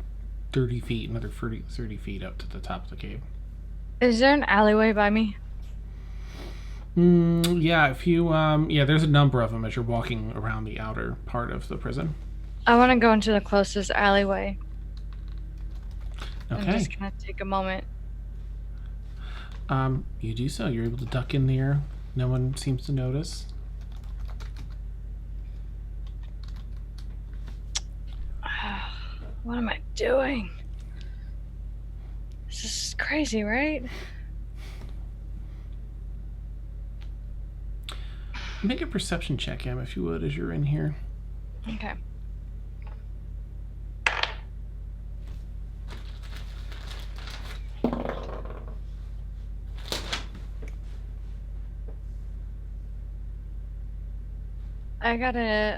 30 feet, another 30 feet up to the top of the cave. Is there an alleyway by me? Yeah, if you, there's a number of them as you're walking around the outer part of the prison. I want to go into the closest alleyway. Okay. I'm just going to take a moment. You do so. You're able to duck in there. No one seems to notice. What am I doing? This is crazy, right? Make a perception check, Em, if you would, as you're in here. Okay.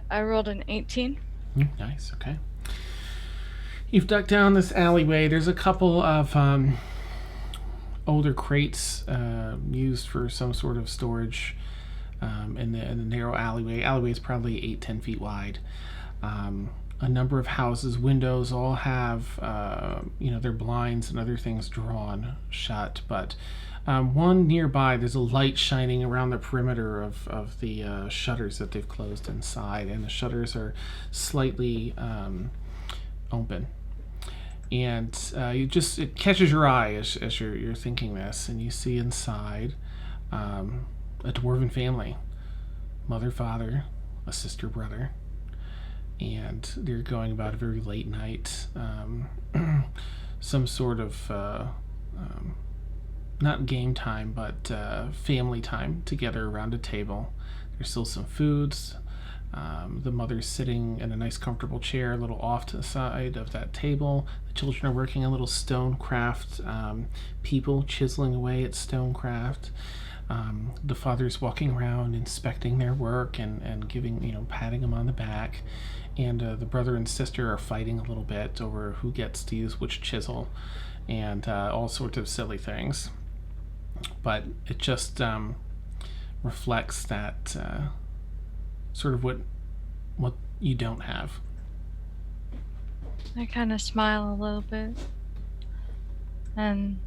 I rolled an 18. Nice, okay. You've ducked down this alleyway. There's a couple of older crates used for some sort of storage in the narrow alleyway. Alleyway is probably 8-10 feet wide. A number of houses, windows, all have their blinds and other things drawn shut, but one nearby, there's a light shining around the perimeter of the shutters that they've closed inside, and the shutters are slightly open. And it catches your eye as you're thinking this, and you see inside a dwarven family, mother, father, a sister, brother, and they're going about a very late night, some sort of not game time, but family time together around a table. There's still some foods. The mother's sitting in a nice comfortable chair a little off to the side of that table. The children are working on little stonecraft people, chiseling away at stonecraft. The father's walking around inspecting their work and giving, patting them on the back. And the brother and sister are fighting a little bit over who gets to use which chisel and all sorts of silly things. but it just reflects that sort of what you don't have. I kind of smile a little bit, and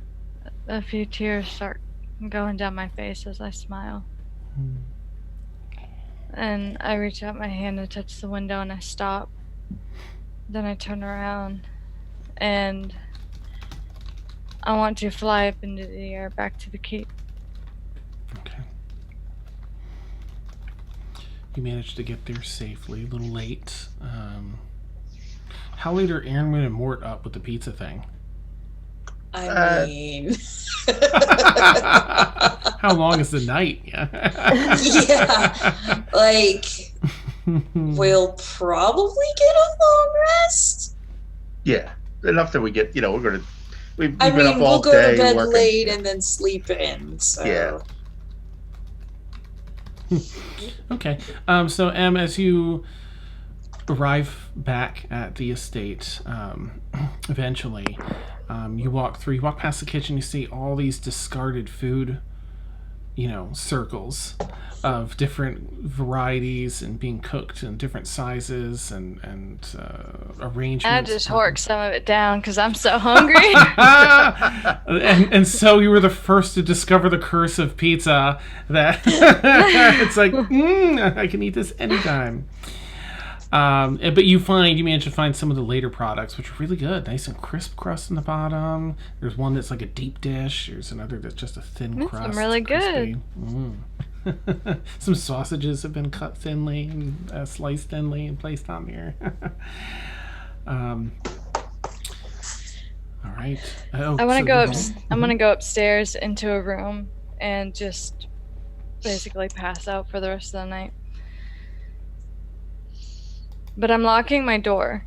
a few tears start going down my face as I smile. And I reach out my hand to touch the window, and I stop. Then I turn around, and I want to fly up into the air back to the keep. Okay. You managed to get there safely, a little late. How late are Aeronwenn and Mort up with the pizza thing? I mean... How long is the night? Yeah. Like, we'll probably get a long rest. Yeah, enough that we get, we're going to... We've I been mean, up we'll all go day to bed working. late and then sleep in, so... Yeah. Okay. So, Em, as you arrive back at the estate, eventually, you walk past the kitchen, you see all these discarded food, circles of different varieties and being cooked in different sizes and arrangements. I just hork some of it down because I'm so hungry. and so you were the first to discover the curse of pizza, that it's like, I can eat this anytime. But you manage to find some of the later products, which are really good. Nice and crisp crust in the bottom. There's one that's like a deep dish. There's another that's just a thin crust. Some really good. Some sausages have been cut thinly and sliced thinly and placed on here. All right. I want to go I'm gonna go upstairs into a room and just basically pass out for the rest of the night. But I'm locking my door.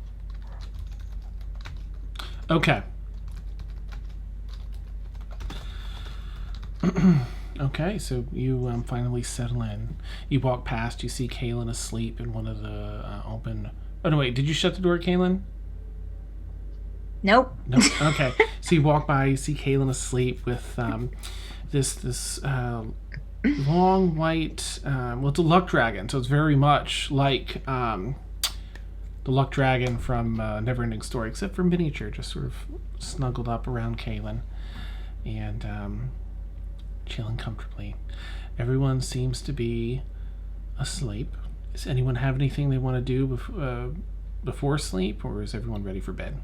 Okay. Okay, so you finally settle in. You walk past, you see Caelynn asleep in one of the open... Oh, no, wait, did you shut the door, Caelynn? Nope. Nope. Okay. So you walk by, you see Caelynn asleep with this long white... it's a luck dragon, so it's very much like... the luck dragon from Neverending Story, except for miniature, just sort of snuggled up around Caelynn and chilling comfortably. Everyone seems to be asleep. Does anyone have anything they want to do before sleep, or is everyone ready for bed?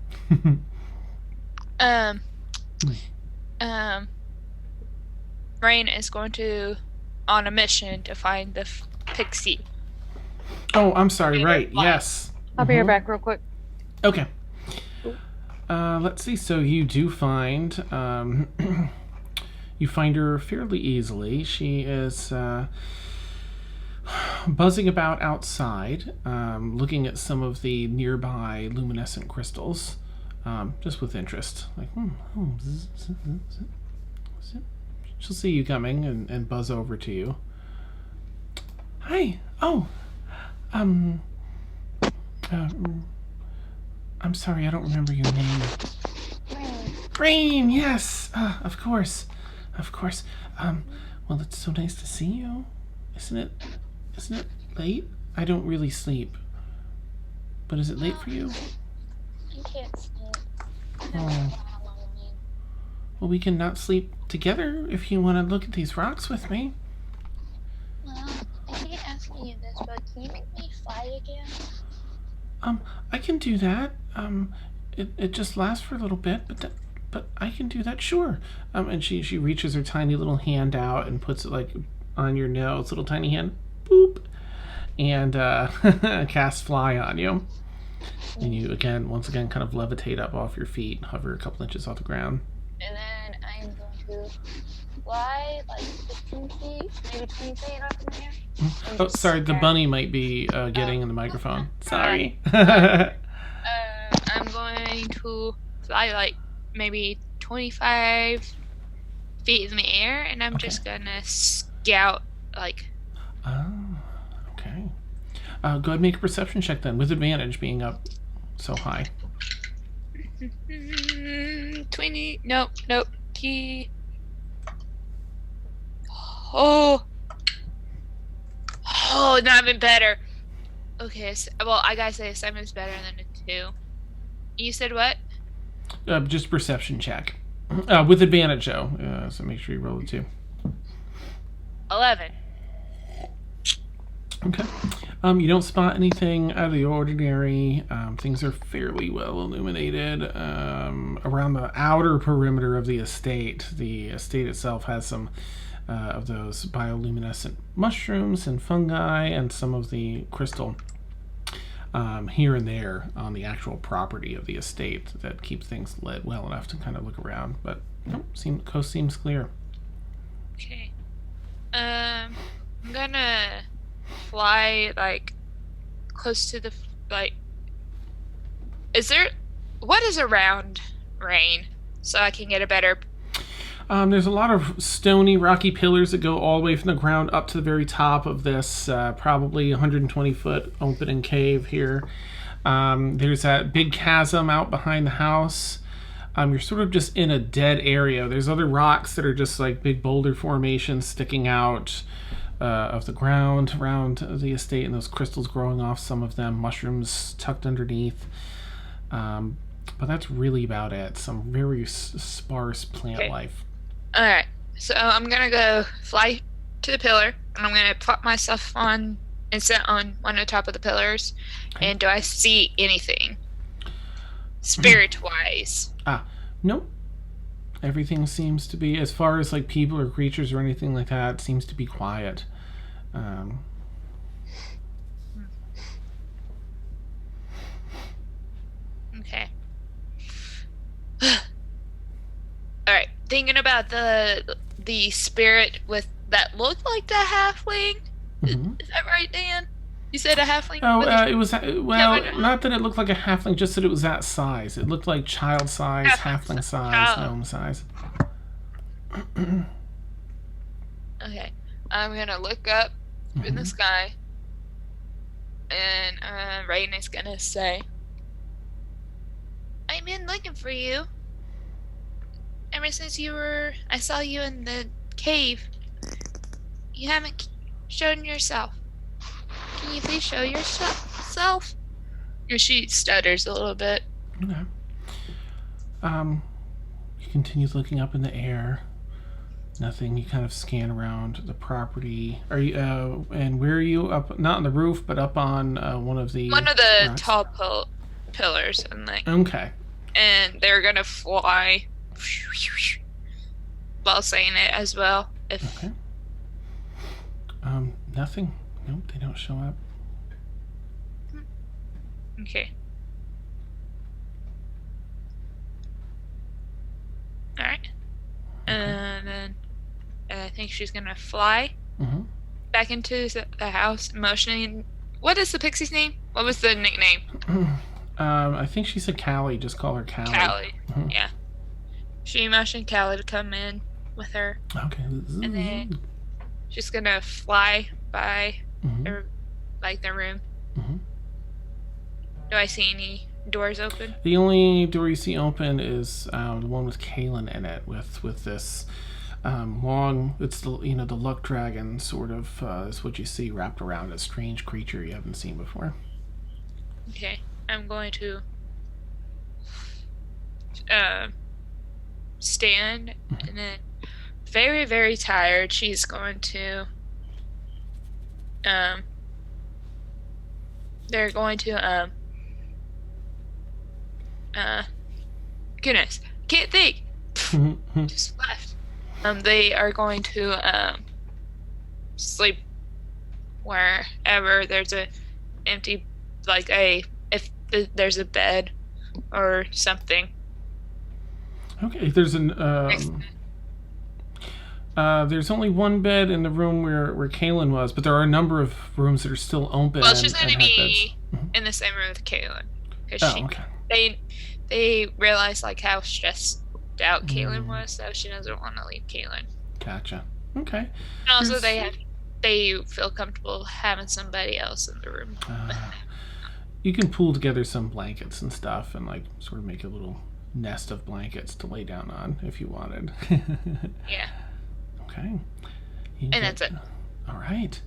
Rain is going to on a mission to find the pixie. Oh, I'm sorry. Right. Yes. I'll be right back real quick. Okay. Let's see. So you do find you find her fairly easily. She is buzzing about outside, looking at some of the nearby luminescent crystals, just with interest. Like, she'll see you coming and buzz over to you. Hi. Oh. I'm sorry, I don't remember your name. Rain, yes, of course. Well, it's so nice to see you. Isn't it late? I don't really sleep. But is it late for you? I can't sleep. Oh. Well, we can not sleep together if you want to look at these rocks with me. Well, I hate asking you this, but can you make me fly again? I can do that. It just lasts for a little bit, but I can do that, sure. And she reaches her tiny little hand out and puts it like on your nose, little tiny hand, boop, and casts fly on you. And you once again, kind of levitate up off your feet, hover a couple inches off the ground. And then I'm going to fly like 15 feet, maybe 20 feet up in the air. Oh, sorry, the bunny might be getting in the microphone. Sorry. I'm going to fly like maybe 25 feet in the air, and I'm just gonna scout like. Oh, okay. Go ahead and make a perception check then, with advantage, being up so high. 20. Nope. Oh, not even better. Okay, well, I gotta say, a 7 is better than a 2. You said what? Just perception check. With advantage, though. So make sure you roll a 2. 11. Okay. You don't spot anything out of the ordinary. Things are fairly well illuminated. Around the outer perimeter of the estate itself has some of those bioluminescent mushrooms and fungi and some of the crystal here and there on the actual property of the estate that keep things lit well enough to kind of look around. But nope, coast seems clear. Okay. I'm gonna fly like close to the what is around Rain so I can get a better. There's a lot of stony, rocky pillars that go all the way from the ground up to the very top of this probably 120-foot opening cave here. There's that big chasm out behind the house. You're sort of just in a dead area. There's other rocks that are just like big boulder formations sticking out of the ground around the estate, and those crystals growing off some of them, mushrooms tucked underneath. But that's really about it. Some very sparse plant life. Alright, so I'm gonna go fly to the pillar, and I'm gonna plop myself on and sit on one of the top of the pillars. Okay. And do I see anything spirit-wise? Nope. Everything seems to be, as far as like people or creatures or anything like that, seems to be quiet. Okay. Alright, thinking about the spirit with that looked like the halfling. Mm-hmm. Is that right, Dan? You said a halfling? Oh, it was, not that it looked like a halfling, just that it was that size. It looked like child size, halfling size, gnome size. Okay, I'm gonna look up in the sky, and Rain is gonna say, "I've been looking for you ever since I saw you in the cave. You haven't shown yourself. Can you please show yourself?" And she stutters a little bit. Okay. You continue looking up in the air. Nothing. You kind of scan around the property. Are you? And where are you? Up? Not on the roof, but up on one of the rocks? Tall pillars, and Okay. And they're gonna fly while saying it as well. Okay. Nothing. Nope, they don't show up. Okay. Alright. And then I think she's gonna fly back into the house, motioning. What is the pixie's name? What was the nickname? I think she said Callie. Just call her Callie. Callie. Yeah. She motioned Callie to come in with her. Okay. And then she's gonna fly by the room. Do I see any doors open? The only door you see open is the one with Caelynn in it, with this long. It's the the luck dragon sort of is what you see wrapped around a strange creature you haven't seen before. Okay, I'm going to stand, and then very, very tired, she's going to they're going to goodness, can't think. Just left. They are going to sleep wherever there's a empty, if there's a bed or something. Okay, there's there's only one bed in the room where Caelynn was, but there are a number of rooms that are still open. Well, she's going to be in the same room with Caelynn, because they realized how stressed out Caelynn was, so she doesn't want to leave Caelynn. Gotcha. Okay. And also, they feel comfortable having somebody else in the room. You can pull together some blankets and stuff, and sort of make a little nest of blankets to lay down on if you wanted. Yeah. Okay. And that's it. All right.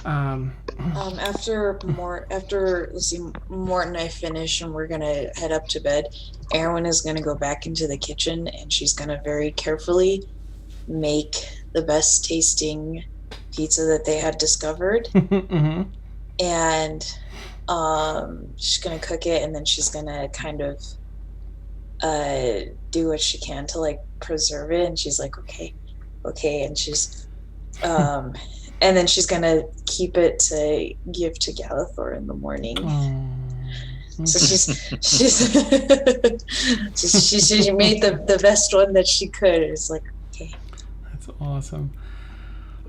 After Mort and I finish and we're gonna head up to bed, Aeronwenn is gonna go back into the kitchen and she's gonna very carefully make the best tasting pizza that they had discovered. Mm-hmm. And she's gonna cook it, and then she's gonna kind of do what she can to like preserve it. And she's like, okay, and she's and then she's gonna keep it to give to Galithor in the morning. So she made the best one that she could. It's like, okay. That's awesome.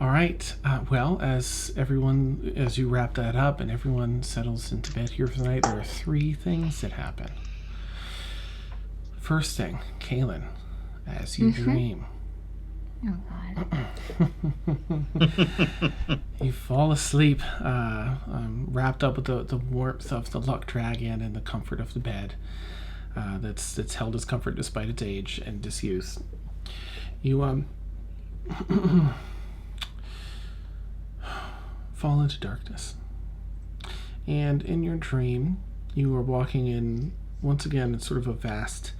All right. Well, as you wrap that up and everyone settles into bed here for the night, there are 3 things that happen. First thing, Caelynn, as you dream. Oh, God. You fall asleep, wrapped up with the warmth of the luck dragon and the comfort of the bed that's held as comfort despite its age and disuse. You fall into darkness. And in your dream, you are walking in, once again, it's sort of a vast,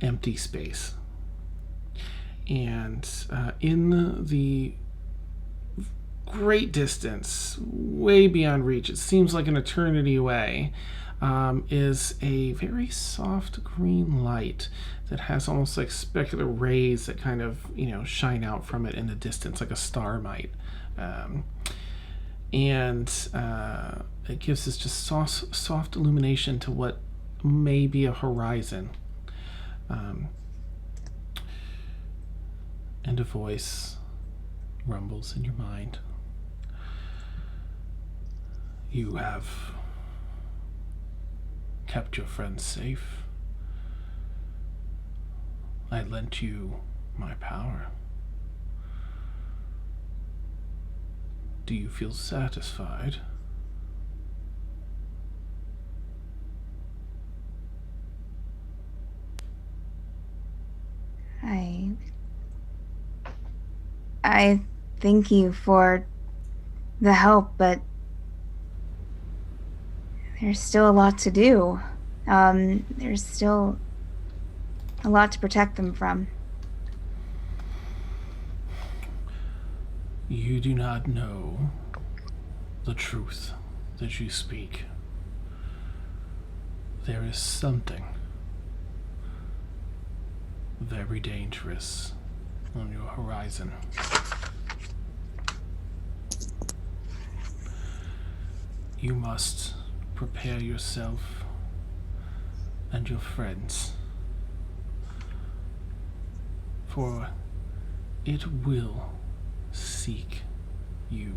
empty space. And in the great distance, way beyond reach, it seems like an eternity away, is a very soft green light that has almost like specular rays that kind of, shine out from it in the distance, like a star might. And it gives this just soft illumination to what may be a horizon. And a voice rumbles in your mind. You have kept your friends safe. I lent you my power. Do you feel satisfied? I thank you for the help, but there's still a lot to do. There's still a lot to protect them from. You do not know the truth that you speak. There is something very dangerous on your horizon. You must prepare yourself and your friends, for it will seek you.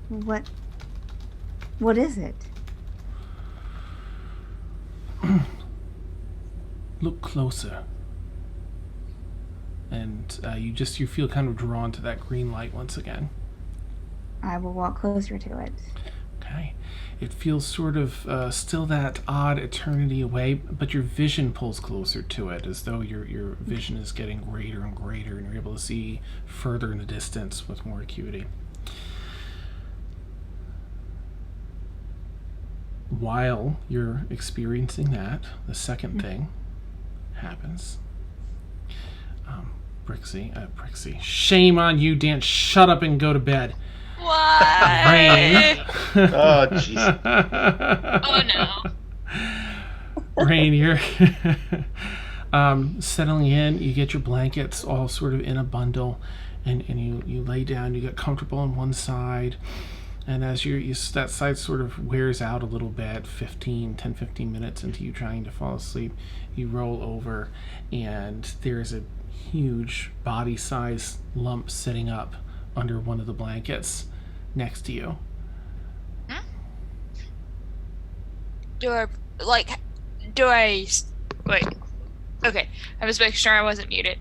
What is it? Look closer. And you feel kind of drawn to that green light once again. I will walk closer to it. Okay. It feels sort of still that odd eternity away, but your vision pulls closer to it, as though your vision is getting greater and greater, and you're able to see further in the distance with more acuity. While you're experiencing that, the second thing happens. Brixie. Shame on you, Dan. Shut up and go to bed. Why? Rain. Oh, jeez. Oh, no. Rain, you're settling in. You get your blankets all sort of in a bundle, and you lay down. You get comfortable on one side. And as that side sort of wears out a little bit, 10-15 minutes into you trying to fall asleep, you roll over, and there's a huge body-sized lump sitting up under one of the blankets next to you. Wait. Okay, I was making sure I wasn't muted.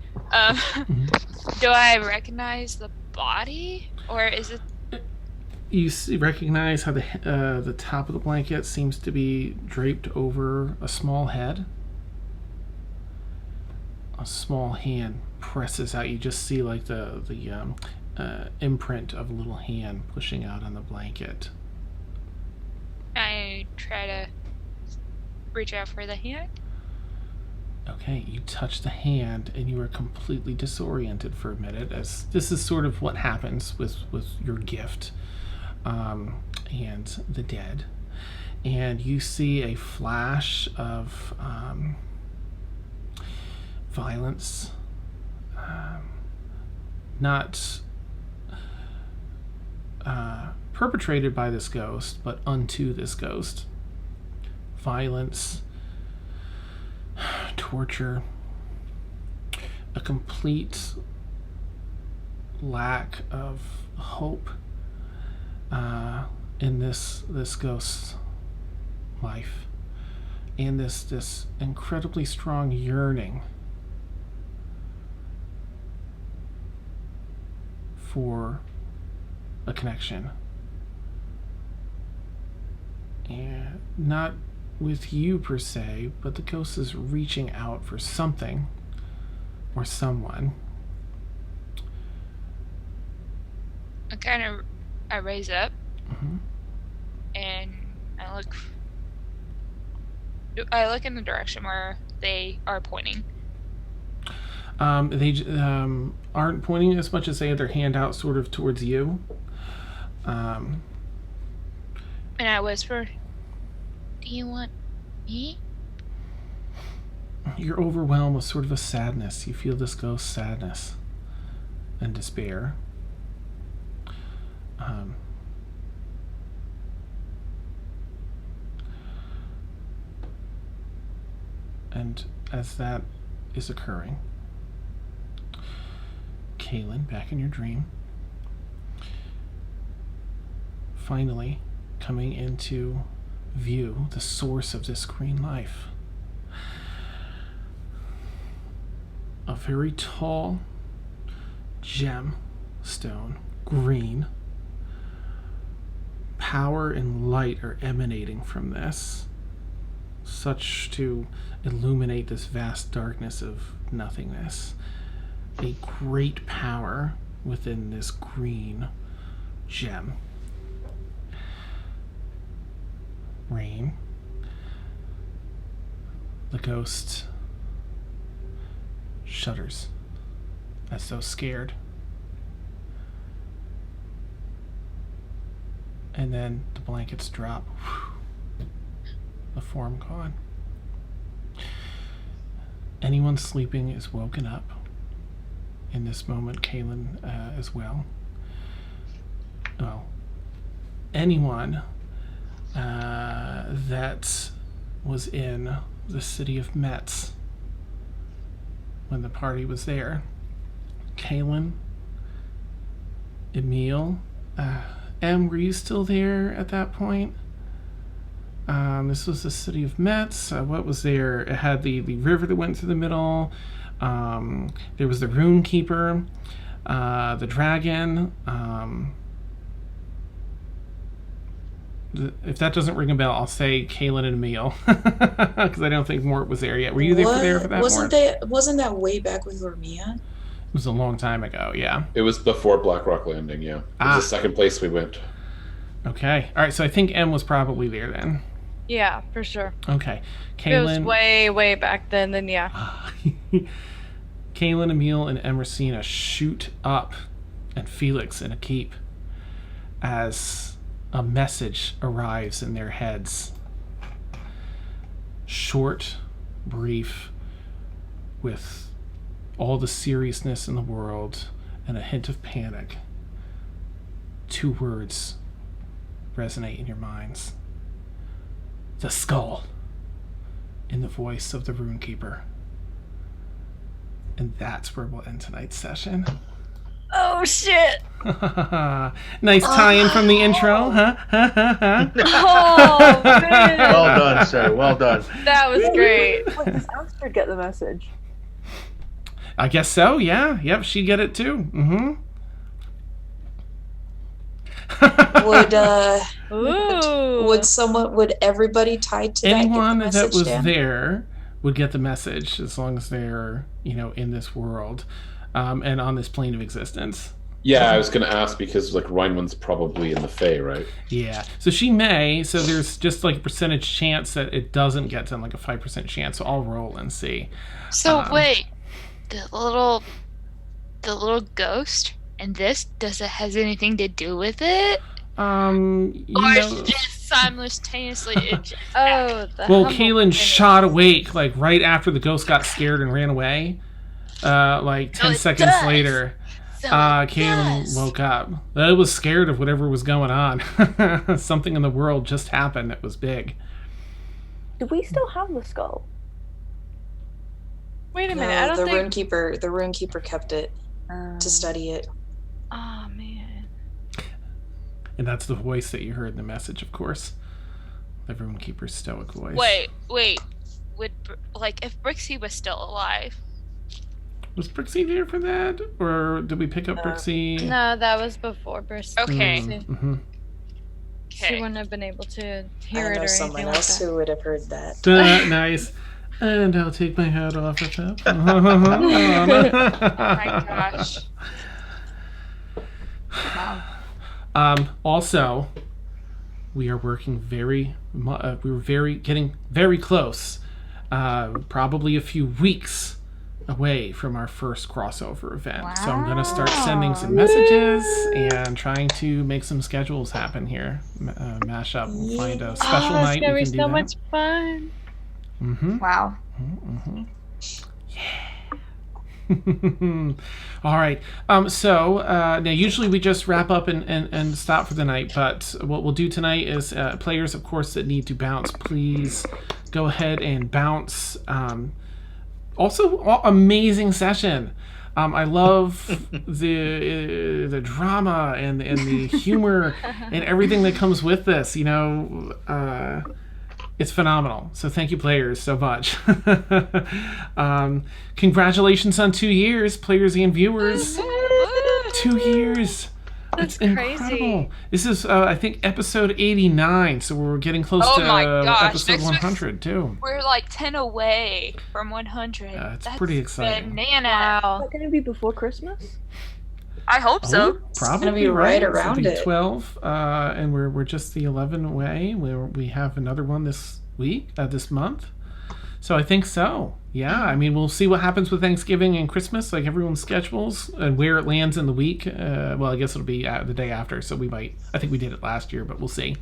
Do I recognize the body, or is it? You recognize how the top of the blanket seems to be draped over a small head. small hand presses out. You just see like the imprint of a little hand pushing out on the blanket. I try to reach out for the hand. Okay, you touch the hand and you are completely disoriented for a minute, as this is sort of what happens with your gift and the dead. And you see a flash of violence, not perpetrated by this ghost, but unto this ghost. Violence, torture, a complete lack of hope in this ghost's life, and this incredibly strong yearning for a connection, and not with you per se, but the ghost is reaching out for something or someone. I raise up, Mm-hmm. and I look in the direction where they are pointing. They aren't pointing as much as they have their hand out sort of towards you. And I whisper, "Do you want me?" You're overwhelmed with sort of a sadness. You feel this ghost's sadness and despair. And as that is occurring, Caelynn, back in your dream, finally coming into view, the source of this green life. A very tall gemstone, green. Power and light are emanating from this, such to illuminate this vast darkness of nothingness. A great power within this green gem. Rain. The ghost shudders as though scared. And then the blankets drop. The form gone. Anyone sleeping is woken up in this moment, Caelynn as well. Well, anyone that was in the city of Metz when the party was there. Caelynn, Emil, were you still there at that point? This was the city of Metz. What was there? It had the river that went through the middle. There was the rune keeper, the dragon. If that doesn't ring a bell, I'll say Caelynn and Emil, because I don't think Mort was there yet. Were you there for that? Wasn't that way back with Ormia? It was a long time ago. Yeah. It was before Black Rock Landing. Yeah. It was the second place we went. Okay. All right. So I think M was probably there then. Yeah, for sure. Okay. Caelynn, it was way back then yeah. Caelynn, Emil, and Emrysina shoot up, and Felix in a keep, as a message arrives in their heads. Short, brief, with all the seriousness in the world and a hint of panic. 2 words resonate in your minds. The skull, in the voice of the Runekeeper. And that's where we'll end tonight's session. Oh shit! Nice tie-in from the intro, huh? Oh man! Well done, sir. Well done. That was great. Wait, does Astrid get the message? I guess so. Yeah. Yep. She'd get it too. Mm-hmm. Would everybody tied to anyone that get the that was down? there would get the message as long as they're, in this world and on this plane of existence. Yeah, I was going to ask because like Rhineland's probably in the Fae, right? Yeah, so she may. So there's just like a percentage chance that it doesn't get to like a 5% chance. So I'll roll and see. So wait, the little ghost and this has anything to do with it? It's just simultaneously. Caelynn shot awake like right after the ghost got scared and ran away. 10 seconds later. Caelynn woke up. I was scared of whatever was going on. Something in the world just happened that was big. Do we still have the skull? Wait a minute. I don't think the runekeeper kept it to study it. Oh man. And that's the voice that you heard in the message, of course. The runekeeper's stoic voice. Wait. If Brixie was still alive. Was Brixie there for that? Or did we pick up Brixie? No, that was before Brixie. Okay. Mm-hmm. She wouldn't have been able to hear it or anything someone like else that. who would have heard that. Nice. And I'll take my hat off at that. Oh my gosh. Also, we are working getting very close. Probably a few weeks away from our first crossover event. Wow. So I'm going to start sending some messages and trying to make some schedules happen here. Mash up and find a special night. It's going to be so that. much fun. Mm-hmm. Wow. Mm-hmm. Yeah. All right. So now usually we just wrap up and stop for the night, but what we'll do tonight is players, of course, that need to bounce, please go ahead and bounce. Also, amazing session. I love the drama and the humor and everything that comes with this. It's phenomenal. So thank you, players, so much. Congratulations on 2 years, players and viewers. 2 years. That's incredible. Crazy. This is, I think, episode 89, so we're getting close to episode 100, too. We're like 10 away from 100. It's pretty exciting. Banana. Is that going to be before Christmas? I hope so. Probably It's going to be right around it. 12, and we're just the 11 away. We have another one this month. So I think so. Yeah, I mean, we'll see what happens with Thanksgiving and Christmas, like everyone's schedules, and where it lands in the week. Well, I guess it'll be the day after, so I think we did it last year, but we'll see.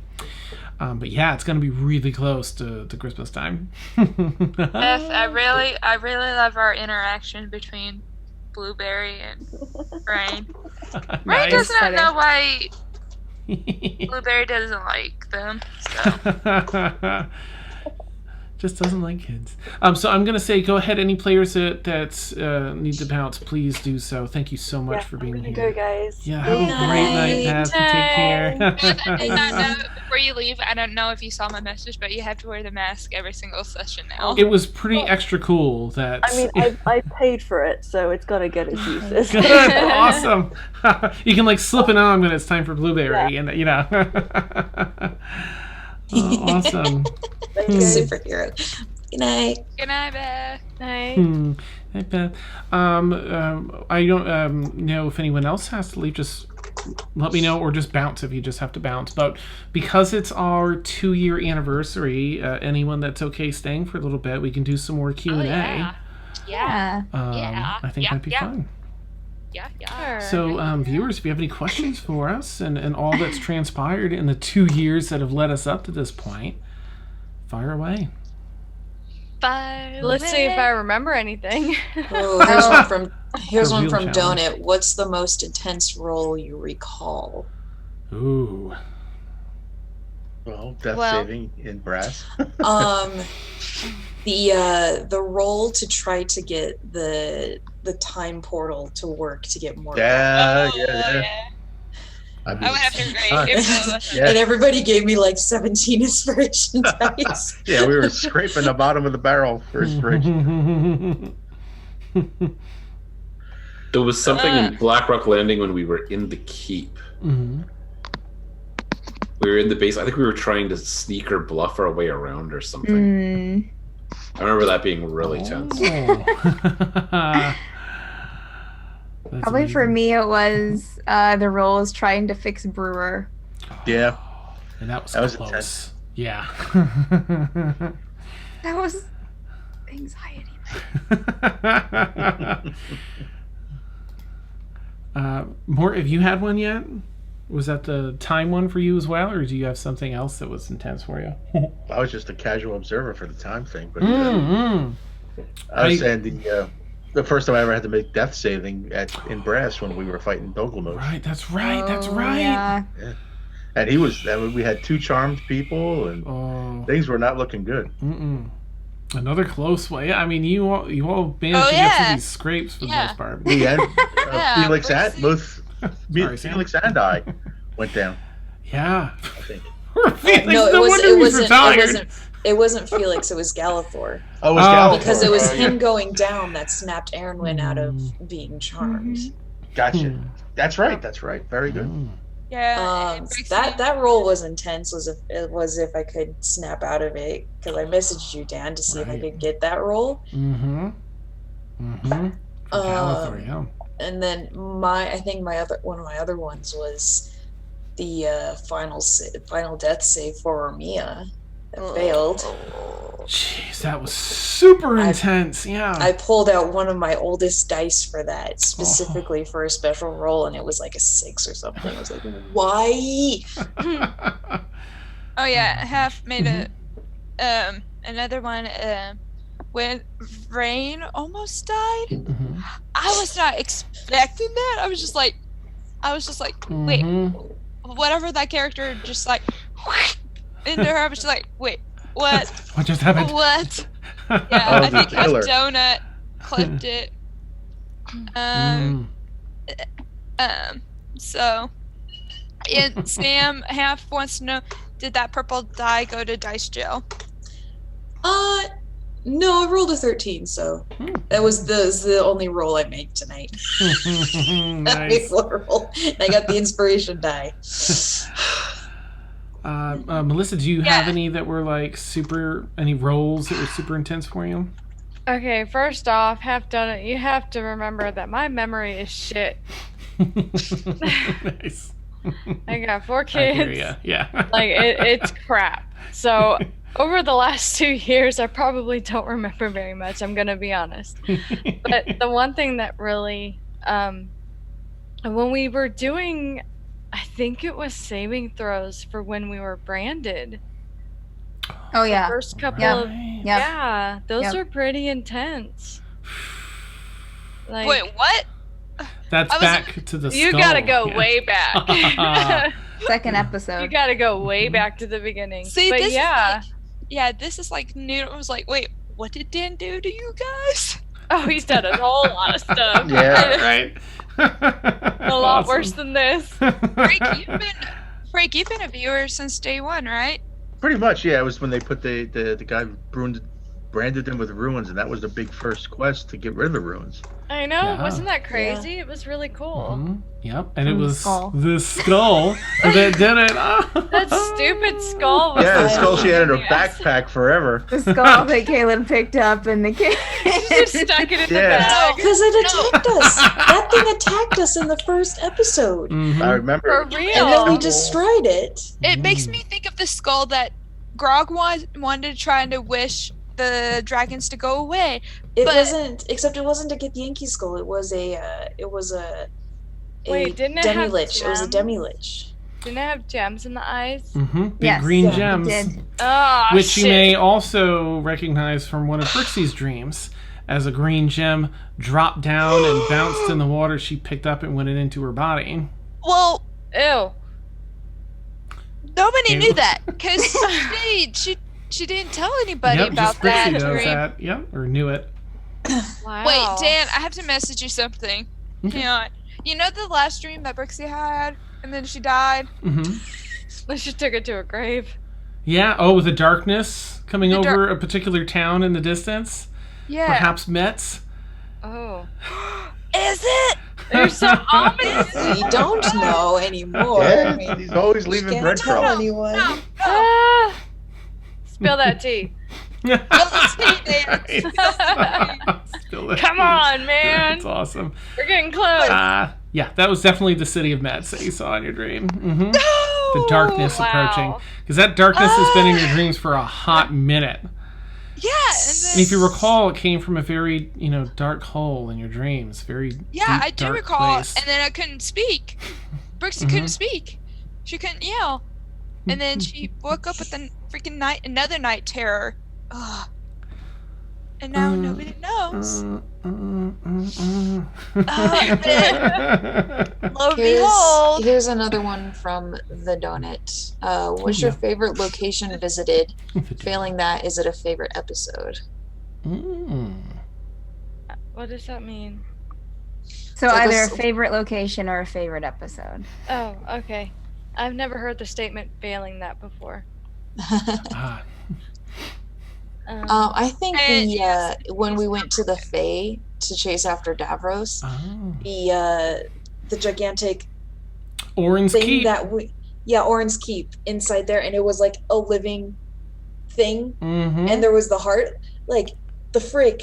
But yeah, it's going to be really close to Christmas time. I really love our interaction between Blueberry and Rain. Rain does not know why Blueberry doesn't like them, so... Just doesn't like kids. So I'm gonna say, go ahead. Any players that need to bounce, please do so. Thank you so much for being here. Go, guys. Yeah, have a great night, Pat. Take care. Before you leave, I don't know if you saw my message, but you have to wear the mask every single session now. It was pretty extra cool. That I mean, I paid for it, so it's got to get its uses. Good, awesome. You can slip it on when it's time for Blueberry, and awesome. Superhero. Good night. Good night, Beth. Night. Hey, Beth. I don't know if anyone else has to leave. Just let me know, or just bounce if you just have to bounce. But because it's our 2-year anniversary, anyone that's okay staying for a little bit, we can do some more Q&A. Yeah. I think that'd be fun. Yeah. Sure. So, viewers, if you have any questions for us and all that's transpired in the 2 years that have led us up to this point, fire away. Let's see if I remember anything. Oh, here's one from challenge. Donut. What's the most intense role you recall? Ooh. Well, death saving in brass. The role to try to get the time portal to work to get more. Yeah. I would have to agree. And everybody gave me 17 inspiration dice. Yeah, we were scraping the bottom of the barrel for inspiration. There was something in Blackrock Landing when we were in the keep. Mm-hmm. We were in the base. I think we were trying to sneak or bluff our way around or something. I remember that being really tense. That's Probably for amazing. me, it was the role is trying to fix Brewer. Yeah. And that was That was close. intense. Yeah. That was anxiety. Mort, have you had one yet? Was that the time one for you as well, or do you have something else that was intense for you? I was just a casual observer for the time thing, but Mm-hmm. I was saying the first time I ever had to make death saving in Brass when we were fighting Dogelmos. Right, that's right, that's Oh, right. Yeah. And we had 2 charmed people, and Oh, things were not looking good. another close one. Yeah, I mean, you all managed Oh, to get yeah. through these scrapes for the Yeah. most part. Me and Yeah, Felix we're and both Sorry, Sam. Felix and I went down. Yeah. I think. Felix, No, no wonder he's retired. It wasn't Felix. It was Galathor. Oh, it was Oh. Galathor. Because it was Oh, him yeah. going down that snapped Aeronwenn out of being charmed. Gotcha. That's right. That's right. Very good. Yeah. it breaks me. That roll was intense. Was if I could snap out of it, because I messaged you, Dan, to see if I Right. could get that roll. Mm-hmm. Galathor, yeah. And then one of my other ones was the final death save for Mia that failed. Jeez, that was super intense. Yeah. I pulled out one of my oldest dice for that, specifically for a special roll, and it was like a 6 or something. I was like, why? Oh yeah, I have made another one when Rain almost died. Mhm. I was not expecting that. I was just like wait, Mhm. whatever that character just like into her. I was just like, wait, what? What just happened? What? Oh, Yeah, I the think killer. Donut clipped it. So, and Sam half wants to know, did that purple die go to dice jail? No, I rolled a 13, so that was the only roll I made tonight. Nice. Roll. I got the inspiration die. Melissa, do you have Yeah. any that were like any roles that were super intense for you? Okay, first off, you have to remember that my memory is shit. Nice. I got 4 I hear kids. ya. Yeah. Like it's crap. So over the last 2 years, I probably don't remember very much. I'm gonna be honest. But the one thing that really, when we were doing, I think it was saving throws for when we were branded. Oh yeah. First couple Yeah. of Yep. yeah, those Yep. are pretty intense. Like, Wait, what? That's I was- back to the you skull. gotta go Yeah. way back. Second You episode. gotta go way back to the beginning. See, but this yeah. is like, yeah, this is like new. I was like, wait, what did Dan do to you guys? Oh, he's done a whole lot of stuff. Yeah. Right. A lot worse than this. Frank, you've been a viewer since day one, right? Pretty much, yeah. It was when they put the guy branded them with ruins, and that was the big first quest to get rid of the ruins. I know, Yeah. wasn't that crazy? It was really cool. Mhm. Yep, and it From the was skull. the skull that did it. That stupid skull was Yeah, the so skull she had in her yes. backpack forever. The skull that Caelynn picked up in the cave. Just stuck it in the Yeah. bag. Because it attacked us. That thing attacked us in the first episode. Mhm. I remember. For real. And then we Cool. destroyed it. It makes me think of the skull that Grog wanted to try to wish the dragons to go away. It But- wasn't, except it wasn't to get the Yankee skull. It was a Wait, didn't it have demi-lich. It was a gems? demi-lich. Didn't it have gems in the eyes? Big Yes, green yeah, it gems, did. Oh, which shit. you may also recognize from one of Brixie's dreams, as a green gem dropped down and bounced in the water. She picked up and went it into her body. Well, Ew. nobody Ew. knew that because she didn't tell anybody Yep, about just Brixie that knows dream. that. Yep, or knew it. Wow. Wait, Dan, I have to message you something. Okay. Hang on. You know the last dream that Brixie had, and then she died. She took it to her grave. Yeah. Oh, with the darkness coming The over a particular town in the distance. Yeah. Perhaps Metz. Oh. Is it? You're so ominous. We don't know anymore. Yeah, I mean, he's always we leaving can't tell breadcrumbs. anyone. Ah. Spill that tea. Come on, man. That's awesome. We're getting close. Yeah, that was definitely the city of Metz that you saw in your dream. Mm-hmm. The darkness approaching. Because that darkness has been in your dreams for a hot minute. Yeah. And if you recall, it came from a very, dark hole in your dreams. Very Yeah, deep, I do dark recall. place. And then I couldn't speak. Brooksy couldn't speak. She couldn't yell. And then she woke up with another night terror. Ugh. And now nobody knows. Lo and behold. Here's another one from the donut. What's your favorite location visited? Failing that, is it a favorite episode? What does that mean? So either a favorite location or a favorite episode. Oh, okay. I've never heard the statement failing that before. I think when we went to the Fae to chase after Davros, the gigantic Orin's thing Keep. Orin's Keep inside there, and it was like a living thing, Mm-hmm. and there was the heart, like the frick.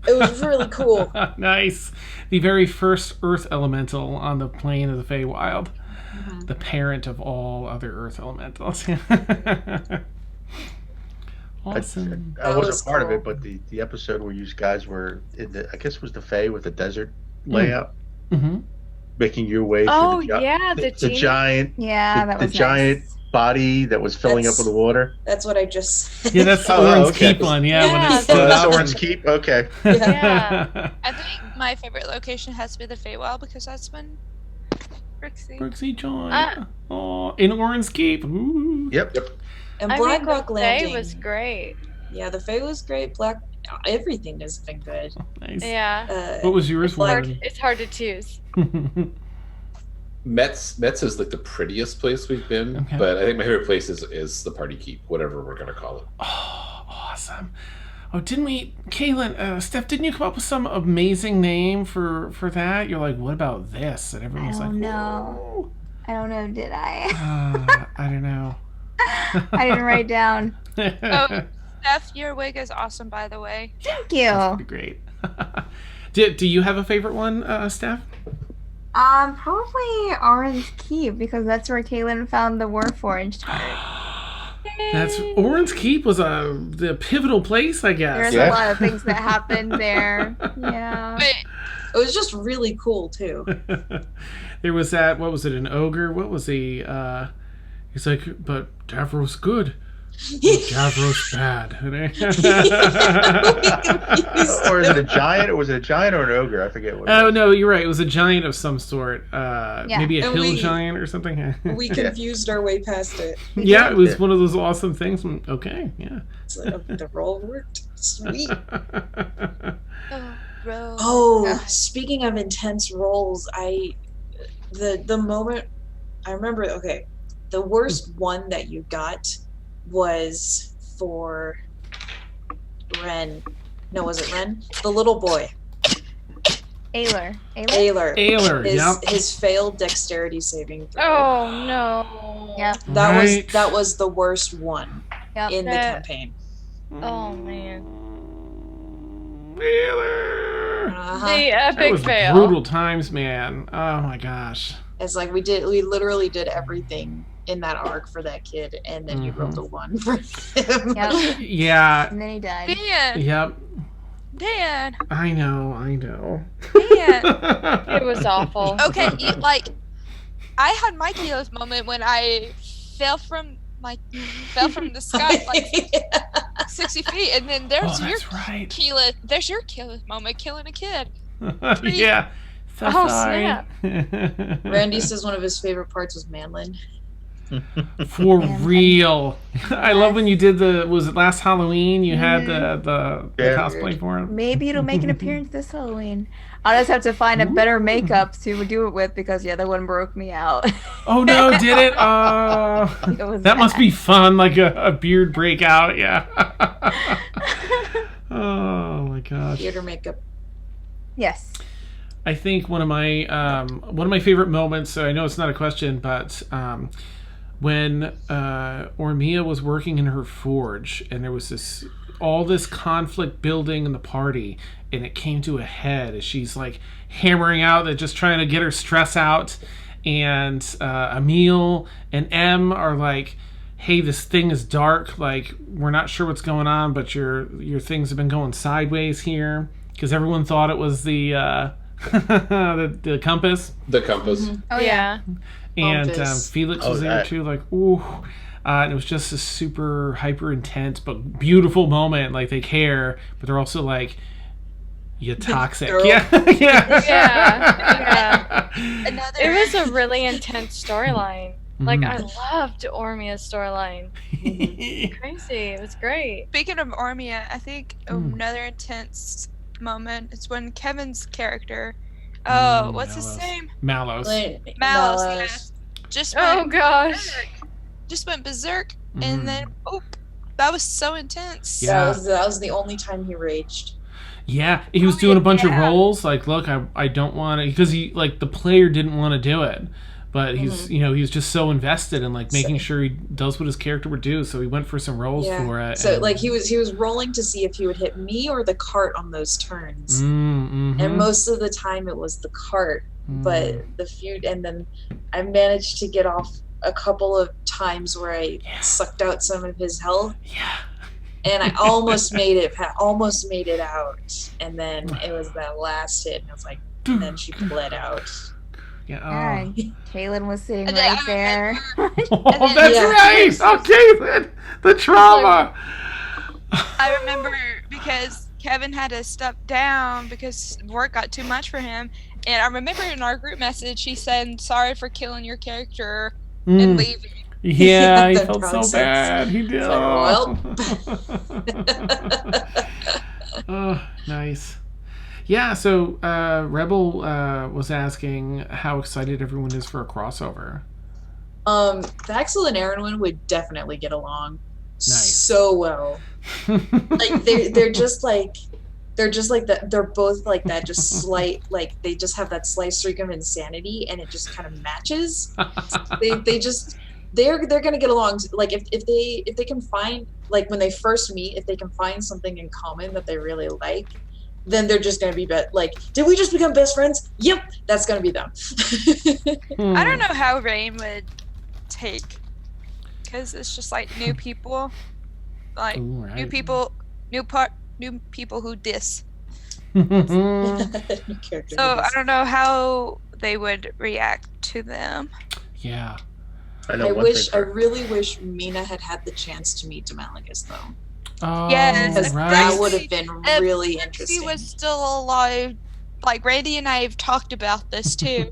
It was really cool. Nice. The very first earth elemental on the plane of the Feywild. Mm-hmm. The parent of all other earth elementals. Awesome. I wasn't part of it, but the episode where you guys were in I guess it was the Fae with the desert layout, making your way through the giant, that was the giant body that was filling up with the water. That's what I just. Yeah, that's the Orin's Keep one. Yeah, when it's that's Orin's Keep. Okay. Yeah. I think my favorite location has to be the Feywild because that's when Brooksy joined. In Orin's Keep. Ooh. Yep. And Black Rock Landing was great. Yeah, the Fae was great. Everything has been good. Nice. Yeah. What was yours, Warren? It's hard to choose. Metz is like the prettiest place we've been, but I think my favorite place is the Party Keep, whatever we're gonna call it. Oh, awesome. Oh, didn't we, Caelynn, Steph, didn't you come up with some amazing name for that? You're like, what about this? And everyone's like, no. I don't know, did I? I don't know. I didn't write down. Oh, Steph, your wig is awesome, by the way. Thank you. That's pretty great. Do you have a favorite one, Steph? Probably Orin's Keep, because that's where Caelynn found the Warforged heart. That's Orin's Keep was the pivotal place, I guess. There's a lot of things that happened there. Yeah. It was just really cool too. There was that. What was it? An ogre? What was he? He's like, but Davros good. Davros bad. Or is it a giant? Or was it a giant or an ogre? I forget what. Oh no, you're right. It was a giant of some sort. Maybe a hill giant or something. We confused our way past it. Yeah, it was one of those awesome things. Okay, yeah. It's like, the roll worked. Sweet. Oh, speaking of intense rolls, the moment I remember. Okay, the worst one that you got was for Ren. No, was it Ren? The little boy. Aylar. His failed dexterity saving throw. Oh no. Yep. That was the worst one in the campaign. Oh man. Uh-huh. The epic fail. Brutal times, man. Oh my gosh. It's like we literally did everything in that arc for that kid, and then you rolled a 1 for him. Yep. Yeah. And then he died. Dan. Yep. Dan. I know. Dan. It was awful. Okay, I had my Keyleth moment when I fell from the sky like 60 feet, and then there's your Keyleth. There's your Keyleth moment, killing a kid. Yeah. So sorry. Snap. Randy says one of his favorite parts was Manlin. For real. I love when you did was it last Halloween? You had the cosplay for him. Maybe it'll make an appearance this Halloween. I'll just have to find a better makeup to do it with because the other one broke me out. Oh no, did it? That must be fun, like a beard breakout, yeah. Oh my gosh. Theater makeup. Yes. I think one of my favorite moments, I know it's not a question, but when Ormia was working in her forge and there was this all this conflict building in the party, and it came to a head as she's like hammering out, that just trying to get her stress out. And Emil and Em are like, hey, this thing is dark, like we're not sure what's going on, but your things have been going sideways here, because everyone thought it was the the compass. The compass. Mm-hmm. Oh yeah. And Compass. Felix was there too, like, ooh. And it was just a super hyper intense but beautiful moment. Like, they care, but they're also like, you toxic. Girl. Yeah. Yeah. Yeah. Another. It was a really intense storyline. Like, I Mhm. loved Ormia's storyline. Crazy. It was great. Speaking of Ormia, I think Mm. another intense moment is when Kevin's character, what's his Mallows. name? Mallows. Mallows. Mallows. Yeah, just Oh went gosh. berserk. Just went berserk, Mhm. and then that was so intense. Yeah. That was the only time he raged. Yeah, he was doing a bunch of yeah. roles. Like, look, I don't want to, because he, like, the player didn't want to do it, but he's he was just so invested in like making sure he does what his character would do. So he went for some roles for it. So and- like he was rolling to see if he would hit me or the cart on those turns. Mm-hmm. And most of the time it was the cart, but the feud, and then I managed to get off a couple of times where I sucked out some of his health. Yeah. And I almost made it out, and then it was that last hit, and I was like, and then she bled out. Yeah. Yeah, Caelynn was sitting And then right I there. Oh, that's Yeah. right. Okay, the trauma. I remember because Kevin had to step down because work got too much for him, and I remember in our group message he said, "Sorry for killing your character and leaving." Yeah, he That felt so nonsense. bad. He did. Like, Oh, nice. Yeah, so Rebel was asking how excited everyone is for a crossover. Vaxel and Aeronwenn would definitely get along Nice. so well. Like they're just like that. They're both like that. Just slight, like they just have that slight streak of insanity, and it just kind of matches. They're gonna get along. Like if they can find, like when they first meet, if they can find something in common that they really like, then they're just gonna be like, did we just become best friends? Yep, that's gonna be them. I don't know how Rain would take, because it's just like new people, like Ooh, right. new people who diss. New character So I movies. don't know how they would react to them. Yeah. I know I one wish, thing I for- really wish Mina had the chance to meet Demalagus though, Oh, Yes, because right. that would have been If really She interesting. was still alive. Like Randy and I have talked about this too,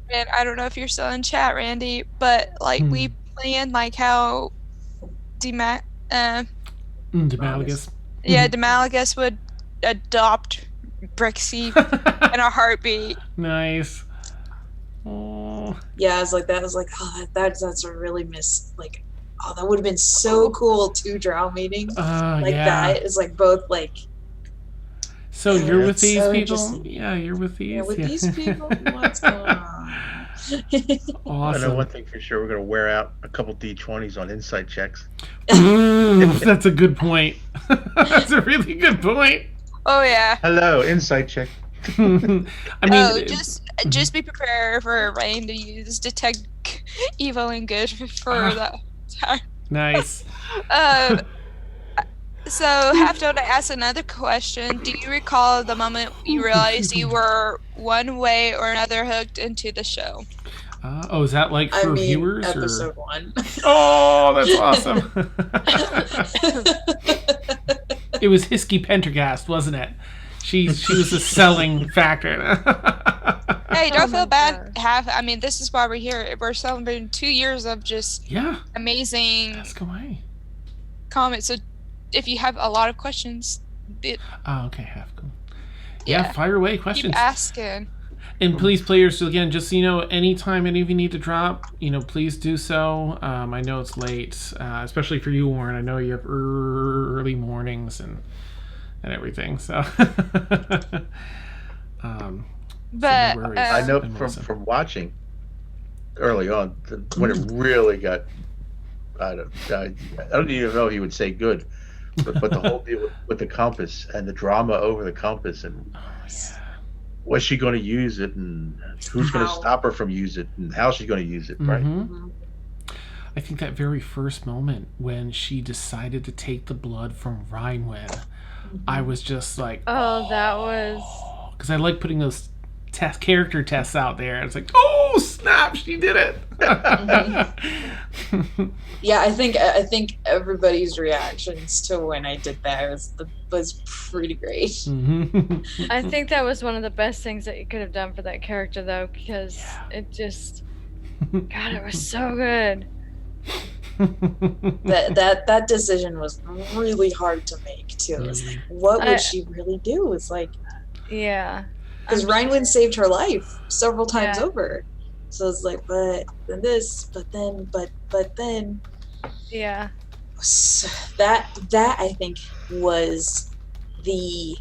and I don't know if you're still in chat, Randy, but like we planned like how Demalagus. Demalagus would adopt Brixie in a heartbeat. Nice. Oh. Yeah, I was like, oh, that's a really like, oh, that would have been so cool. 2 drow meetings like yeah. that is like both like, So you're with it's these so people? interesting. Yeah, you're with these. yeah, with yeah. these people, what's going on? I Awesome. know one thing for sure. We're gonna wear out a couple D20s on insight checks. That's a good point. That's a really good point. Oh yeah. Hello, insight check. I mean, Just be prepared for Rain to use detect evil and good for that time. nice. So Halfdome, to ask another question. Do you recall the moment you realized you were one way or another hooked into the show? Oh, is that like for viewers? episode or? 1. Oh, that's awesome. It was Hisky Pendergast, wasn't it? She was a selling factor. Hey, don't feel bad. I mean, this is why we're here. We're celebrating 2 years of just amazing Ask away. comments. So if you have a lot of questions, Oh, okay, half cool. Yeah, fire away questions. keep asking. And please, players, so again, just so you know, anytime any of you need to drop, please do so. I know it's late, especially for you, Warren. I know you have early mornings and everything. So, But no worries. I know And from watching early on when it really got. I don't even know if he would say good, but the whole deal with the compass and the drama over the compass, and was she going to use it, and who's going to stop her from using it, and how she's going to use it, right? Mm-hmm. I think that very first moment when she decided to take the blood from Aeronwenn, I was just like, Oh, that was... because I like putting those character tests out there. It's like, oh snap, she did it. Yeah, I think everybody's reactions to when I did that was pretty great. Mm-hmm. I think that was one of the best things that you could have done for that character, though, because it just... God, it was so good. That decision was really hard to make too. It's like, what would she really do? It's like, yeah, because Aeronwenn saved her life several times over. So it's like, but then this, but then, yeah. So that I think was the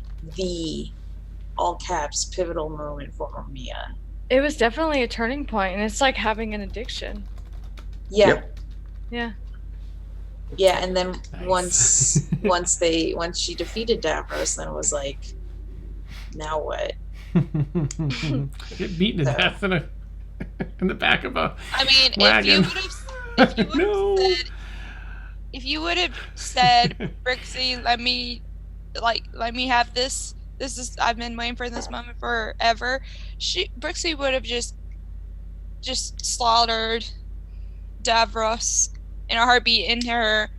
all caps pivotal moment for Mia. It was definitely a turning point, and it's like having an addiction. Yeah. Yep. Yeah. Yeah, and then Nice. once she defeated Davros, then it was like, now what? Get beaten to death in the back of a I mean, wagon. if you would have said, Brixie, let me have this. I've been waiting for this moment forever. Brixie would have just slaughtered Davros in a heartbeat in her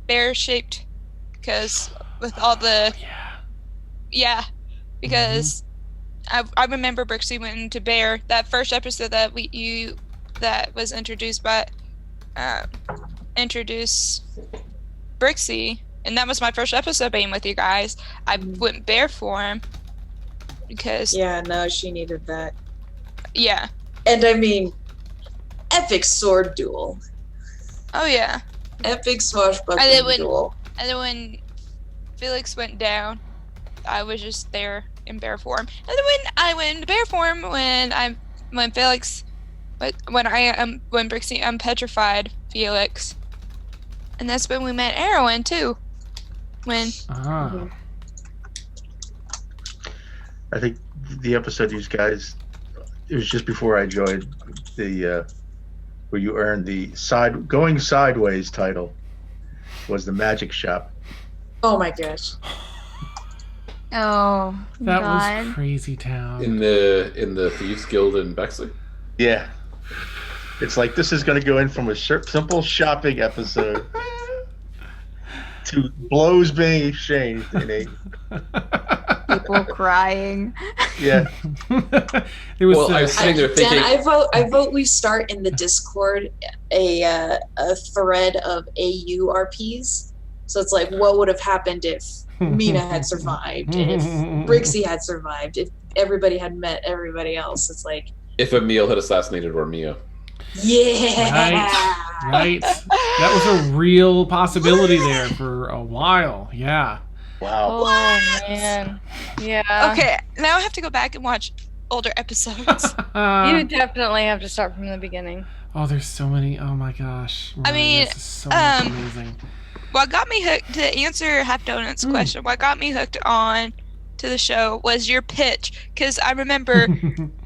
bear-shaped, because with all the because I remember Brixie went into bear, that first episode that that was introduced Brixie, and that was my first episode being with you guys. I went bear form because she needed that. Yeah. And I mean, epic sword duel. Oh yeah. Epic swashbuckling duel. And then when Felix went down, I was just there in bear form. And then when I went into bear form, when Brixie unpetrified Felix, and that's when we met Aeronwenn too. I think the episode these guys, it was just before I joined the where you earned the going sideways title, was the magic shop. Oh my gosh. Oh, that God. was crazy town. In the Thieves Guild in Bexley? Yeah. It's like, this is going to go in from a simple shopping episode to blows being exchanged in a... People crying. Yeah. There was I was sitting there thinking... Dan, I vote we start in the Discord a thread of AU RPs. So it's like, what would have happened if Mina had survived, if Brixie had survived, if everybody had met everybody else? It's like, if Emil had assassinated Ormia. Yeah. Right. That was a real possibility there for a while. Yeah. Wow. Oh, man. Yeah. Okay, now I have to go back and watch older episodes. You definitely have to start from the beginning. Oh, there's so many. Oh my gosh. I mean, this is so much amazing. What got me hooked, to answer Half Donut's question, what got me hooked on to the show was your pitch. Because I remember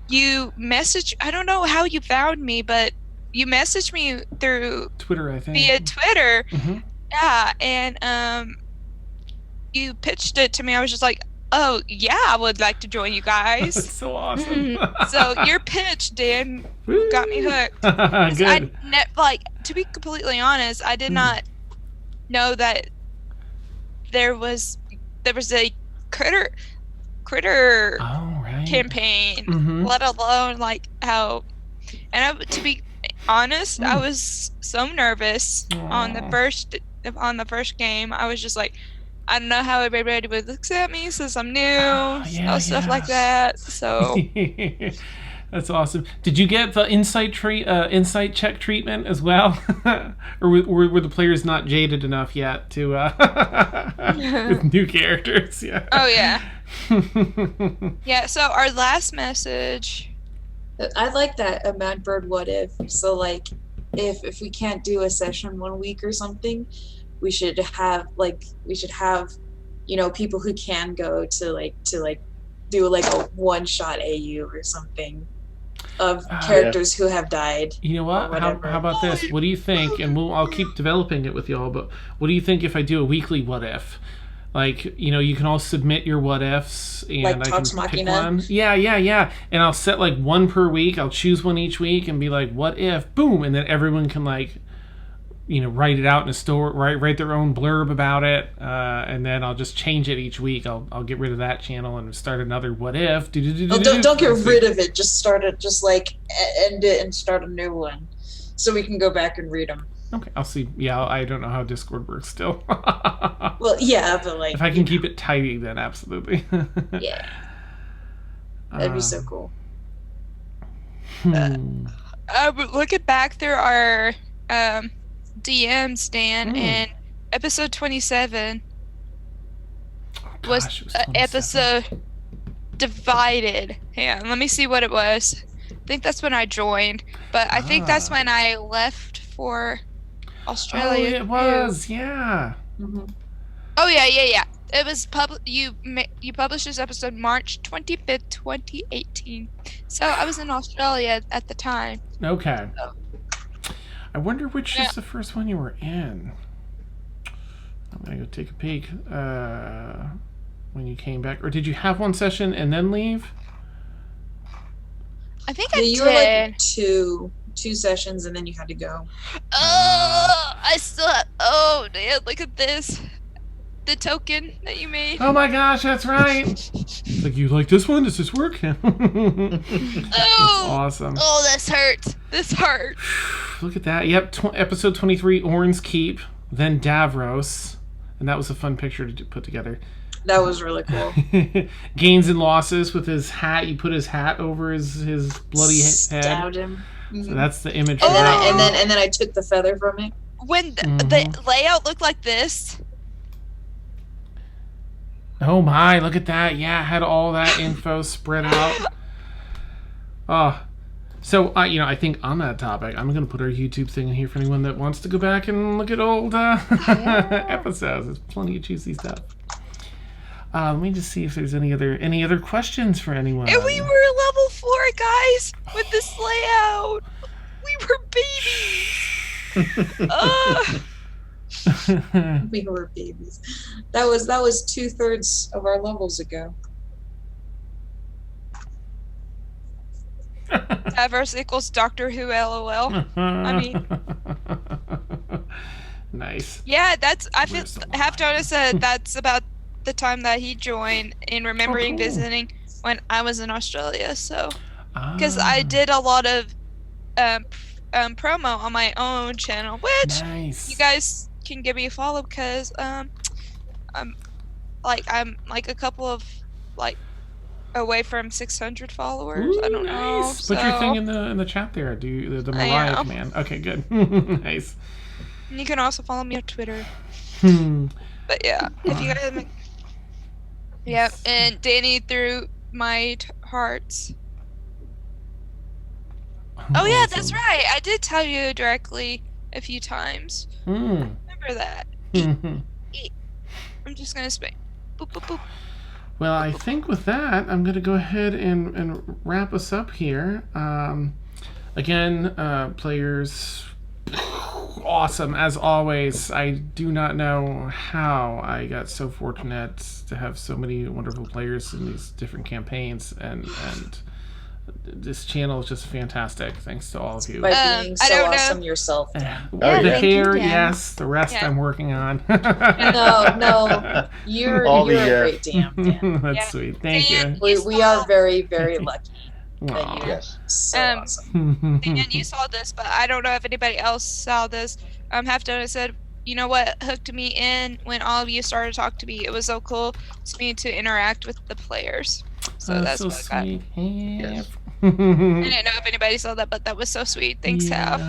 you messaged, I don't know how you found me, but you messaged me through Twitter, I think. via Twitter. Mm-hmm. Yeah, and you pitched it to me. I was just like, oh, yeah, I would like to join you guys. That's so awesome. So your pitch, Dan, got me hooked. Good. To be completely honest, I did not know that there was a critter campaign, let alone like how. And to be honest, I was so nervous on the first game. I was just like, I don't know how everybody would look at me since I'm new, stuff like that. So that's awesome. Did you get the insight check treatment as well, or were the players not jaded enough yet to with new characters? Yeah. Oh yeah. Yeah. So our last message. I like that, a Mad Bird what if. So like, if we can't do a session 1 week or something, we should have people who can go to do like a one-shot AU or something of characters who have died. You know what? How about this? What do you think? And I'll keep developing it with y'all. But what do you think if I do a weekly what if? Like, you can all submit your what ifs, and like I can Talks pick Machina? one. Yeah. And I'll set like one per week. I'll choose one each week and be like, what if? Boom, and then everyone can like, write it out in a store, write their own blurb about it, and then I'll just change it each week. I'll get rid of that channel and start another what if. Don't get rid of it. Just start it. Just like end it and start a new one, so we can go back and read them. Okay, I'll see. Yeah, I don't know how Discord works still. Well, yeah, but like if I can keep it tidy, then absolutely. Yeah, that'd be so cool. Looking back through our DMs, Dan, and episode 27 was an episode divided. Yeah, let me see what it was. I think that's when I joined, but I think that's when I left for Australia. Oh, it was, yeah. Mm-hmm. Oh yeah. It was you published this episode March 25th, 2018. So I was in Australia at the time. Okay. I wonder which is the first one you were in. I'm gonna go take a peek. When you came back, or did you have one session and then leave? I think I did. You were like two sessions and then you had to go. Oh, I still have. Oh, Dan, look at this. The token that you made. Oh my gosh, that's right. It's like, you like this one? Does this work? Oh, awesome. Oh, this hurts. This hurts. Look at that. Yep, episode 23, Orin's Keep, then Davros, and that was a fun picture to put together. That was really cool. Gains and losses with his hat. You put his hat over his bloody head. Stabbed him. So that's the image. And then I took the feather from it. When the layout looked like this. Oh my, look at that. Yeah, had all that info spread out. Oh. So, I think on that topic, I'm going to put our YouTube thing in here for anyone that wants to go back and look at old episodes. There's plenty of juicy stuff. Let me just see if there's any other questions for anyone. And we were level 4, guys, with this layout. We were babies. We were babies. That was 2/3 of our levels ago. Diverse equals Doctor Who, LOL. I mean, nice. Yeah, have to notice that that's about the time that he joined in remembering visiting when I was in Australia. So, because I did a lot of promo on my own channel, which you guys can give me a follow because I'm like a couple of away from 600 followers. Ooh, I don't know. Nice. Put your thing in the chat there. Do the Mariah command. Okay, good. Nice. And you can also follow me on Twitter. But yeah, if you guys. Yep, and Danny threw my hearts. Oh yeah, that's right. I did tell you directly a few times. Remember that. I'm just gonna spam. Boop boop boop. Well, I think with that, I'm going to go ahead and wrap us up here. Again, players, awesome as always. I do not know how I got so fortunate to have so many wonderful players in these different campaigns, and this channel is just fantastic. Thanks to all of you. By being so awesome yourself. The hair, yes. The rest I'm working on. No. You're a great Dan. That's sweet. Thank you. We are very, very lucky. That you so awesome. Dan, you saw this, but I don't know if anybody else saw this. Half done said, you know what hooked me in when all of you started to talk to me? It was so cool to me to interact with the players. So that's so what I got. Yes. I didn't know if anybody saw that, but that was so sweet. Thanks, Half.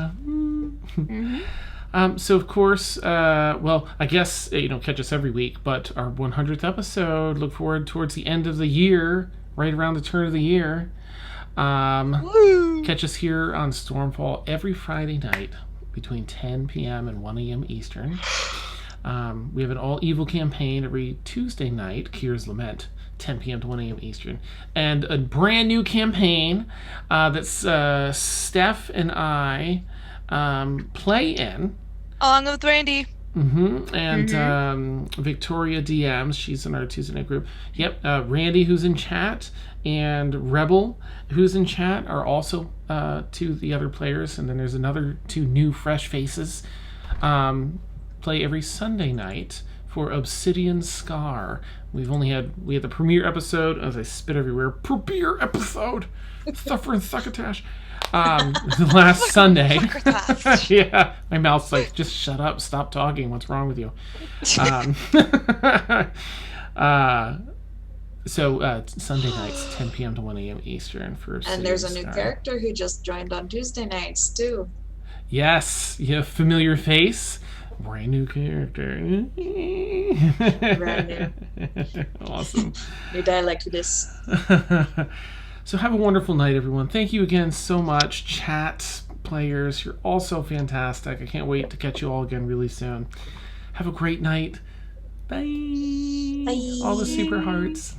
So of course, well, I guess catch us every week, but our 100th episode. Look forward towards the end of the year, right around the turn of the year. Catch us here on Stormfall every Friday night between 10 p.m. and 1 a.m. Eastern. We have an all-evil campaign every Tuesday night, Kier's Lament, 10 p.m. to 1 a.m. Eastern. And a brand new campaign that's Steph and I play in. Along with Randy. And Victoria DMs. She's in our Tuesday night group. Yep. Randy, who's in chat, and Rebel, who's in chat, are also two of the other players. And then there's another two new fresh faces. Play every Sunday night for Obsidian Scar. We had the premiere episode, as I spit everywhere, premiere episode, Thuffer and Succotash, last Sunday. Yeah, my mouth's like, just shut up, stop talking, what's wrong with you? So Sunday nights, 10 p.m. to 1 a.m. Eastern for Obsidian And there's a new Scar. character who just joined on Tuesday nights too. Yes, you have familiar face. Brand new character. Brand new. Awesome. New dialect for this. So have a wonderful night, everyone. Thank you again so much, chat players. You're all so fantastic. I can't wait to catch you all again really soon. Have a great night. Bye. Bye. All the super hearts.